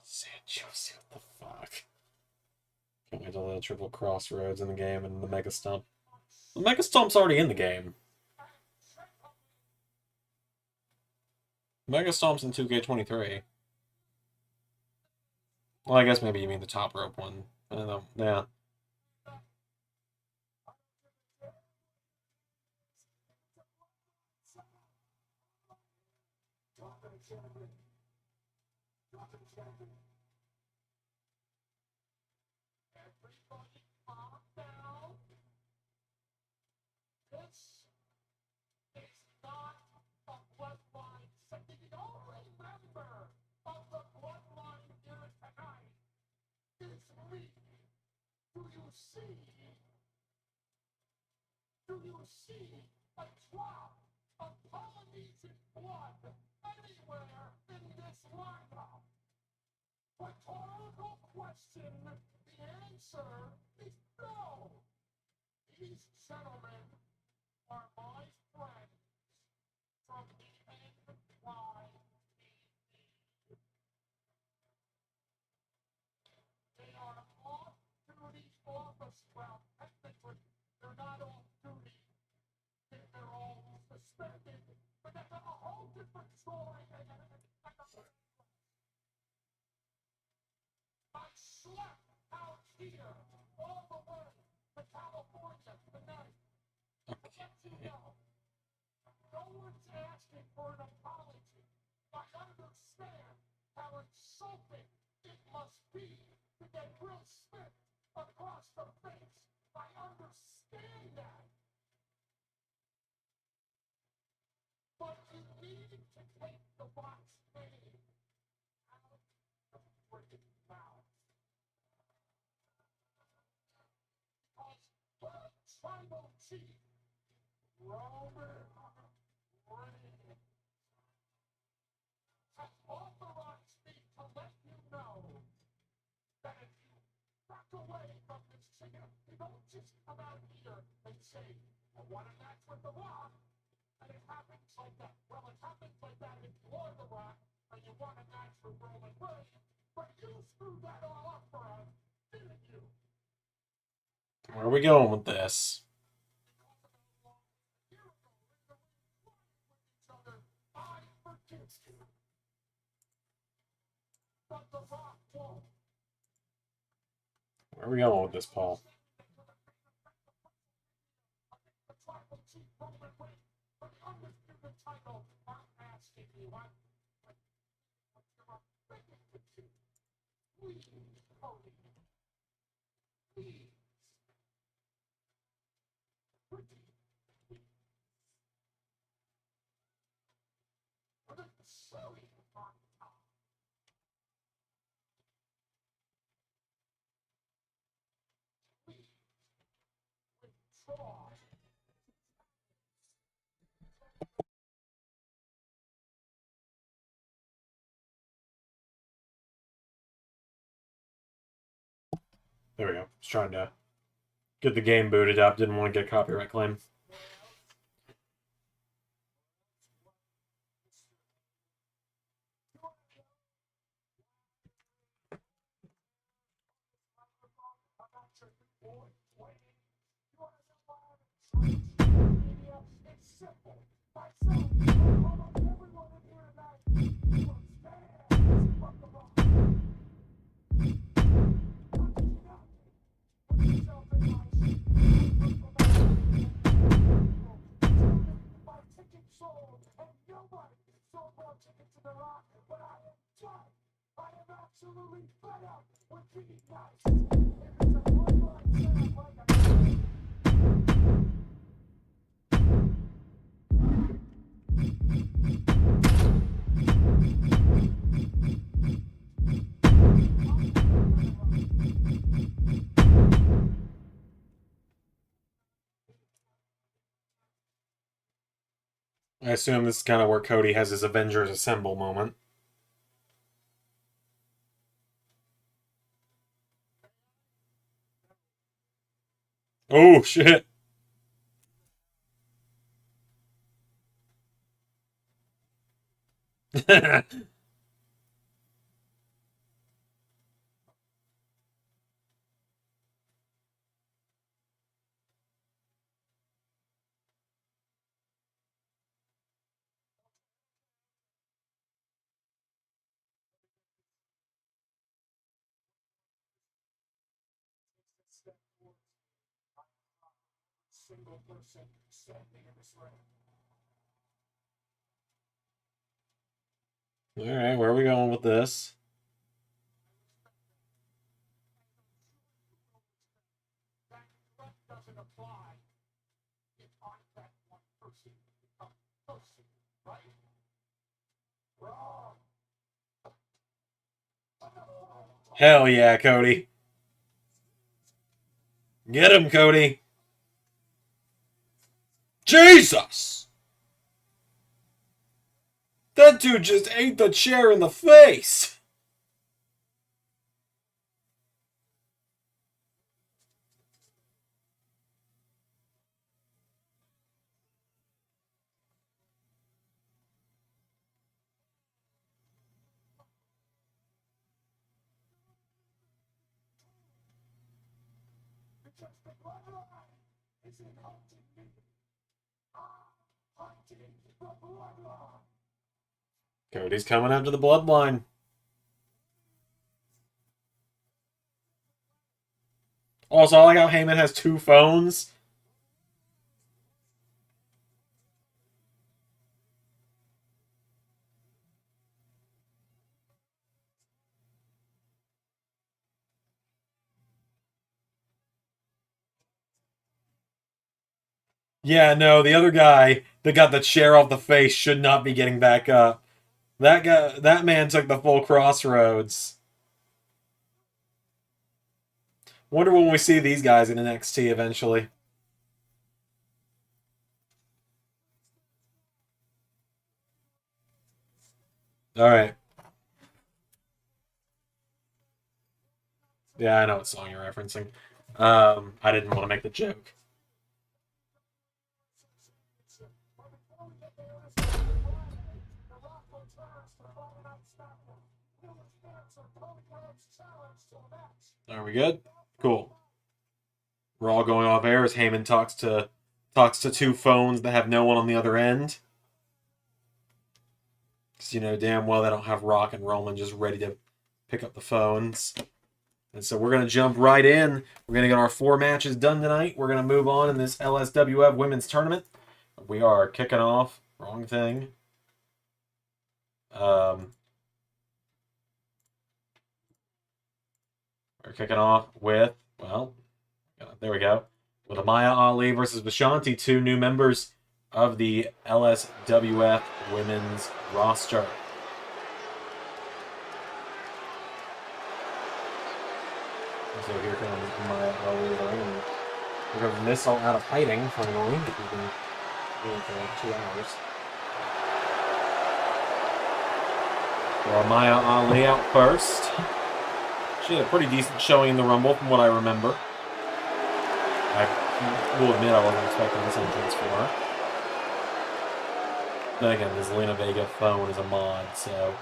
San Jose, what the fuck? Can't wait till the triple crossroads in the game and the Mega Stomp. The Mega Stomp's already in the game. Mega Stomp's in 2K23. Well, I guess maybe you mean the top rope one. I don't know. Yeah.
Do you see a drop of Polynesian blood anywhere in this lineup? Rhetorical question. The answer is no. These gentlemen are my friends from the NYPD. They are off-duty officers. Well, technically, they're not off-duty. They're all suspended, but that's a whole different story. I slept out here all the way to California tonight. But let you know, no one's asking for an apology. I understand how insulting it must be to get Will Smith across the face. I understand that. But you need to take the box name out of the freaking mouth. Because tribal chief Roman Reigns has authorized me to let you know that if you back away from this chicken, you don't just come out here and say, I want a match with The Rock. And it happens like that. Well, it happens like that if you are The Rock and you want a match with Roman Reigns. But you screwed that all up for us, didn't you?
Where are we going with this?
I forgive you. But The Rock won't.
Where are we going with this, Paul?
The tribal chief Roman Reigns for the undisputed title. I'm asking you, what you're begging to do. Please, Cody. Please. Pretty. For the silly fun time. Please. Withdraw.
There we go. Just trying to get the game booted up. Didn't want to get a copyright claim.
It's simple. Myself, almost everyone in here tonight was fans of The Rock. Put yourself in my seat. My ticket sold, and nobody ticket to the rock, but I am done. I am absolutely fed up with being nice. If it's a bloodline sound like
I assume this is kind of where Cody has his Avengers Assemble moment. Oh, shit.
single person standing in this ring.
Alright, where are we going with this?
That threat doesn't apply if I'm that one person, right? Wrong.
Hell yeah, Cody. Get him, Cody. Jesus! That dude just ate the chair in the face!
Because the bloodline isn't hunting me. I'm hunting the bloodline.
Cody's coming after the bloodline. Also, I like how Heyman has 2 phones. Yeah, no, the other guy that got the chair off the face should not be getting back up. That man took the full crossroads. Wonder when we see these guys in NXT eventually. Alright. Yeah, I know what song you're referencing. I didn't want to make the joke. Are we good? Cool. We're all going off air as Heyman talks to 2 phones that have no one on the other end. Because you know damn well they don't have Rock and Roman just ready to pick up the phones. And so we're going to jump right in. We're going to get our 4 matches done tonight. We're going to move on in this LSWF Women's Tournament. We are kicking off. Wrong thing. We're kicking off with, well, there we go. With Amaya Ali versus Vishanti, 2 new members of the LSWF Women's roster. So here comes Amaya Ali. We're going to Nizzle out of hiding, finally. We've been doing for like 2 hours. So Amaya Ali out first. She had a pretty decent showing in the Rumble, from what I remember. I will admit I wasn't expecting this entrance for her. Then again, the Zelina Vega phone is a mod, so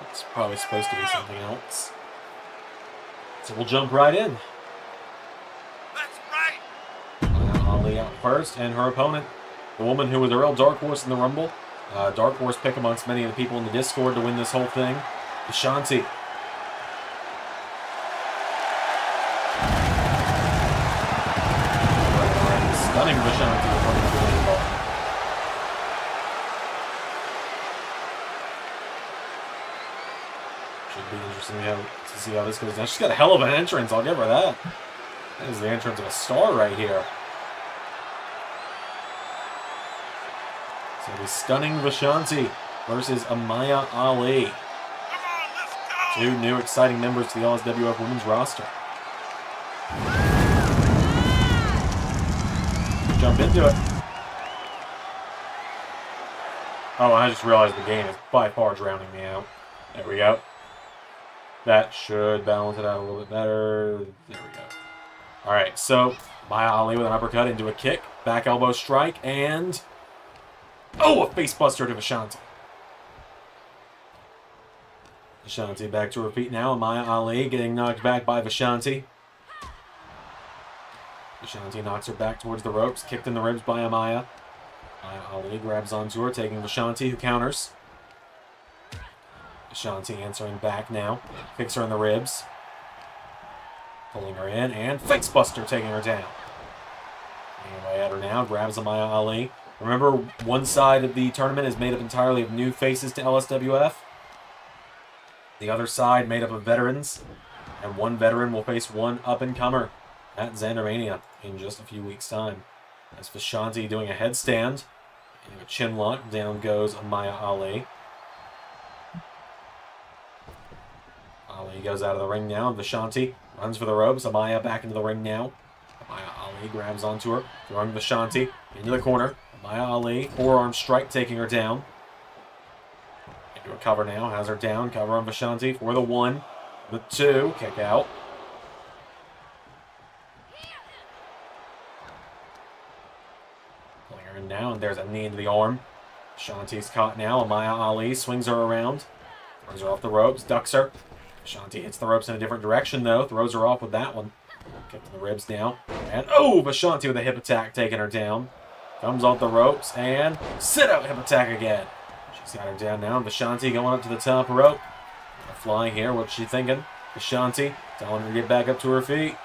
it's probably supposed to be something else. So we'll jump right in.
That's right.
Ali out first, and her opponent, the woman who was a real dark horse in the Rumble. Dark horse pick amongst many of the people in the Discord to win this whole thing. Vishanti. Stunning Vishanti with one of the Should be interesting to see how this goes down. She's got a hell of an entrance, I'll give her that. That is the entrance of a star right here. So the stunning Vishanti versus Amaya Ali. Two new exciting members to the LSWF women's roster. Jump into it. Oh, I just realized the game is by far drowning me out. There we go. That should balance it out a little bit better. There we go. Alright, so Maya Ali with an uppercut into a kick. Back elbow strike, and... oh, a face buster to Vishanti. Vishanti back to her feet now. Maya Ali getting knocked back by Vishanti. Vishanti knocks her back towards the ropes. Kicked in the ribs by Amaya. Maya Ali grabs onto her, taking Vishanti, who counters. Vishanti answering back now. Kicks her in the ribs. Pulling her in, and face buster taking her down. Anyway, at her now, grabs Amaya Ali. Remember, one side of the tournament is made up entirely of new faces to LSWF. The other side made up of veterans. And one veteran will face one up-and-comer at Zandermania in just a few weeks' time. That's Vishanti doing a headstand. And a chin lock. Down goes Amaya Ali. Ali goes out of the ring now. Vishanti runs for the ropes. Amaya back into the ring now. Amaya Ali grabs onto her. Throwing Vishanti into the corner. Amaya Ali, forearm strike taking her down. Into a cover now. Has her down. Cover on Vishanti for the 1. The 2. Kick out. Pulling her in now, and there's a knee into the arm. Vishanti's caught now. Amaya Ali swings her around. Throws her off the ropes. Ducks her. Vishanti hits the ropes in a different direction, though. Throws her off with that one. Kick to the ribs now. And, oh, Vishanti with a hip attack taking her down. Comes off the ropes, and sit-out hip attack again. She's got her down now. Vishanti going up to the top rope. Flying here. What's she thinking? Vishanti telling her to get back up to her feet.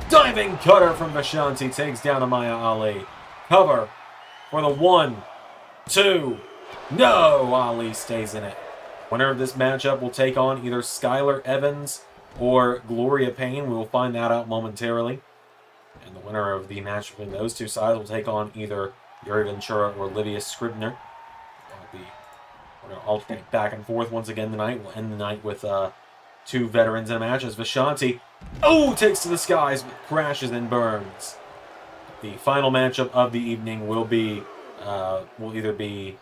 Diving cutter from Vishanti takes down Amaya Ali. Cover for the 1, 2. No! Ali stays in it. Winner of this matchup will take on either Skylar Evans or Gloria Payne. We will find that out momentarily. And the winner of the match between those two sides will take on either Yuri Ventura or Lydia Scribner. We're going to alternate back and forth once again tonight. We'll end the night with 2 veterans in a match as Vishanti, takes to the skies, but crashes and burns. The final matchup of the evening will be Cami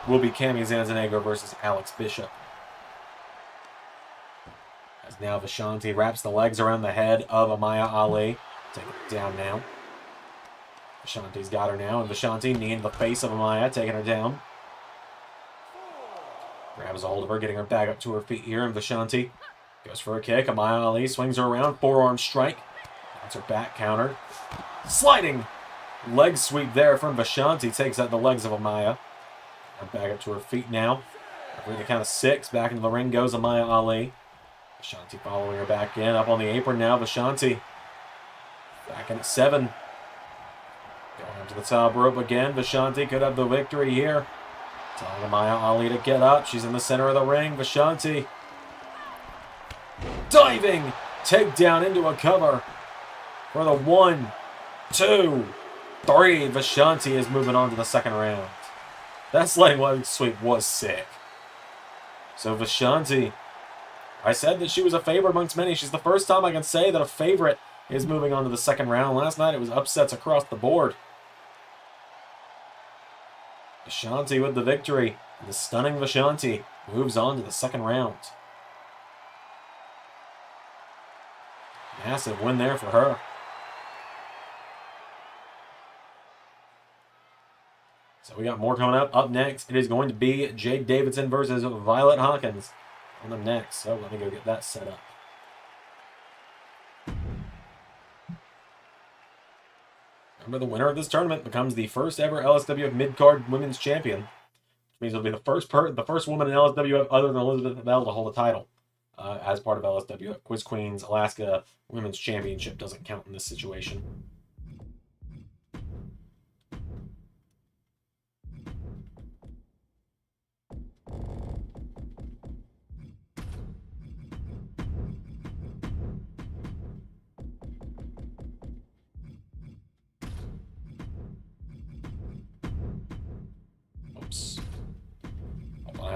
Zanzanegro versus Alex Bishop. As now Vishanti wraps the legs around the head of Amaya Ali. Taking her down now. Vishanti's got her now, and Vishanti knee into the face of Amaya, taking her down. Grabs a hold of her, getting her back up to her feet here, and Vishanti goes for a kick. Amaya Ali swings her around, forearm strike. That's her back counter. Sliding leg sweep there from Vishanti, takes out the legs of Amaya. And back up to her feet now. After the count of 6, back into the ring goes Amaya Ali. Vishanti following her back in, up on the apron now. Vishanti back in at 7. Going up to the top rope again. Vishanti could have the victory here. Telling Amaya Ali to get up. She's in the center of the ring. Vishanti diving. Takedown into a cover for the 1, 2, 3. Vishanti is moving on to the second round. That sliding leg sweep was sick. So Vishanti, I said that she was a favorite amongst many. She's the first time I can say that a favorite is moving on to the second round. Last night it was upsets across the board. Vishanti with the victory. The stunning Vishanti moves on to the second round. Massive win there for her. So we got more coming up. Up next, it is going to be Jade Davidson versus Violet Hawkins. On the next, so let me go get that set up. Remember, the winner of this tournament becomes the first ever LSWF mid-card women's champion. Which means it'll be the first woman in LSWF other than Elizabeth Bell to hold a title as part of LSWF. Quiz Queen's Alaska Women's Championship doesn't count in this situation.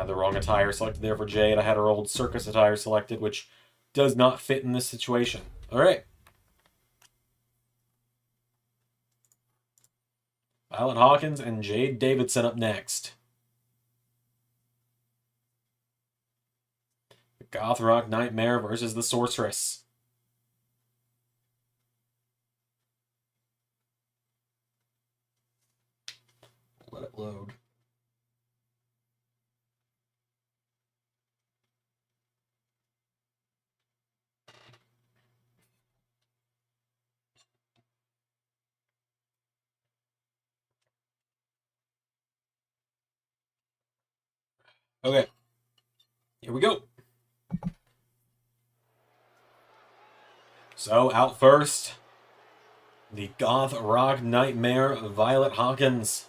had the wrong attire selected there for Jade. I had her old circus attire selected, which does not fit in this situation. All right. Violet Hawkins and Jade Davidson up next. The Goth Rock Nightmare versus the Sorceress. Let it load. Okay. Here we go. So, out first, the Goth Rock Nightmare, Violet Hawkins.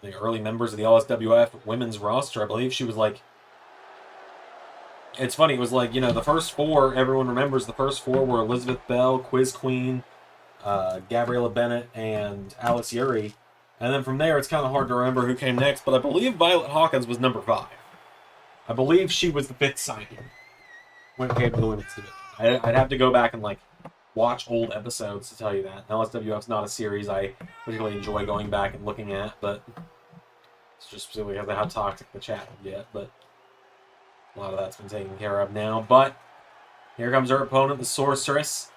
The early members of the LSWF women's roster. I believe she was like... It's funny, it was like, the first four, everyone remembers the first four were Elizabeth Bell, Quiz Queen, Gabriella Bennett, and Alex Urey. And then from there, it's kind of hard to remember who came next, but I believe Violet Hawkins was number 5. I believe she was the 5th signing when it came to the women's division. I'd have to go back and, watch old episodes to tell you that. LSWF's not a series I particularly enjoy going back and looking at, but it's just specifically because of how toxic the chat would get, but a lot of that's been taken care of now. But here comes her opponent, the Sorceress.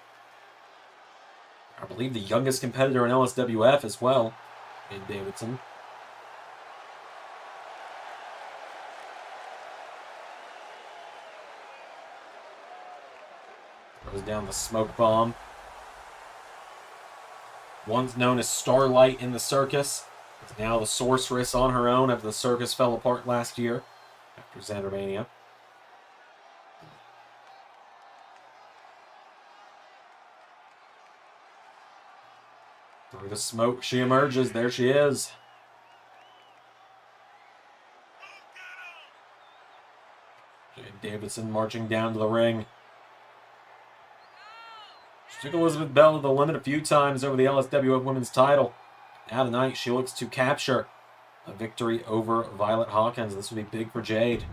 I believe the youngest competitor in LSWF as well, Jade Davidson. Throws down the smoke bomb. Once known as Starlight in the circus, is now the Sorceress on her own after the circus fell apart last year after Zander Mania. Through the smoke she emerges. There she is. Jade Davidson marching down to the ring. She took Elizabeth Bell to the limit a few times over the LSWF Women's title. Now tonight, she looks to capture a victory over Violet Hawkins. This would be big for Jade.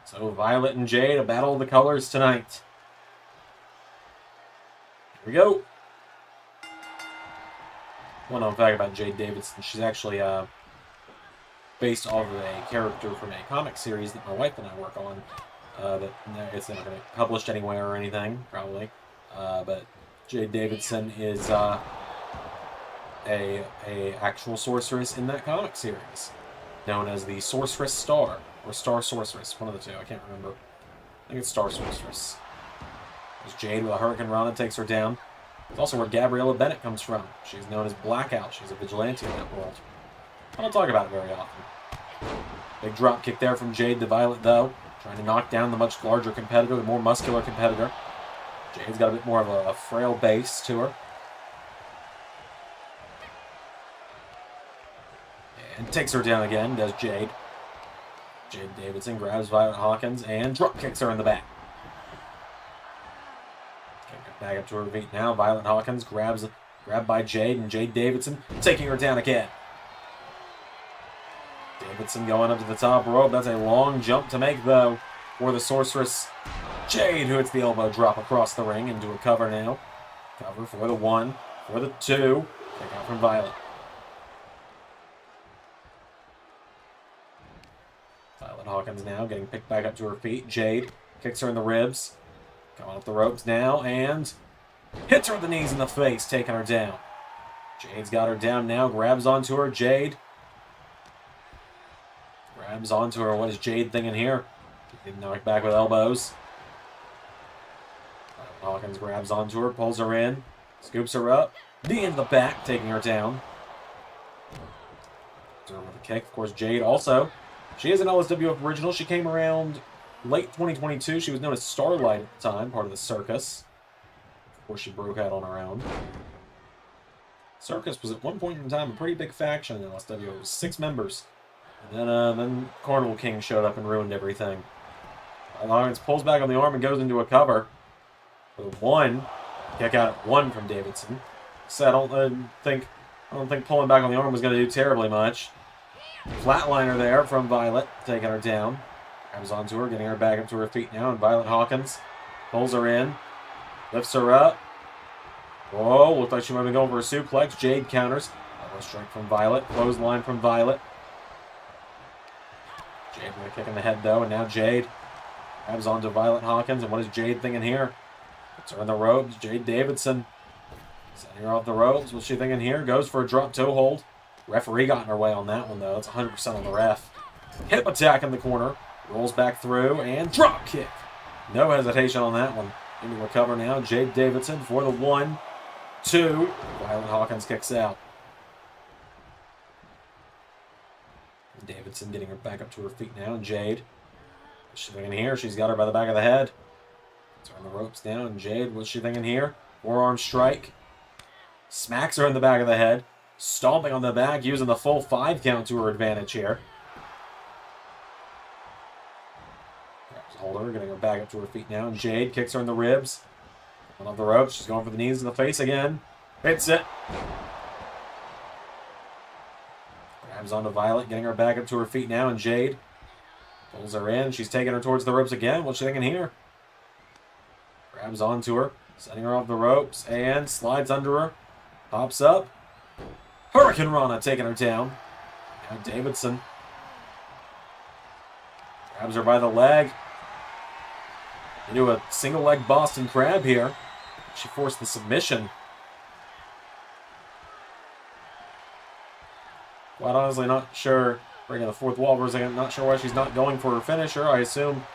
So Violet and Jade, a battle of the colors tonight. Here we go. One known fact about Jade Davidson, she's actually based off of a character from a comic series that my wife and I work on. That it's not going to be published anywhere or anything, probably. But Jade Davidson is a actual sorceress in that comic series, known as the Sorceress Star or Star Sorceress, one of the two. I can't remember. I think it's Star Sorceress. There's Jade with a Hurricane Rana takes her down. It's also where Gabriella Bennett comes from. She's known as Blackout. She's a vigilante in that world. I don't talk about it very often. Big drop kick there from Jade to Violet, though. Trying to knock down the much larger competitor, the more muscular competitor. Jade's got a bit more of a frail base to her. And takes her down again, does Jade. Jade Davidson grabs Violet Hawkins and drop kicks her in the back. Back up to her feet now. Violet Hawkins grabbed by Jade, and Jade Davidson taking her down again. Davidson going up to the top rope. That's a long jump to make, though, for the Sorceress. Jade, who hits the elbow drop across the ring into a cover now. Cover for the 1, for the 2. Kick out from Violet. Violet Hawkins now getting picked back up to her feet. Jade kicks her in the ribs. Going up the ropes now, and hits her with the knees in the face, taking her down. Jade's got her down now, grabs onto her. Jade grabs onto her. What is Jade thinking here? Getting knocked back with elbows. Hawkins grabs onto her, pulls her in, scoops her up, knee into the back, taking her down. With a kick, of course. Jade also, she is an LSWF original. She came around late 2022, she was known as Starlight at the time, part of the Circus, before she broke out on her own. Circus was at one point in time a pretty big faction in LSW. It was 6 members. And then Carnival King showed up and ruined everything. Lawrence pulls back on the arm and goes into a cover. For the 1, kick out at 1 from Davidson. So I don't think I don't think pulling back on the arm was going to do terribly much. Flatliner there from Violet, taking her down. Comes onto her, getting her back up to her feet now, and Violet Hawkins pulls her in, lifts her up. Whoa, looked like she might be going for a suplex. Jade counters. Elbow strike from Violet. Clothesline from Violet. Jade with a kick in the head, though, and now Jade grabs onto Violet Hawkins. And what is Jade thinking here? Puts her in the ropes. Jade Davidson setting her off the ropes. What's she thinking here? Goes for a drop toe hold. Referee got in her way on that one, though. It's 100% on the ref. Hip attack in the corner. Rolls back through, and drop kick. No hesitation on that one. In to recover now. Jade Davidson for the 1, 2. Violet Hawkins kicks out. Davidson getting her back up to her feet now. And Jade, what's she thinking here? She's got her by the back of the head. Turn the ropes down. And Jade, what's she thinking here? Forearm strike. Smacks her in the back of the head. Stomping on the back, using the full 5 count to her advantage here. Grabs hold of her, getting her back up to her feet now. And Jade kicks her in the ribs. On the ropes, she's going for the knees in the face again. Hits it. Grabs onto Violet, getting her back up to her feet now. And Jade pulls her in. She's taking her towards the ropes again. What's she thinking here? Grabs onto her, setting her off the ropes, and slides under her. Pops up. Hurricane Rana taking her down. Now Davidson grabs her by the leg. Into a single leg Boston Crab here. She forced the submission. Quite honestly, not sure. Breaking the fourth wall for a second. Not sure why she's not going for her finisher. I assume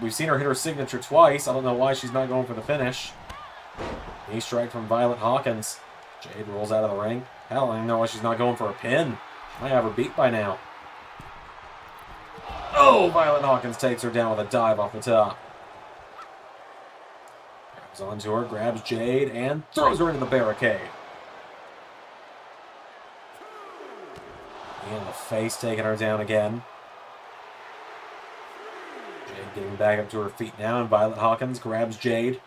we've seen her hit her signature twice. I don't know why she's not going for the finish. Knee strike from Violet Hawkins. Jade rolls out of the ring. Hell, I don't even know why she's not going for a pin. She might have her beat by now. Oh, Violet Hawkins takes her down with a dive off the top. Grabs onto her, grabs Jade, and throws her into the barricade. In the face, taking her down again. Jade getting back up to her feet now, and Violet Hawkins grabs Jade.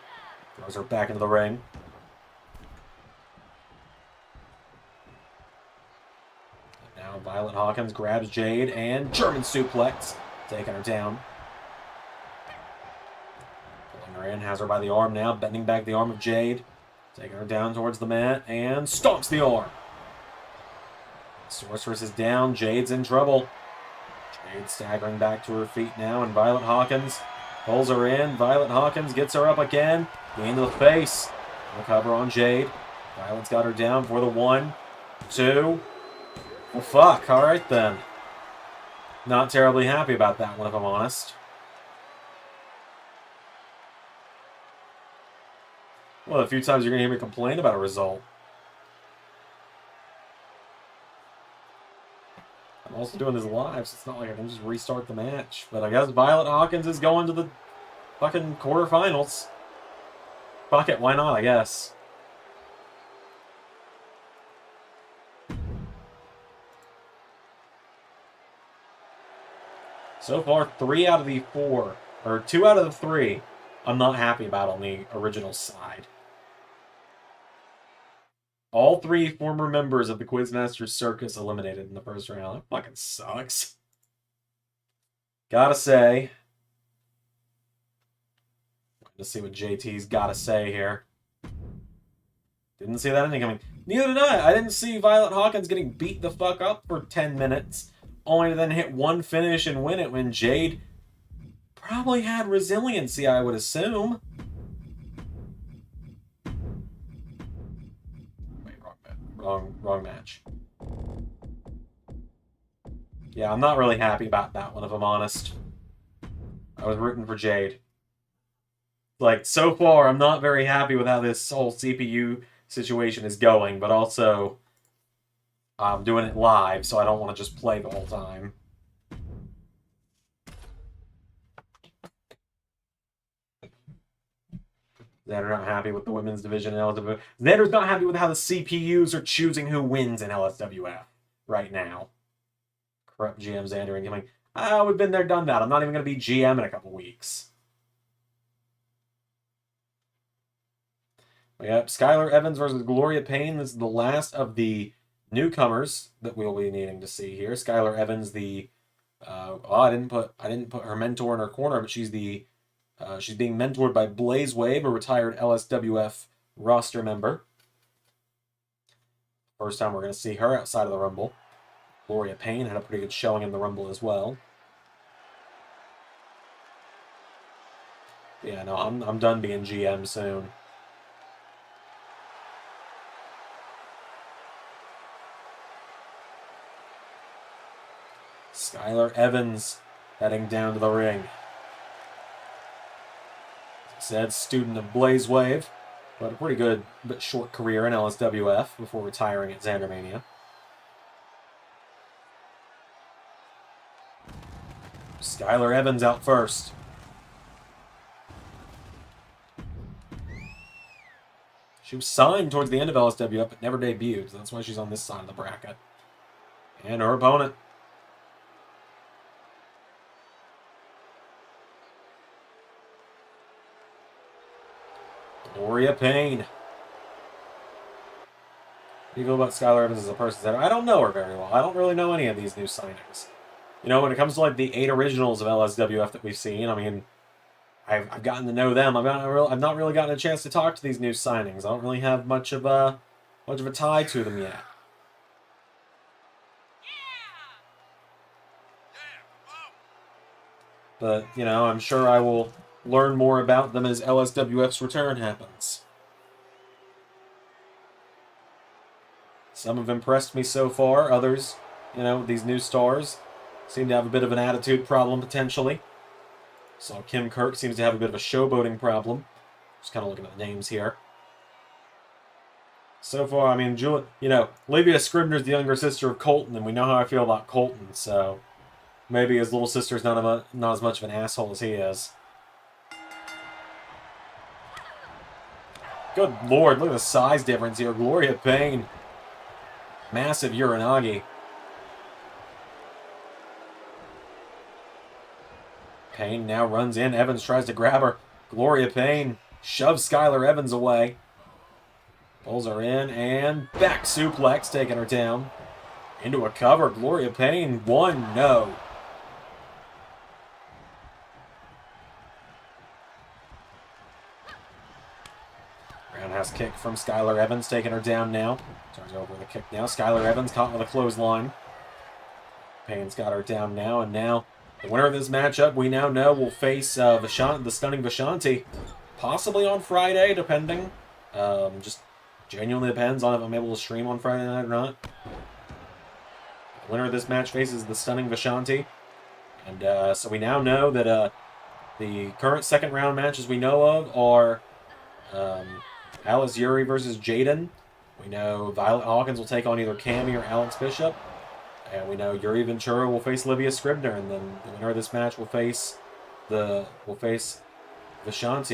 Throws her back into the ring. Now Violet Hawkins grabs Jade and German suplex, taking her down. Pulling her in, has her by the arm now, bending back the arm of Jade. Taking her down towards the mat and stomps the arm. Sorceress is down, Jade's in trouble. Jade staggering back to her feet now, and Violet Hawkins pulls her in. Violet Hawkins gets her up again. Knee to the face. Recover on Jade. Violet's got her down for the 1, 2. Well, fuck. All right, then. Not terribly happy about that one, if I'm honest. Well, a few times you're going to hear me complain about a result. I'm also doing this live, so it's not like I can just restart the match. But I guess Violet Hawkins is going to the fucking quarterfinals. Fuck it, why not, I guess. So far, 3 out of the 4, or 2 out of the 3, I'm not happy about on the original side. All 3 former members of the Quizmaster Circus eliminated in the first round. That fucking sucks. Gotta say. Let's see what JT's gotta say here. Didn't see that ending coming. Neither did I. I didn't see Violet Hawkins getting beat the fuck up for 10 minutes. Only to then hit one finish and win it when Jade probably had resiliency, I would assume. Wait, wrong match. Yeah, I'm not really happy about that one, if I'm honest. I was rooting for Jade. Like, so far, I'm not very happy with how this whole CPU situation is going, but also I'm doing it live, so I don't want to just play the whole time. Zander not happy with the women's division in LSWF. Zander's not happy with how the CPUs are choosing who wins in LSWF right now. Corrupt GM Zander incoming. We've been there, done that. I'm not even going to be GM in a couple weeks. Yep, Skylar Evans versus Gloria Payne. This is the last of the newcomers that we'll be needing to see here. Skylar Evans, the I didn't put her mentor in her corner, but she's being mentored by Blaze Wave, a retired LSWF roster member. First time we're going to see her outside of the Rumble. Gloria Payne had a pretty good showing in the Rumble as well. Yeah, no, I'm done being GM soon. Skylar Evans heading down to the ring. Said student of Blaze Wave, but a pretty good but short career in LSWF before retiring at Zandermania. Skylar Evans out first. She was signed towards the end of LSWF, but never debuted, so that's why she's on this side of the bracket. And her opponent. Gloria Payne. What do you feel about Skylar Evans as a person? I don't know her very well. I don't really know any of these new signings. You know, when it comes to like the 8 originals of LSWF that we've seen, I mean, I've gotten to know them. I've not really gotten a chance to talk to these new signings. I don't really have much of a tie to them yet. But, you know, I'm sure I will learn more about them as LSWF's return happens. Some have impressed me so far. Others, you know, these new stars seem to have a bit of an attitude problem potentially. So Kim Kirk seems to have a bit of a showboating problem. Just kind of looking at the names here. So far, I mean, Livia Scribner's the younger sister of Colton, and we know how I feel about Colton, so maybe his little sister's not as much of an asshole as he is. Good lord, look at the size difference here. Gloria Payne. Massive Uranagi. Payne now runs in. Evans tries to grab her. Gloria Payne shoves Skylar Evans away. Pulls her in and back suplex, taking her down. Into a cover. Gloria Payne. 1, no. Roundhouse kick from Skylar Evans, taking her down now. Turns over the kick now. Skylar Evans caught with a clothesline. Payne's got her down now, and now the winner of this matchup, we now know, will face the stunning Vishanti, possibly on Friday, depending. Just genuinely depends on if I'm able to stream on Friday night or not. The winner of this match faces the stunning Vishanti. And so we now know that the current second round matches we know of are Alice Yuri versus Jaden. We know Violet Hawkins will take on either Cammy or Alex Bishop. And we know Yuri Ventura will face Livia Scribner, and then the winner of this match will face Vishanti.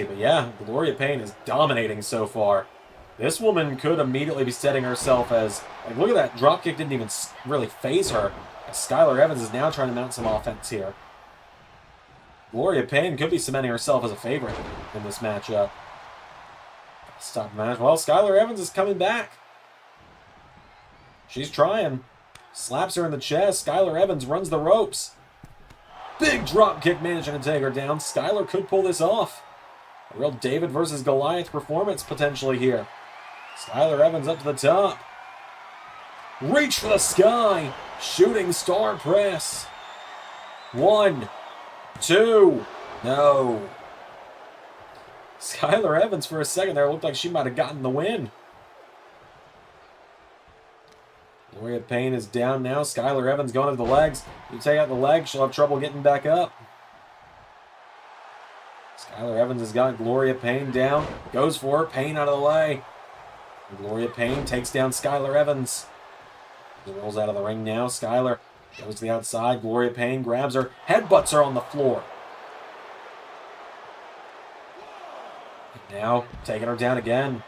But yeah, Gloria Payne is dominating so far. This woman could immediately be setting herself as, like, look at that dropkick didn't even really phase her. Skylar Evans is now trying to mount some offense here. Gloria Payne could be cementing herself as a favorite in this matchup. Stop the match. Well, Skylar Evans is coming back. She's trying. Slaps her in the chest. Skylar Evans runs the ropes. Big drop kick managing to take her down. Skylar could pull this off. A real David versus Goliath performance potentially here. Skylar Evans up to the top. Reach for the sky. Shooting star press. 1, 2. No. Skylar Evans for a second there looked like she might have gotten the win. Gloria Payne is down now. Skylar Evans going to the legs. You take out the legs, she'll have trouble getting back up. Skylar Evans has got Gloria Payne down. Goes for her. Payne out of the way. Gloria Payne takes down Skylar Evans. He rolls out of the ring now. Skylar goes to the outside. Gloria Payne grabs her. Headbutts her on the floor. And now taking her down again.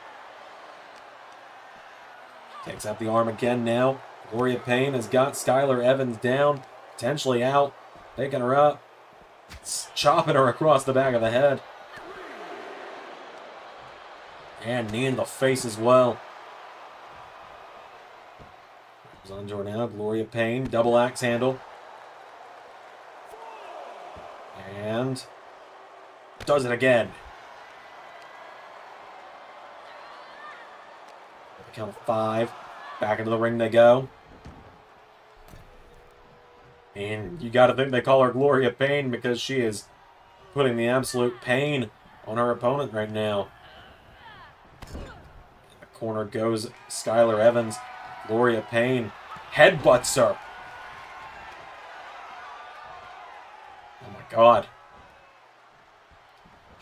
Takes out the arm again now. Gloria Payne has got Skylar Evans down. Potentially out. Picking her up. Chopping her across the back of the head. And knee in the face as well. Zander now. Gloria Payne. Double axe handle. And does it again. Count of 5. Back into the ring they go. And you got to think they call her Gloria Payne because she is putting the absolute pain on her opponent right now. The corner goes Skylar Evans. Gloria Payne headbutts her. Oh my God.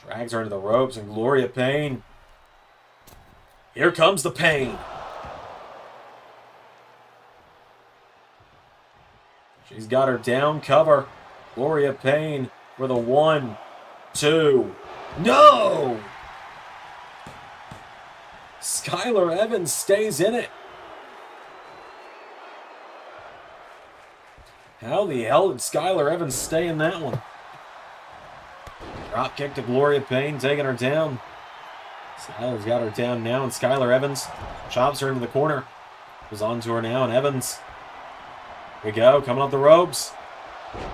Drags her into the ropes, and Gloria Payne. Here comes the pain. She's got her down cover. Gloria Payne with a 1, 2. No! Skylar Evans stays in it. How the hell did Skylar Evans stay in that one? Drop kick to Gloria Payne, taking her down. Skylar's got her down now, and Skylar Evans chops her into the corner. Goes on to her now, and Evans. Here we go, coming up the ropes.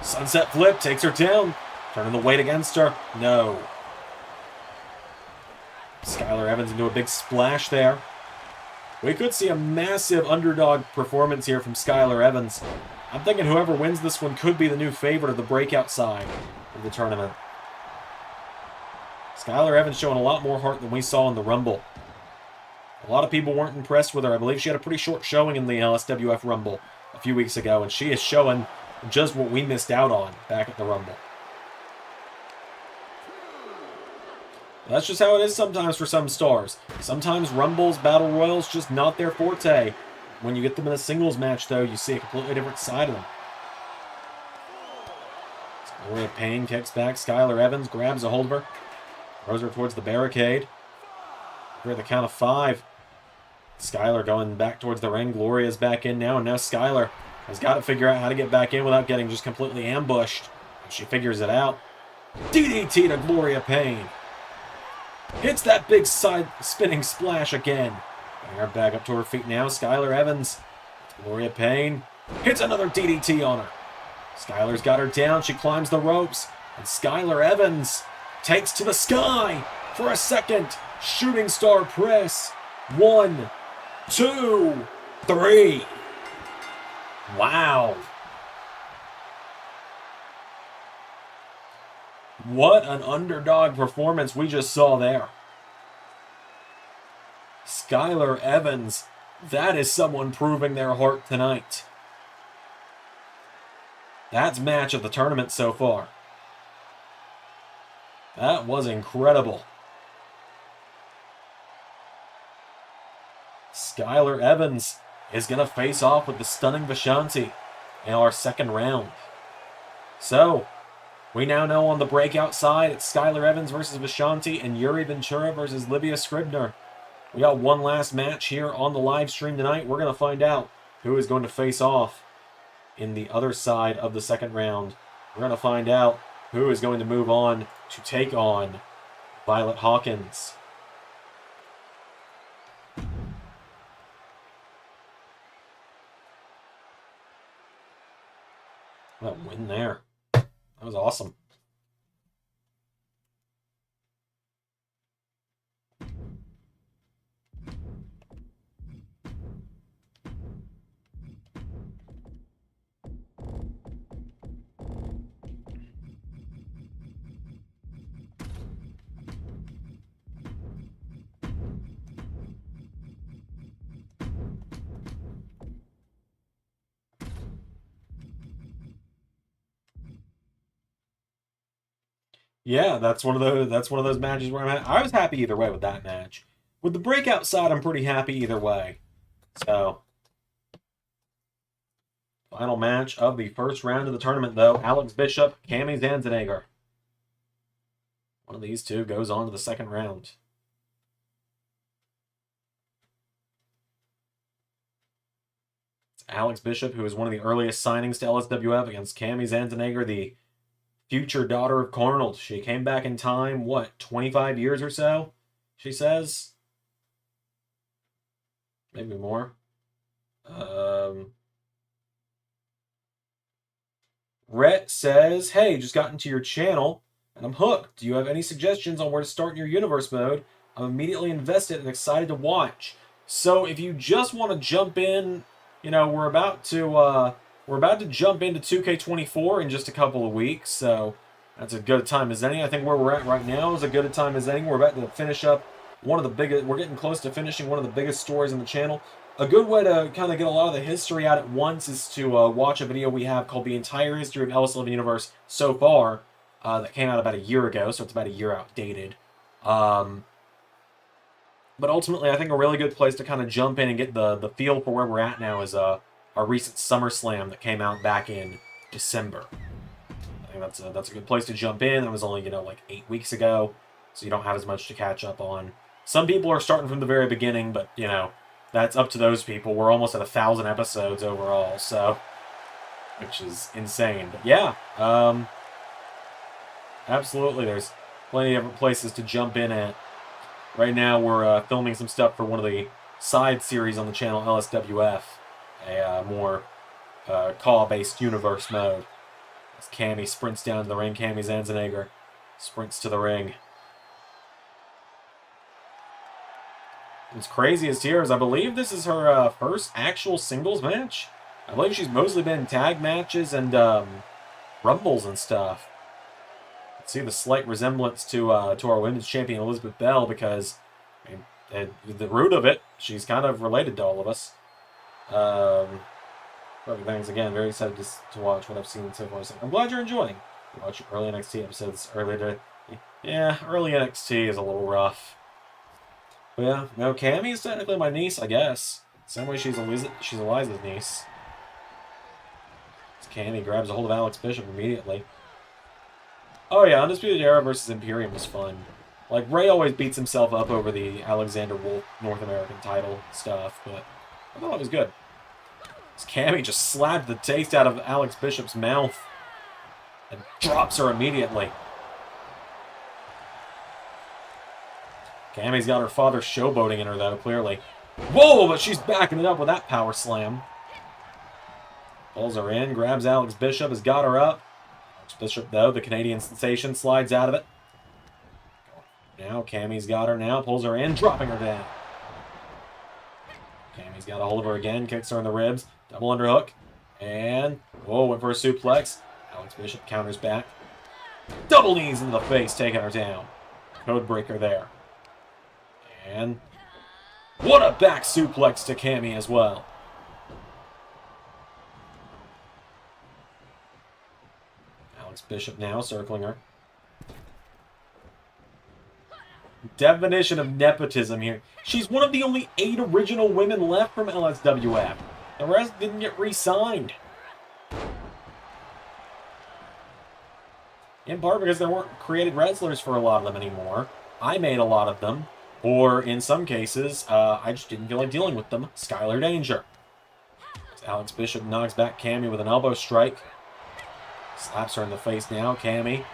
Sunset flip, takes her down. Turning the weight against her. No. Skylar Evans into a big splash there. We could see a massive underdog performance here from Skylar Evans. I'm thinking whoever wins this one could be the new favorite of the breakout side of the tournament. Skylar Evans showing a lot more heart than we saw in the Rumble. A lot of people weren't impressed with her. I believe she had a pretty short showing in the LSWF Rumble a few weeks ago, and she is showing just what we missed out on back at the Rumble. That's just how it is sometimes for some stars. Sometimes Rumbles, Battle Royals, just not their forte. When you get them in a singles match, though, you see a completely different side of them. Gloria Payne kicks back. Skylar Evans grabs a hold of her. Throws her towards the barricade. We're at the count of 5. Skylar going back towards the ring. Gloria's back in now, and now Skylar has got to figure out how to get back in without getting just completely ambushed. She figures it out. DDT to Gloria Payne. Hits that big side spinning splash again. Bring her back up to her feet now. Skylar Evans. Gloria Payne hits another DDT on her. Skylar's got her down. She climbs the ropes. And Skylar Evans takes to the sky for a second shooting star press. 1, 2, 3. Wow. What an underdog performance we just saw there. Skylar Evans, that is someone proving their heart tonight. That's match of the tournament so far. That was incredible. Skylar Evans is going to face off with the stunning Vishanti in our second round. So, we now know on the breakout side, it's Skylar Evans versus Vishanti and Yuri Ventura versus Livia Scribner. We got one last match here on the live stream tonight. We're going to find out who is going to face off in the other side of the second round. We're going to find out who is going to move on to take on Violet Hawkins. That win there. That was awesome. Yeah, that's one of those matches where I was happy either way with that match. With the breakout side, I'm pretty happy either way. So, final match of the first round of the tournament, though. Alex Bishop, Cami Zanzenegger. One of these two goes on to the second round. It's Alex Bishop, who is one of the earliest signings to LSWF, against Cami Zanzenegger, the future daughter of Carnold. She came back in time, what, 25 years or so, she says? Maybe more. Rhett says, hey, just got into your channel and I'm hooked. Do you have any suggestions on where to start in your universe mode? I'm immediately invested and excited to watch. So if you just want to jump in, you know, we're about to jump into 2K24 in just a couple of weeks, so that's a good time as any. I think where we're at right now is a good time as any. We're about to finish up one of the biggest, we're getting close to finishing one of the biggest stories on the channel. A good way to kind of get a lot of the history out at once is to watch a video we have called The Entire History of LS11 Universe So Far, that came out about a year ago, so it's about a year outdated. But ultimately, I think a really good place to kind of jump in and get the feel for where we're at now is our recent SummerSlam that came out back in December. I think that's a good place to jump in. That was only, you know, like 8 weeks ago, so you don't have as much to catch up on. Some people are starting from the very beginning, but, you know, that's up to those people. We're almost at 1,000 episodes overall, so, which is insane. But yeah, absolutely, there's plenty of different places to jump in at. Right now, we're filming some stuff for one of the side series on the channel, LSWF, a more call-based universe mode. As Cammy sprints down to the ring, Cammy Zanzenegger sprints to the ring. What's craziest here is I believe this is her first actual singles match. I believe she's mostly been in tag matches and rumbles and stuff. See the slight resemblance to our women's champion Elizabeth Bell because, I mean, at the root of it, she's kind of related to all of us. Perfect things again. Very excited to watch what I've seen so far. So I'm glad you're enjoying. You watch early NXT episodes earlier today. Yeah, early NXT is a little rough. But yeah, no, Cammy is technically my niece, I guess. Same way she's Eliza's niece. Cammy grabs a hold of Alex Bishop immediately. Oh yeah, Undisputed Era versus Imperium was fun. Like, Ray always beats himself up over the Alexander Wolf North American title stuff, but I thought it was good. As Cammy just slapped the taste out of Alex Bishop's mouth and drops her immediately. Cammy's got her father showboating in her, though, clearly. Whoa, but she's backing it up with that power slam. Pulls her in, grabs Alex Bishop, has got her up. Bishop, though, the Canadian sensation, slides out of it. Now, Cammy's got her now, pulls her in, dropping her down. Cammy's got a hold of her again, kicks her in the ribs, double underhook, and, whoa, went for a suplex. Alex Bishop counters back. Double knees into the face, taking her down. Code breaker there. And, what a back suplex to Cammy as well. Bishop now circling her. Definition of nepotism here. She's one of the only 8 original women left from LSWF. The rest didn't get re-signed. In part because there weren't created wrestlers for a lot of them anymore. I made a lot of them. Or, in some cases, I just didn't feel like dealing with them. Skylar Danger. Alex Bishop knocks back Cammy with an elbow strike. Slaps her in the face now. Cammy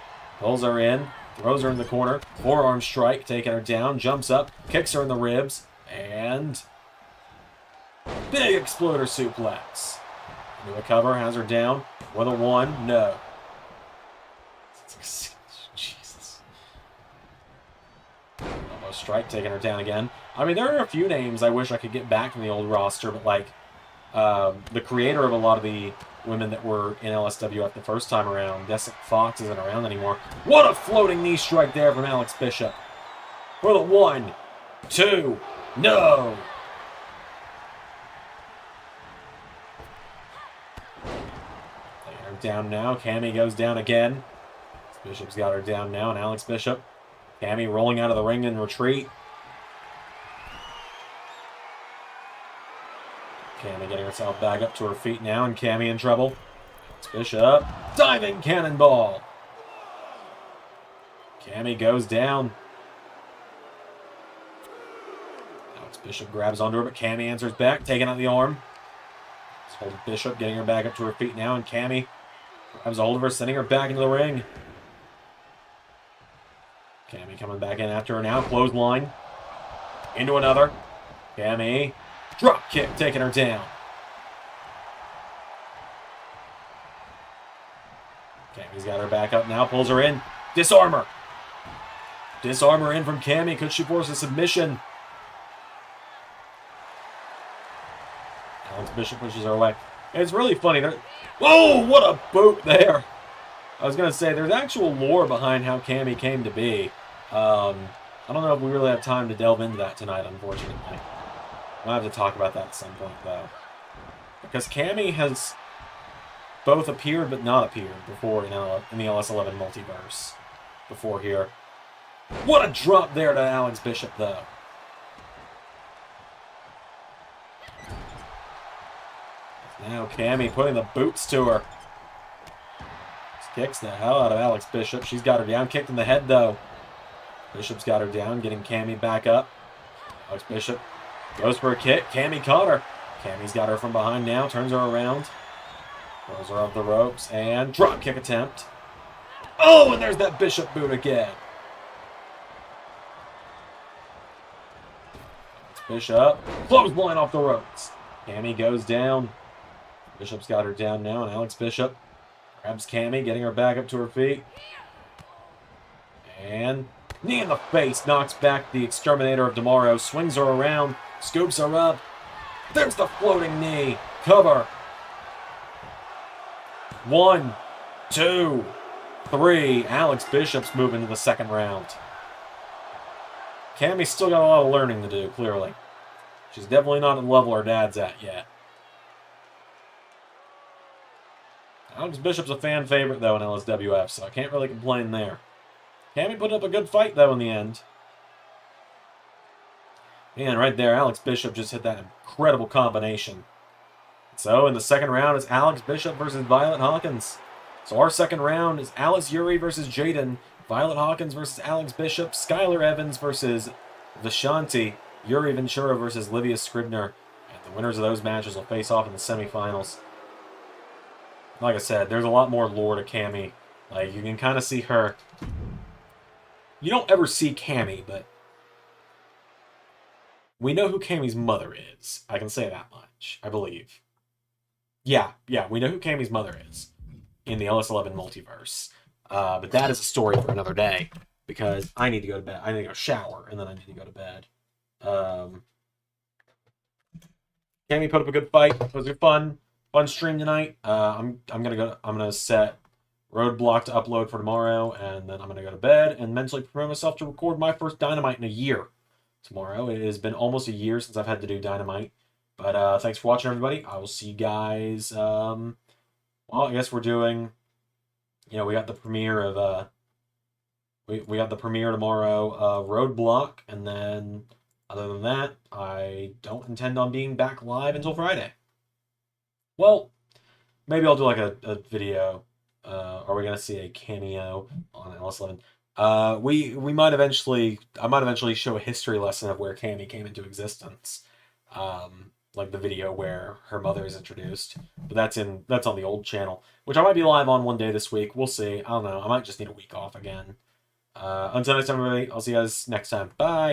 pulls her in, throws her in the corner. Forearm strike, taking her down. Jumps up, kicks her in the ribs, and big exploder suplex. Into a cover, has her down with a 1. No. Jesus. Elbow strike, taking her down again. I mean, there are a few names I wish I could get back from the old roster, but like the creator of a lot of the women that were in LSWF the first time around, Jessica Fox, isn't around anymore. What a floating knee strike there from Alex Bishop. For the 1, 2, no! Laying her down now. Cammy goes down again. Bishop's got her down now, and Alex Bishop. Cammy rolling out of the ring in retreat. Cammy getting herself back up to her feet now, and Cammy in trouble. Alex Bishop, diving cannonball. Cammy goes down. Alex Bishop grabs onto her, but Cammy answers back, taking out the arm. Hold Bishop, getting her back up to her feet now, and Cammy grabs a hold of her, sending her back into the ring. Cammy coming back in after her now, clothesline. Into another. Cammy. Drop kick, taking her down. Cammy's got her back up now, pulls her in. Disarm her. Disarm her in from Cammy. Could she force a submission? Alex Bishop pushes her away. It's really funny. Whoa, what a boot there. I was going to say, there's actual lore behind how Cammy came to be. I don't know if we really have time to delve into that tonight, unfortunately. I'll have to talk about that at some point, though. Because Cammy has both appeared but not appeared before in the LS11 multiverse. Before here. What a drop there to Alex Bishop, though. Now Cammy putting the boots to her. Kicks the hell out of Alex Bishop. She's got her down. Kicked in the head, though. Bishop's got her down, getting Cammy back up. Alex Bishop goes for a kick. Cammy caught her. Cammy's got her from behind now. Turns her around. Throws her off the ropes. And drop kick attempt. Oh, and there's that Bishop boot again. Alex Bishop. Clothesline off the ropes. Cammy goes down. Bishop's got her down now, and Alex Bishop grabs Cammy, getting her back up to her feet. And knee in the face, knocks back the Exterminator of Tomorrow, swings her around, scoops her up. There's the floating knee. Cover. 1, 2, 3. Alex Bishop's moving to the second round. Cammy's still got a lot of learning to do, clearly. She's definitely not at the level her dad's at yet. Alex Bishop's a fan favorite, though, in LSWF, so I can't really complain there. Cammy put up a good fight, though, in the end. And right there, Alex Bishop just hit that incredible combination. So, in the second round, it's Alex Bishop versus Violet Hawkins. So, our second round is Alice Yuri versus Jaden, Violet Hawkins versus Alex Bishop, Skylar Evans versus Vishanti, Yuri Ventura versus Livia Scribner. And the winners of those matches will face off in the semifinals. Like I said, there's a lot more lore to Cammy. Like, you can kind of see her. You don't ever see Cammy, but we know who Cammy's mother is. I can say that much, I believe. Yeah, we know who Cammy's mother is in the LS11 multiverse. But that is a story for another day, because I need to go to bed. I need to go shower, and then I need to go to bed. Cammy put up a good fight. It was a fun stream tonight. I'm gonna set Roadblock to upload for tomorrow, and then I'm gonna go to bed and mentally prepare myself to record my first Dynamite in a year tomorrow. It has been almost a year since I've had to do Dynamite. But thanks for watching, everybody. I will see you guys. Well, I guess we're doing. We got the premiere of we got the premiere tomorrow. Roadblock, and then other than that, I don't intend on being back live until Friday. Well, maybe I'll do like a video. Are we gonna see a cameo on LS11? We might eventually. I might eventually show a history lesson of where Cammy came into existence. Like the video where her mother is introduced. But that's on the old channel, which I might be live on one day this week. We'll see. I don't know. I might just need a week off again. Until next time, everybody. I'll see you guys next time. Bye.